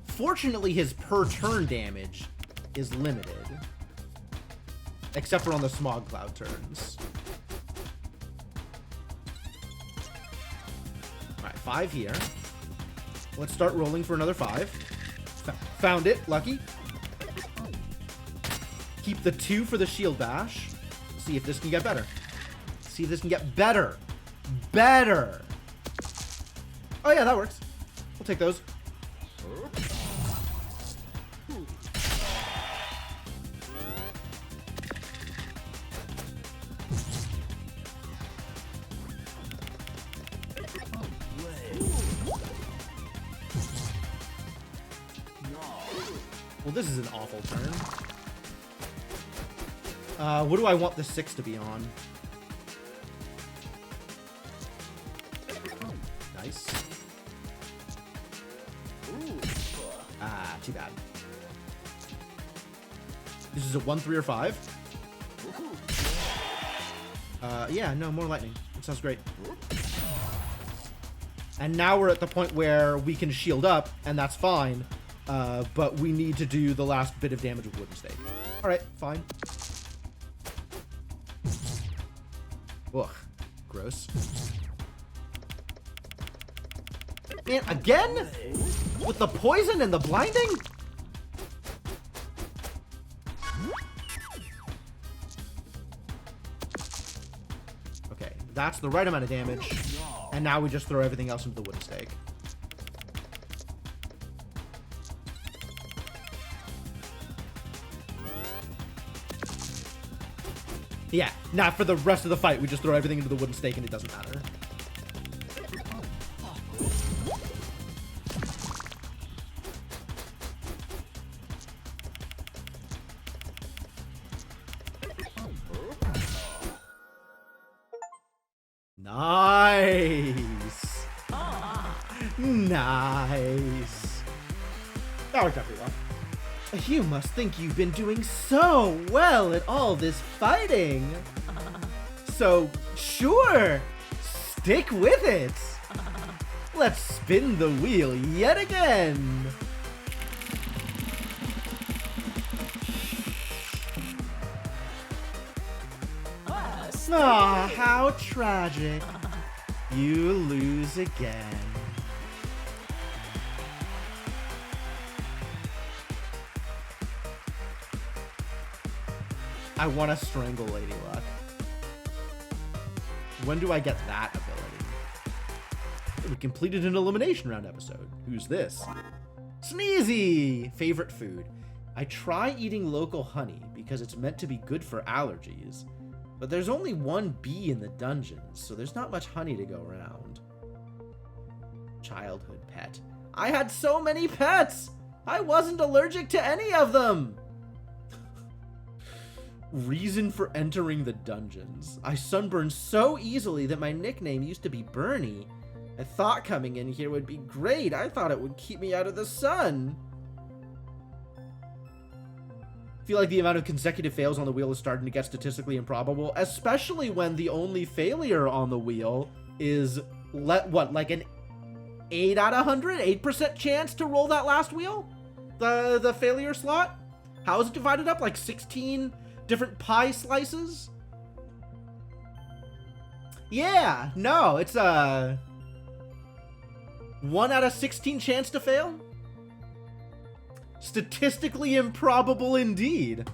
Fortunately, his per turn damage is limited. Except for on the Smog Cloud turns. Alright, 5 here. Let's start rolling for another 5. Found it. Lucky. Keep the 2 for the Shield Bash. See if this can get better. See if this can get better. Better! Oh yeah, that works. We'll take those. Well, this is an awful turn. What do I want the 6 to be on? Nice. Ah, too bad. This is a 1, 3, or 5. Yeah, no, more lightning. That sounds great. And now we're at the point where we can shield up, and that's fine. But we need to do the last bit of damage with Wooden Stake. Alright, fine. Ugh, gross. Man, again? With the poison and the blinding? Okay, that's the right amount of damage. And now we just throw everything else into the Wooden Stake. Yeah, now for the rest of the fight, we just throw everything into the Wooden Stake and it doesn't matter. Nice! Nice! That worked out pretty well. You must think you've been doing so well at all this fighting. So, sure, stick with it. Let's spin the wheel yet again. Aw, how tragic. You lose again. I want to strangle Lady Luck. When do I get that ability? We completed an elimination round episode. Who's this? Sneezy! Favorite food. I try eating local honey because it's meant to be good for allergies. But there's only one bee in the dungeons, so there's not much honey to go around. Childhood pet. I had so many pets! I wasn't allergic to any of them! Reason for entering the dungeons. I sunburned so easily that my nickname used to be Bernie. I thought coming in here would be great. I thought it would keep me out of the sun. I feel like the amount of consecutive fails on the wheel is starting to get statistically improbable, especially when the only failure on the wheel is, like an 8 out of 100? 8% chance to roll that last wheel? The failure slot? How is it divided up? Like 16 different pie slices? Yeah, no, it's a 1 out of 16 chance to fail? Statistically improbable indeed.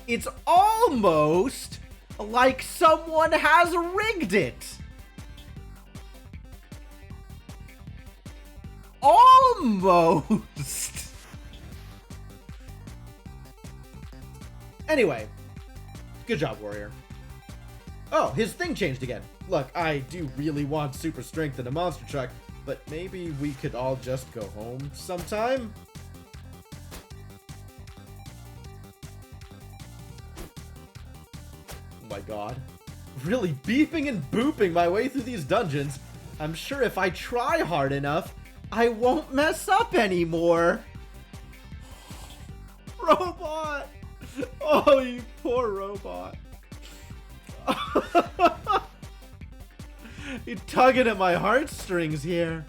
It's almost like someone has rigged it. Almost. Anyway, good job, Warrior. Oh, his thing changed again. Look, I do really want super strength in a monster truck, but maybe we could all just go home sometime? Oh my god. Really beeping and booping my way through these dungeons. I'm sure if I try hard enough, I won't mess up anymore. Robot! Oh, you poor robot. You're tugging at my heartstrings here.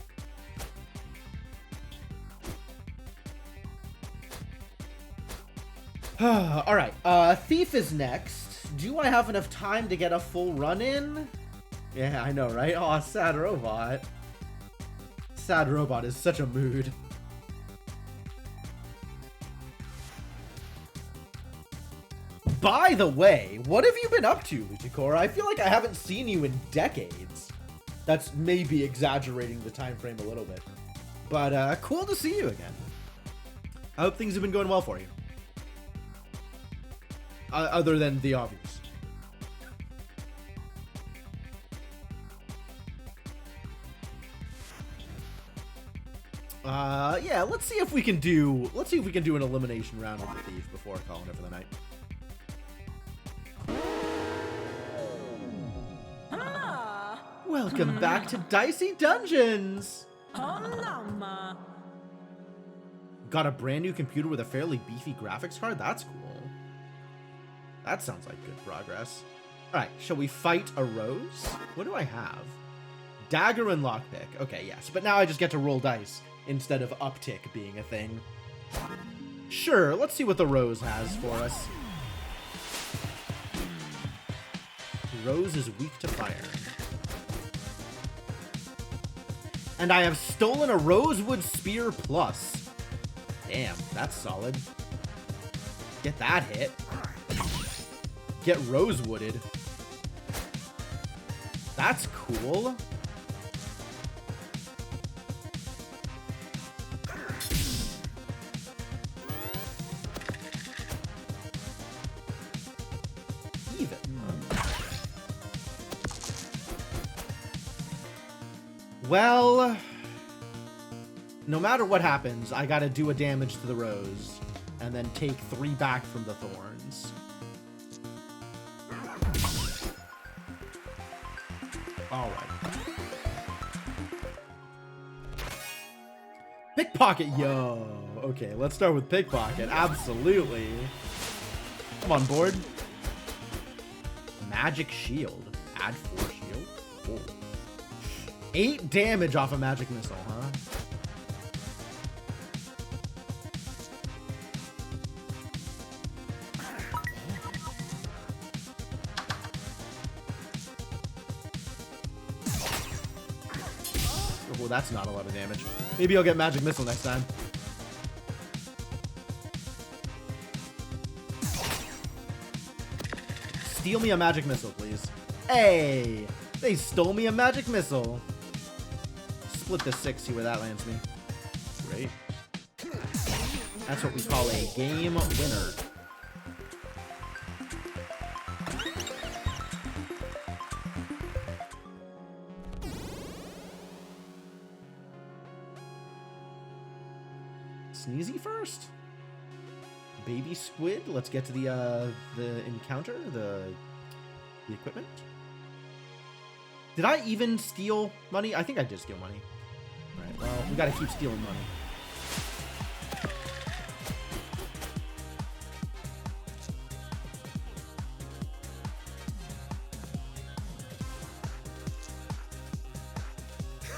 Alright, Thief is next. Do I have enough time to get a full run in? Yeah, I know, right? Aw, sad robot. Sad robot is such a mood. By the way, what have you been up to, Luchicora? I feel like I haven't seen you in decades. That's maybe exaggerating the time frame a little bit. But cool to see you again. I hope things have been going well for you. Other than the obvious. Yeah, let's see if we can do an elimination round with the Thief before calling it for the night. Welcome back to Dicey Dungeons! Got a brand new computer with a fairly beefy graphics card? That's cool. That sounds like good progress. Alright, shall we fight a Rose? What do I have? Dagger and lockpick. Okay, yes, but now I just get to roll dice instead of uptick being a thing. Sure, let's see what the Rose has for us. Rose is weak to fire. And I have stolen a Rosewood Spear Plus. Damn, that's solid. Get that hit. Get Rosewooded. That's cool. Even. Well, no matter what happens, I gotta do a damage to the Rose, and then take 3 back from the Thorns. Alright. Pickpocket, yo! Okay, let's start with Pickpocket, absolutely. I'm on board. Magic Shield. Add 4 shield. Oh. 8 damage off a magic missile, huh? Oh, that's not a lot of damage. Maybe I'll get magic missile next time. Steal me a magic missile, please. Hey! They stole me a magic missile. split the 6, see where that lands me. Great. That's what we call a game winner. Sneezy first? Baby squid. Let's get to the encounter, the equipment. Did I even steal money? I think I did steal money. All right, well, we gotta keep stealing money.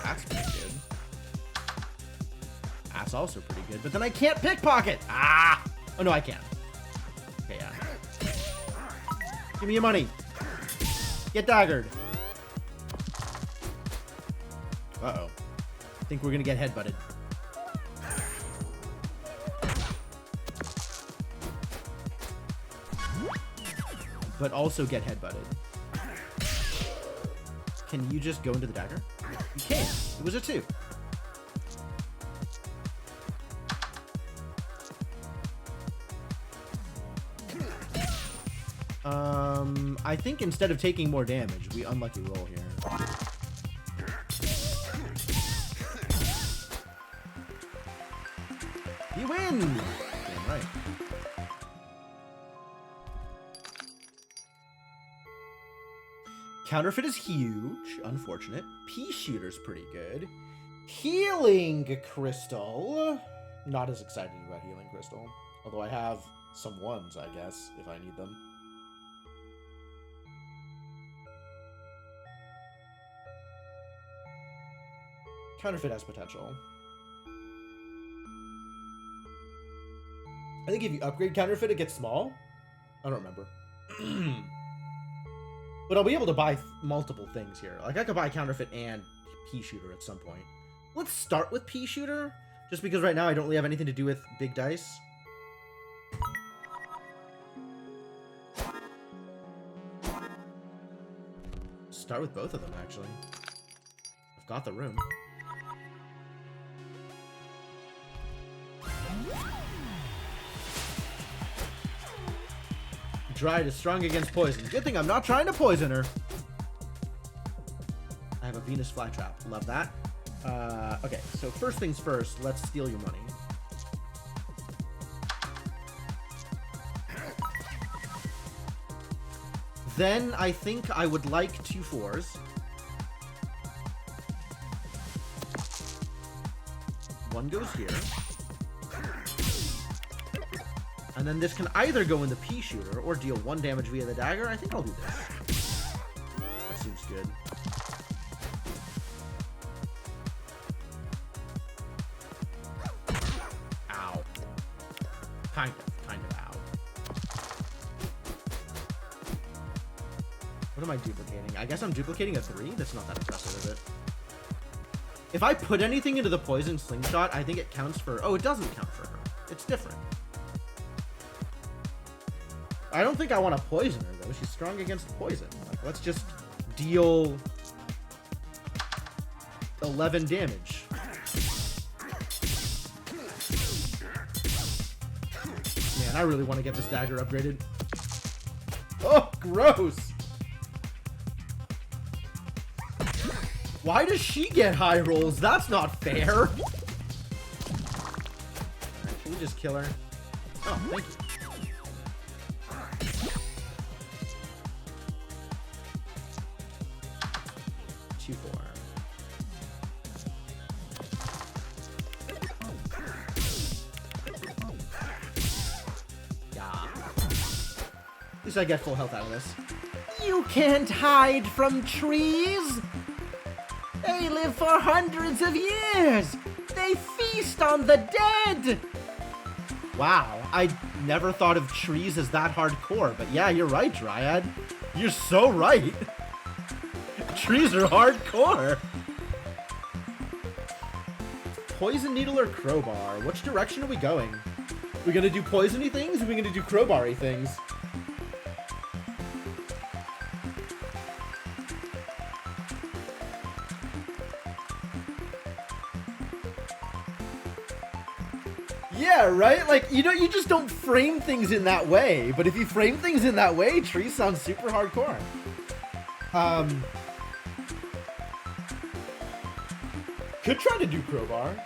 That's pretty good. That's also pretty good, but then I can't pickpocket. Ah! Oh, no, I can. Okay, yeah. Give me your money. Get daggered. Uh-oh. I think we're gonna get headbutted. But also get headbutted. Can you just go into the dagger? You can. It was a 2. I think instead of taking more damage, we unlucky roll here. You win! Damn right. Counterfeit is huge. Unfortunate. Pea shooter's pretty good. Healing crystal. Not as excited about healing crystal. Although I have some 1s, I guess, if I need them. Counterfeit has potential. I think if you upgrade counterfeit, it gets small. I don't remember. But I'll be able to buy multiple things here. Like, I could buy counterfeit and pea shooter at some point. Let's start with pea shooter, just because right now I don't really have anything to do with big dice. Start with both of them, actually. I've got the room. Dryad is strong against poison. Good thing I'm not trying to poison her. I have a Venus flytrap. Love that. Okay, so first things first, let's steal your money. Then I think I would like 2 4s. One goes here. And then this can either go in the pea shooter or deal 1 damage via the dagger. I think I'll do this. That seems good. Ow. Kind of ow. What am I duplicating? I guess I'm duplicating a 3? That's not that impressive, is it? If I put anything into the poison slingshot, I think it counts for... Oh, it doesn't count for her. It's different. I don't think I want to poison her, though. She's strong against poison. Like, let's just deal 11 damage. Man, I really want to get this dagger upgraded. Oh, gross! Why does she get high rolls? That's not fair! Alright, can we just kill her? Oh, thank you. 2 4. Yeah. At least I get full health out of this. You can't hide from trees! They live for hundreds of years! They feast on the dead! Wow, I never thought of trees as that hardcore, but yeah, you're right, Dryad. You're so right. Trees are hardcore. Poison needle or crowbar? Which direction are we going? We gonna do poisony things or we gonna do crowbar-y things? Yeah, right? Like, you know, you just don't frame things in that way. But if you frame things in that way, trees sound super hardcore. Could try to do crowbar.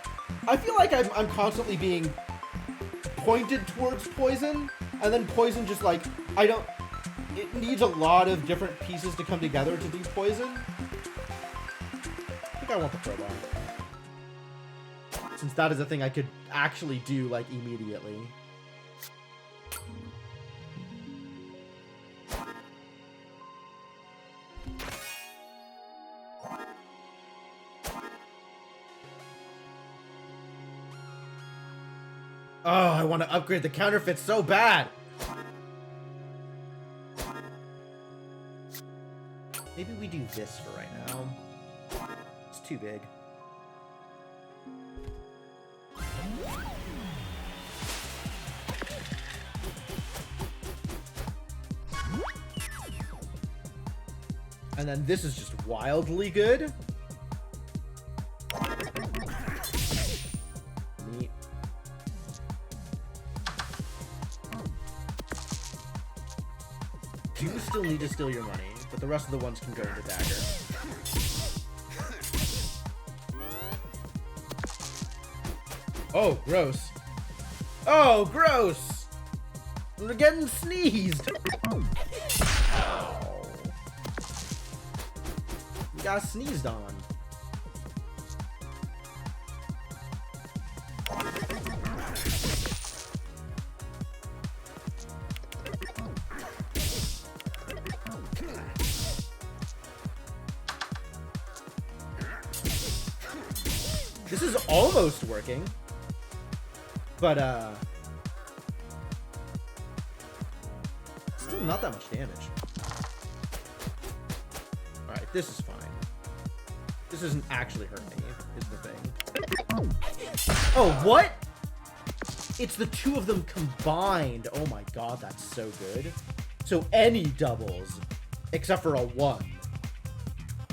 I feel like I'm constantly being pointed towards poison, and then poison just like, it needs a lot of different pieces to come together to do poison. I think I want the crowbar. Since that is a thing I could actually do, like, immediately. Oh, I want to upgrade the counterfeit so bad. Maybe we do this for right now. It's too big. And then this is just wildly good. Neat. You still need to steal your money, but the rest of the ones can go into dagger. Oh, gross. Oh, gross! We're getting sneezed! We got sneezed on. This is almost working. But, still not that much damage. Alright, this is fine. This doesn't actually hurt me, is the thing. Oh, what? It's the two of them combined. Oh my god, that's so good. So any doubles, except for a 1,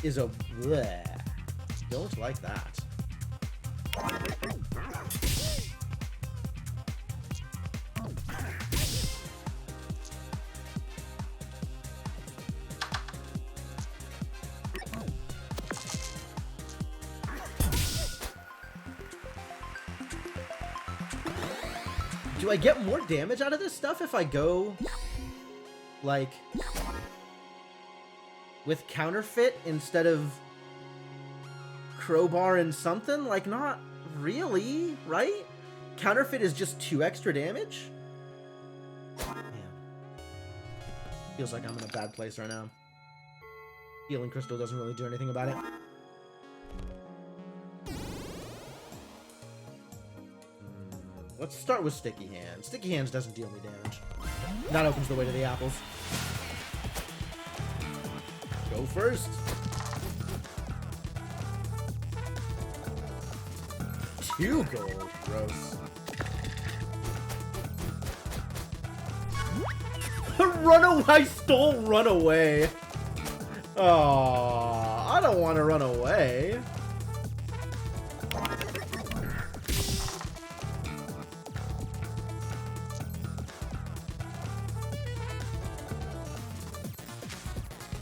is a bleh. Don't like that. Do I get more damage out of this stuff if I go, like, with counterfeit instead of crowbar and something? Like, not really, right? Counterfeit is just 2 extra damage? Man. Feels like I'm in a bad place right now. Healing Crystal doesn't really do anything about it. Let's start with Sticky Hands. Sticky Hands doesn't deal me damage. That opens the way to the apples. Go first. 2 gold. Gross. Run away! I stole Runaway. Oh, I don't want to run away.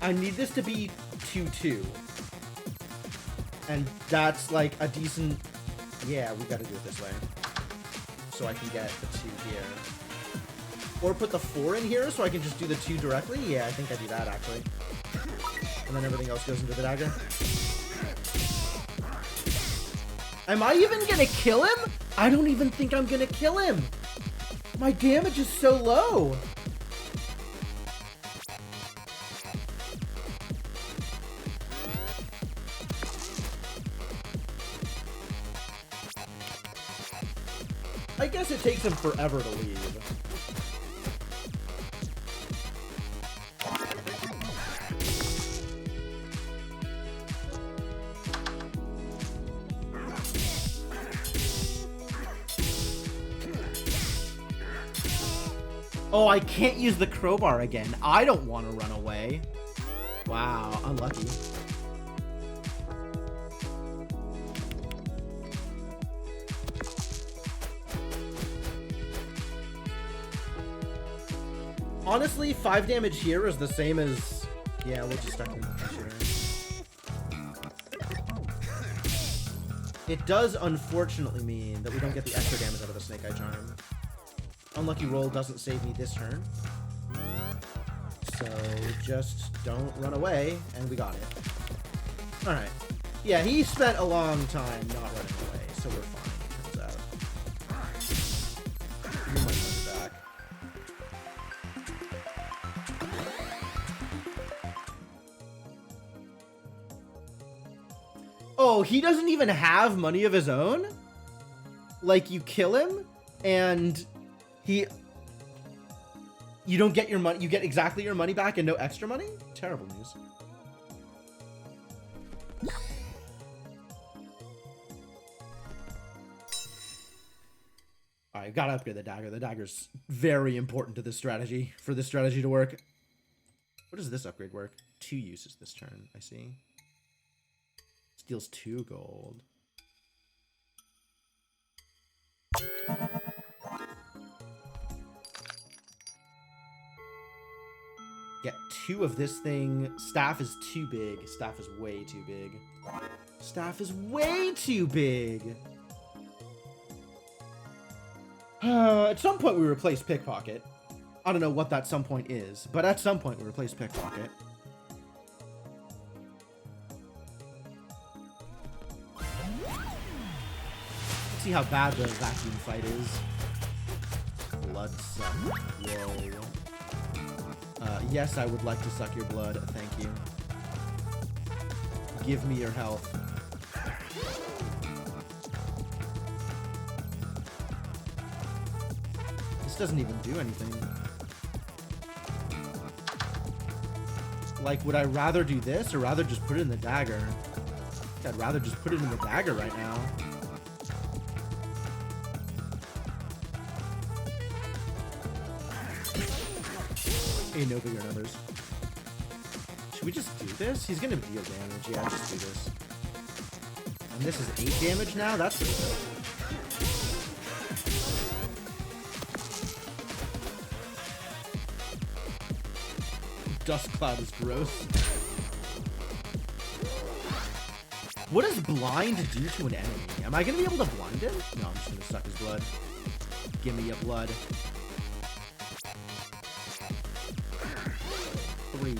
I need this to be 2-2. And that's like a decent... Yeah, we gotta do it this way. So I can get the 2 here. Or put the 4 in here so I can just do the 2 directly? Yeah, I think I do that actually. And then everything else goes into the dagger. Am I even gonna kill him? I don't even think I'm gonna kill him. My damage is so low. I guess it takes him forever to leave. Oh, I can't use the crowbar again. I don't want to run away. Wow, unlucky. Honestly, 5 damage here is the same as... Yeah, we'll just stuck in the shitter. It does unfortunately mean that we don't get the extra damage out of the Snake Eye Charm. Unlucky roll doesn't save me this turn. So just don't run away, and we got it. Alright. Yeah, he spent a long time not running away, so we're fine, turns out. We might run back. Oh, he doesn't even have money of his own? Like, you kill him, and he... You don't get your money. You get exactly your money back and no extra money? Terrible news. Alright, gotta upgrade the dagger. The dagger's very important to this strategy, for this strategy to work. What does this upgrade work? 2 uses this turn, I see. Steals 2 gold. Get 2 of this thing. Staff is too big. Staff is way too big. Staff is way too big. At some point we replace Pickpocket. I don't know what that some point is, but at some point we replace Pickpocket. Let's see how bad the vacuum fight is. Blood suck. Whoa. Yes, I would like to suck your blood. Thank you. Give me your health. This doesn't even do anything. Like, would I rather do this or rather just put it in the dagger? I'd rather just put it in the dagger right now. Ain't no bigger numbers. Should we just do this? He's gonna deal damage. Yeah, just do this. And this is 8 damage now? That's pretty good. Dust Cloud is gross. What does blind do to an enemy? Am I gonna be able to blind him? No, I'm just gonna suck his blood. Give me your blood. 3.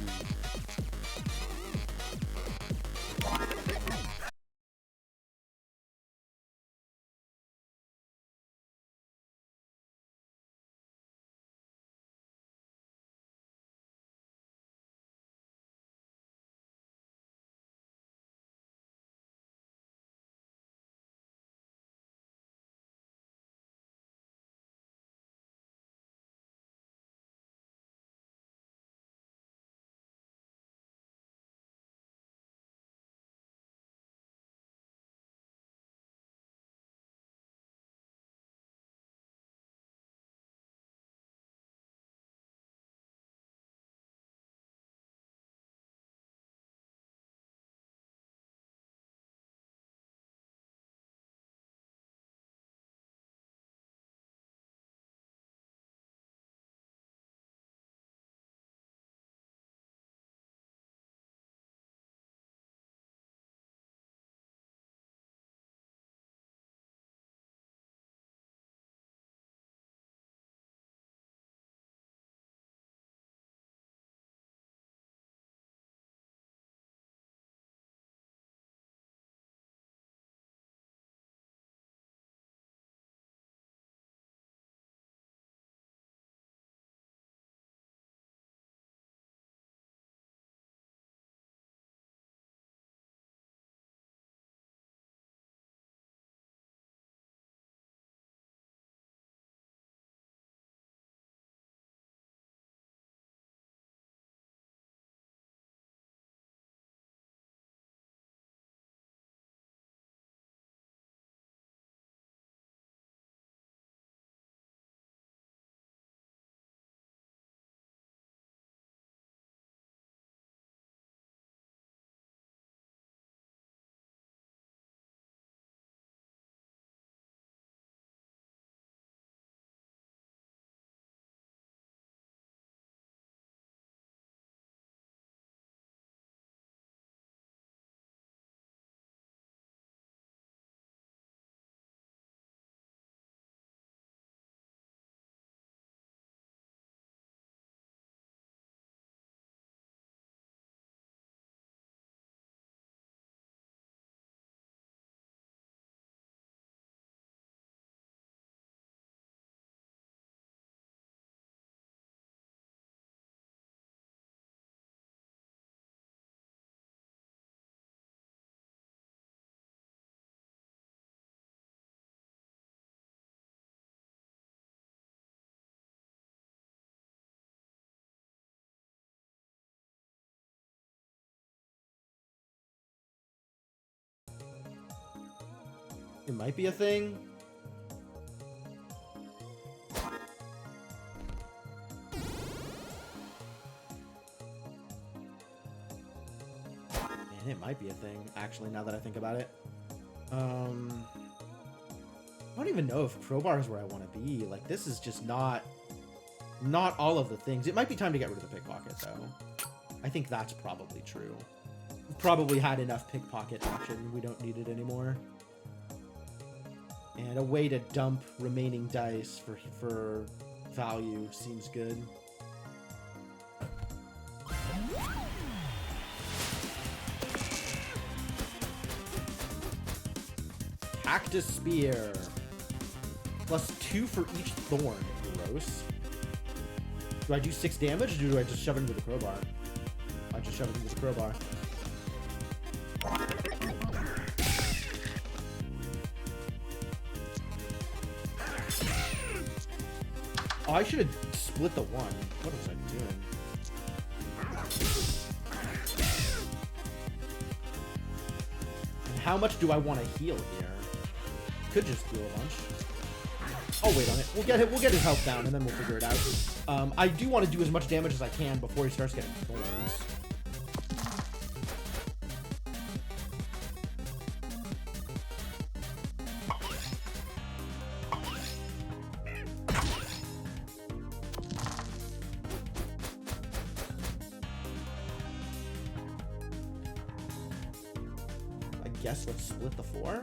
It might be a thing. Man, it might be a thing, actually, now that I think about it. I don't even know if crowbar is where I want to be. Like, this is just not all of the things. It might be time to get rid of the pickpocket, though. I think that's probably true. We've probably had enough pickpocket action. We don't need it anymore. And a way to dump remaining dice for value seems good. Cactus Spear. +2 for each thorn. Gross. Do I do 6 damage, or do I just shove it into the crowbar? I just shove it into the crowbar. Oh, I should have split the one. What was I doing? And how much do I want to heal here? Could just heal a bunch. I'll wait on it. We'll get his health down, and then we'll figure it out. I do want to do as much damage as I can before he starts getting thorns. I guess let's split the 4.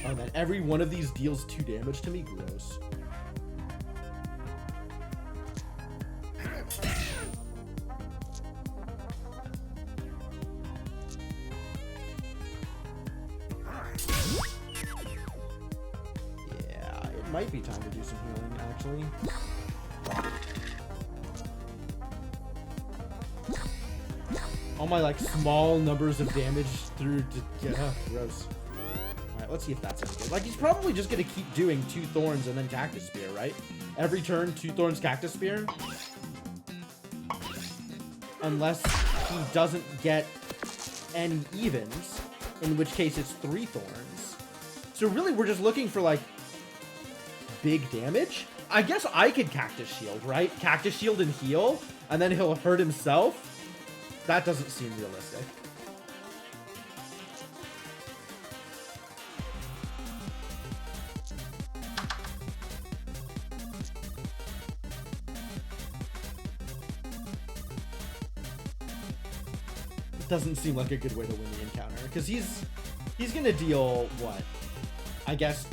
Oh, man, every one of these deals 2 damage to me? Gross. Yeah, it might be time to do some healing, actually. All my, like, small numbers of damage through to... Yeah, gross. Let's see if that's any good. Like, he's probably just gonna keep doing 2 thorns and then Cactus Spear, right? Every turn, 2 thorns, Cactus Spear. Unless he doesn't get any evens, in which case it's 3 thorns. So really, we're just looking for, like, big damage? I guess I could Cactus Shield, right? Cactus Shield and heal, and then he'll hurt himself? That doesn't seem realistic. Doesn't seem like a good way to win the encounter, because he's gonna deal what, I guess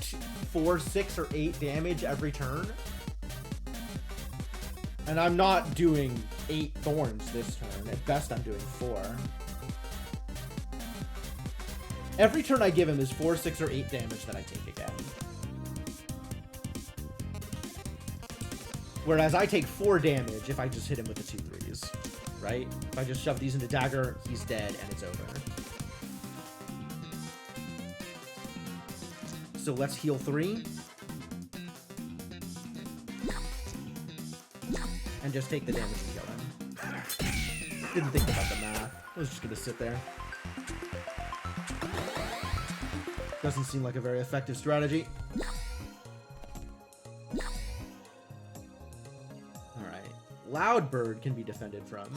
4, 6, or 8 damage every turn, and I'm not doing 8 thorns this turn. At best, I'm doing 4. Every turn I give him is 4, 6, or 8 damage that I take again, whereas I take 4 damage if I just hit him with the 2 threes. Right? If I just shove these into dagger, he's dead, and it's over. So let's heal 3. And just take the damage and kill him. Didn't think about the math. I was just gonna sit there. Doesn't seem like a very effective strategy. Loudbird can be defended from.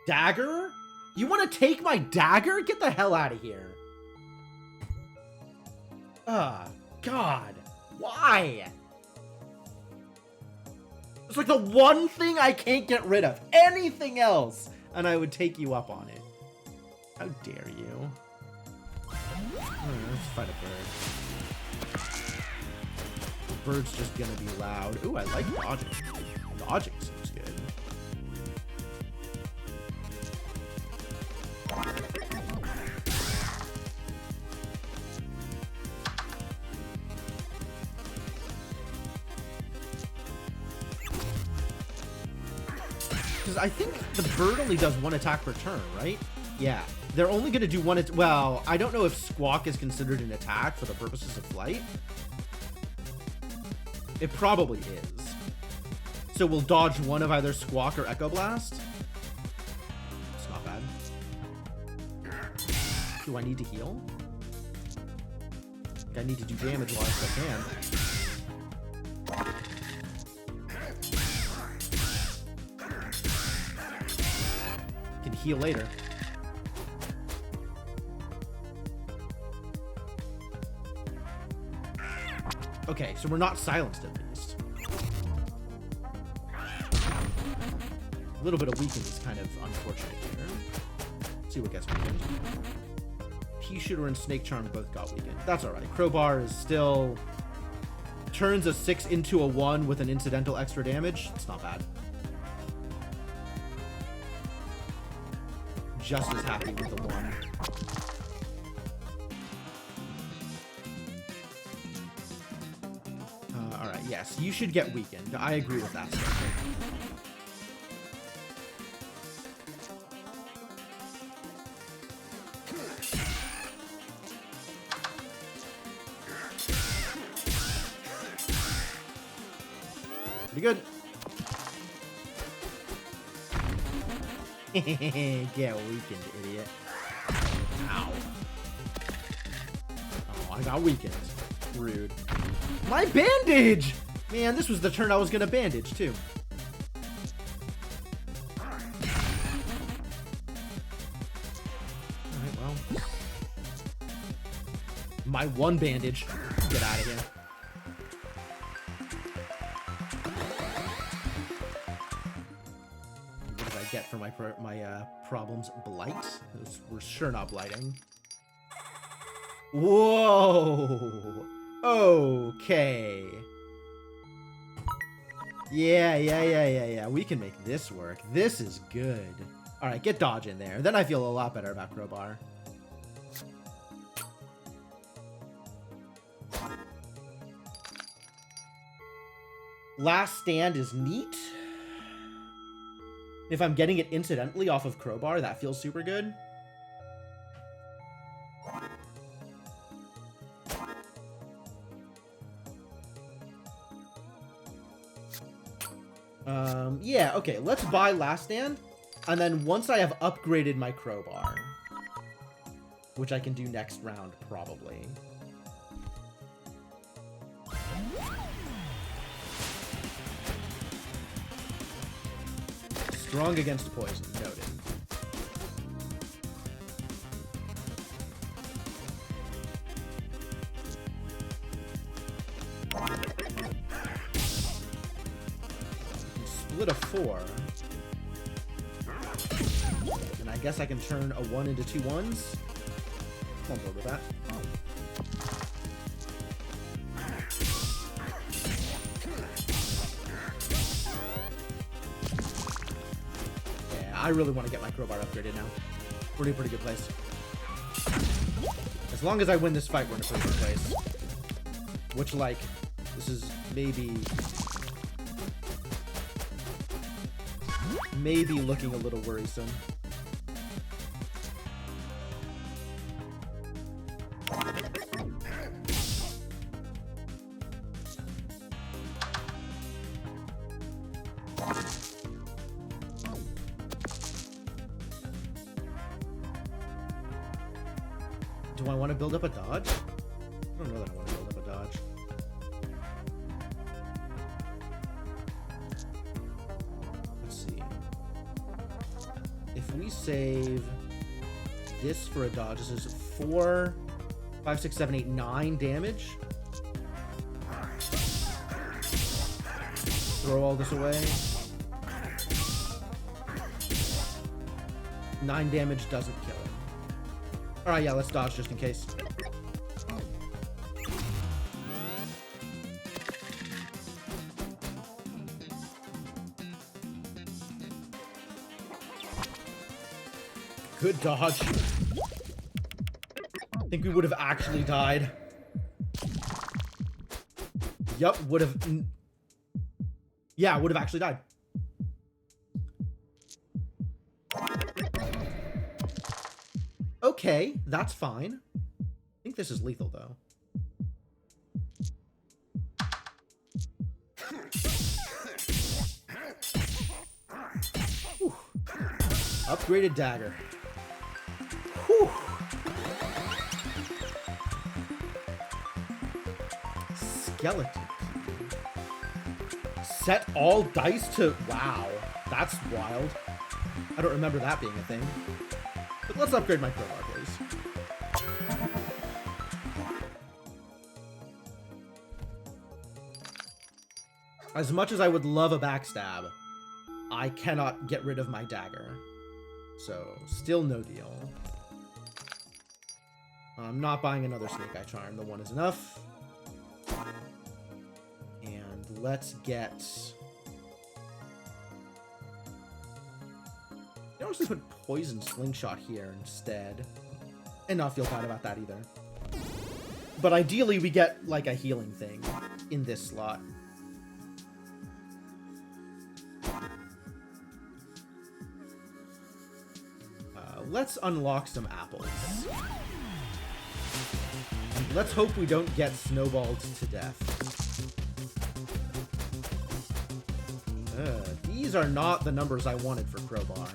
Dagger? You want to take my dagger? Get the hell out of here. God. Why? It's like the one thing I can't get rid of. Anything else, and I would take you up on it. How dare you? Let's fight a bird. Bird's just gonna be loud. Ooh, I like dodging. Dodging seems good. Because I think the bird only does 1 attack per turn, right? Yeah. They're only gonna do 1 well, I don't know if squawk is considered an attack for the purposes of flight. It probably is. So we'll dodge one of either Squawk or Echo Blast. It's not bad. Do I need to heal? I need to do damage while I still can. Can heal later. Okay, so we're not silenced at least. A little bit of weaken is kind of unfortunate here. Let's see what gets weakened. Pea Shooter and Snake Charm both got weakened. That's alright. Crowbar is still... turns a 6 into a 1 with an incidental extra damage. It's not bad. Just as happy with the 1. Alright, yes. You should get weakened. I agree with that statement. Pretty good. Get weakened, idiot. Ow. Oh, I got weakened. Rude. My bandage! Man, this was the turn I was gonna bandage, too. Alright, well. My 1 bandage. Get out of here. Get for my problems. Blight? We're sure not blighting. Whoa! Okay. Yeah. We can make this work. This is good. Alright, get dodge in there. Then I feel a lot better about Crowbar. Last Stand is neat. If I'm getting it incidentally off of Crowbar, that feels super good. Yeah, okay, let's buy Last Stand. And then once I have upgraded my Crowbar, which I can do next round, probably. Strong against poison, noted. Split a 4. And I guess I can turn a 1 into 2 1s. I'm on board with that. I really want to get my Crowbar upgraded now. We're in a pretty good place. As long as I win this fight, we're in a pretty good place. Which, like, this is maybe looking a little worrisome. Do I want to build up a dodge? I don't know that I want to build up a dodge. Let's see. If we save this for a dodge, this is 4, 5, 6, 7, 8, 9 damage. Throw all this away. 9 damage doesn't kill him. Alright, yeah, let's dodge just in case. Good dodge. I think we would have actually died. Yup, would have... Yeah, would have actually died. Okay, that's fine. I think this is lethal, though. Upgraded dagger. Whew. Skeleton. Set all dice to... Wow. That's wild. I don't remember that being a thing. But let's upgrade my crowbar, please. As much as I would love a backstab, I cannot get rid of my dagger. So, still no deal. I'm not buying another Snake Eye Charm. The one is enough. And let's get... I can also put Poison Slingshot here instead. And not feel bad about that either. But ideally, we get, like, a healing thing in this slot. Let's unlock some apples. And let's hope we don't get snowballed to death. These are not the numbers I wanted for crowbar.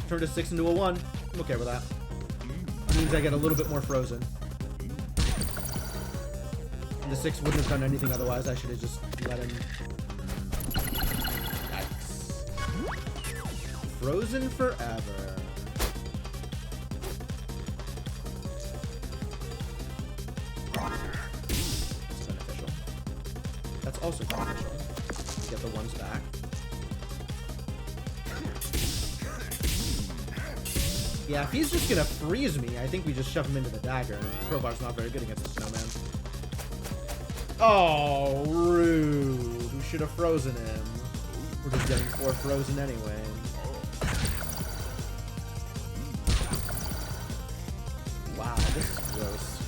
Turned a 6 into a 1. I'm okay with that. Means I get a little bit more frozen. And the 6 wouldn't have done anything otherwise. I should have just let him... Yikes. Frozen forever. That's beneficial. That's also beneficial. Get the 1s back. Yeah, if he's just gonna freeze me, I think we just shove him into the dagger. Crowbar's not very good against a snowman. Oh, rude. We should have frozen him. We're just getting 4 frozen anyway. Wow, this is gross.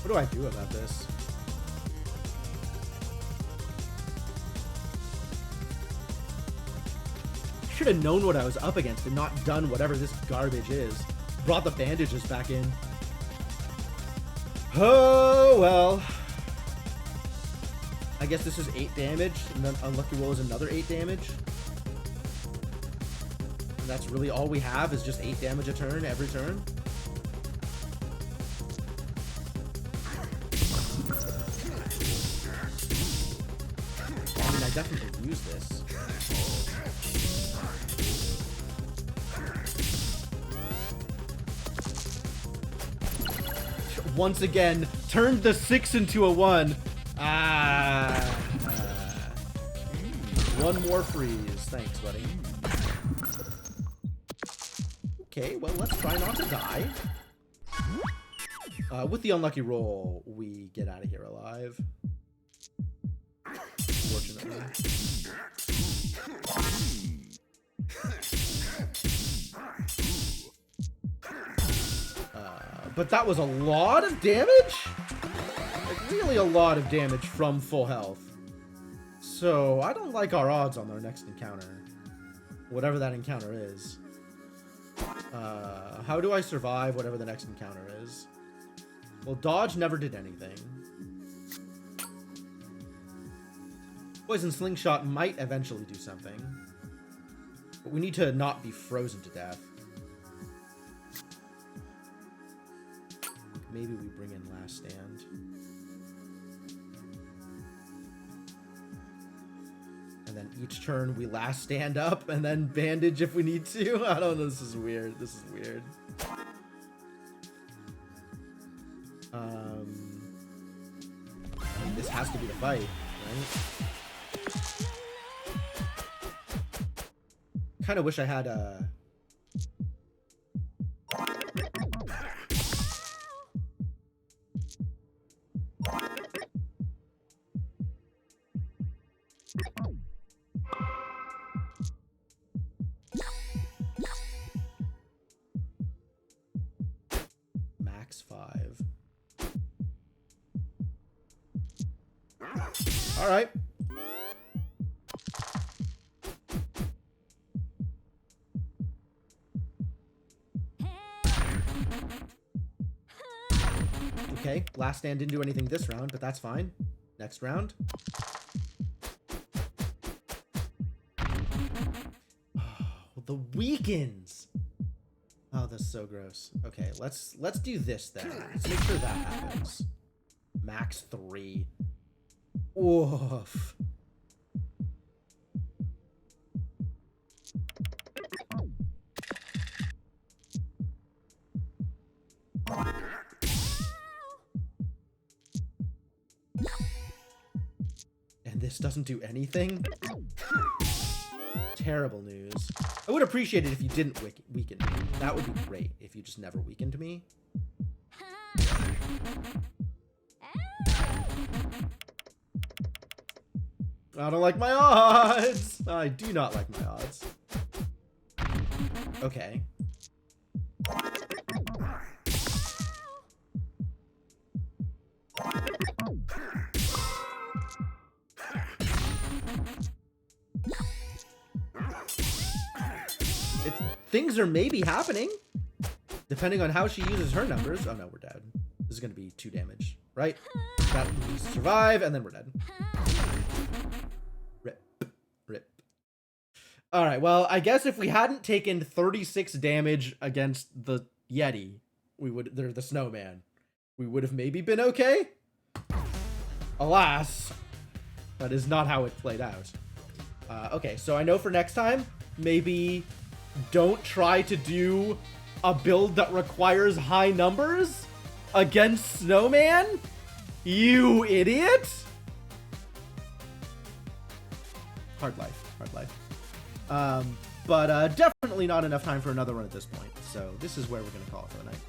What do I do about this? Should have known what I was up against and not done whatever this garbage is. Brought the bandages back in. Oh, well. I guess this is 8 damage, and then Unlucky Roll is another 8 damage. And that's really all we have, is just 8 damage a turn, every turn. I mean, I definitely use this. Once again, turned the 6 into a 1. One more freeze. Thanks, buddy. Okay, well, let's try not to die. With the Unlucky Roll, we get out of here alive. Fortunately. But that was a lot of damage? Like, really a lot of damage from full health. So, I don't like our odds on our next encounter. Whatever that encounter is. How do I survive whatever the next encounter is? Well, dodge never did anything. Poison Slingshot might eventually do something. But we need to not be frozen to death. Maybe we bring in Last Stand. And then each turn we Last Stand up and then bandage if we need to. I don't know, this is weird. This is weird. I mean, this has to be the fight, right? Kind of wish I had a... Max 5. All right. Okay, last stand didn't do anything this round, but that's fine. Next round. Oh, the weakens. Oh, that's so gross. Okay, let's do this then. Let's make sure that happens. Max 3. Oof. And this doesn't do anything? Terrible news. I would appreciate it if you didn't weaken me. That would be great if you just never weakened me. I don't like my odds. I do not like my odds. Okay. Things are maybe happening, depending on how she uses her numbers. Oh no, we're dead. This is going to be 2 damage, right? That we survive, and then we're dead. Rip. Rip. Alright, well, I guess if we hadn't taken 36 damage against the Yeti, the snowman, we would have maybe been okay? Alas, that is not how it played out. Okay, so I know for next time, maybe don't try to do a build that requires high numbers against Snowman? You idiot! Hard life. But definitely not enough time for another run at this point. So this is where we're going to call it for the night.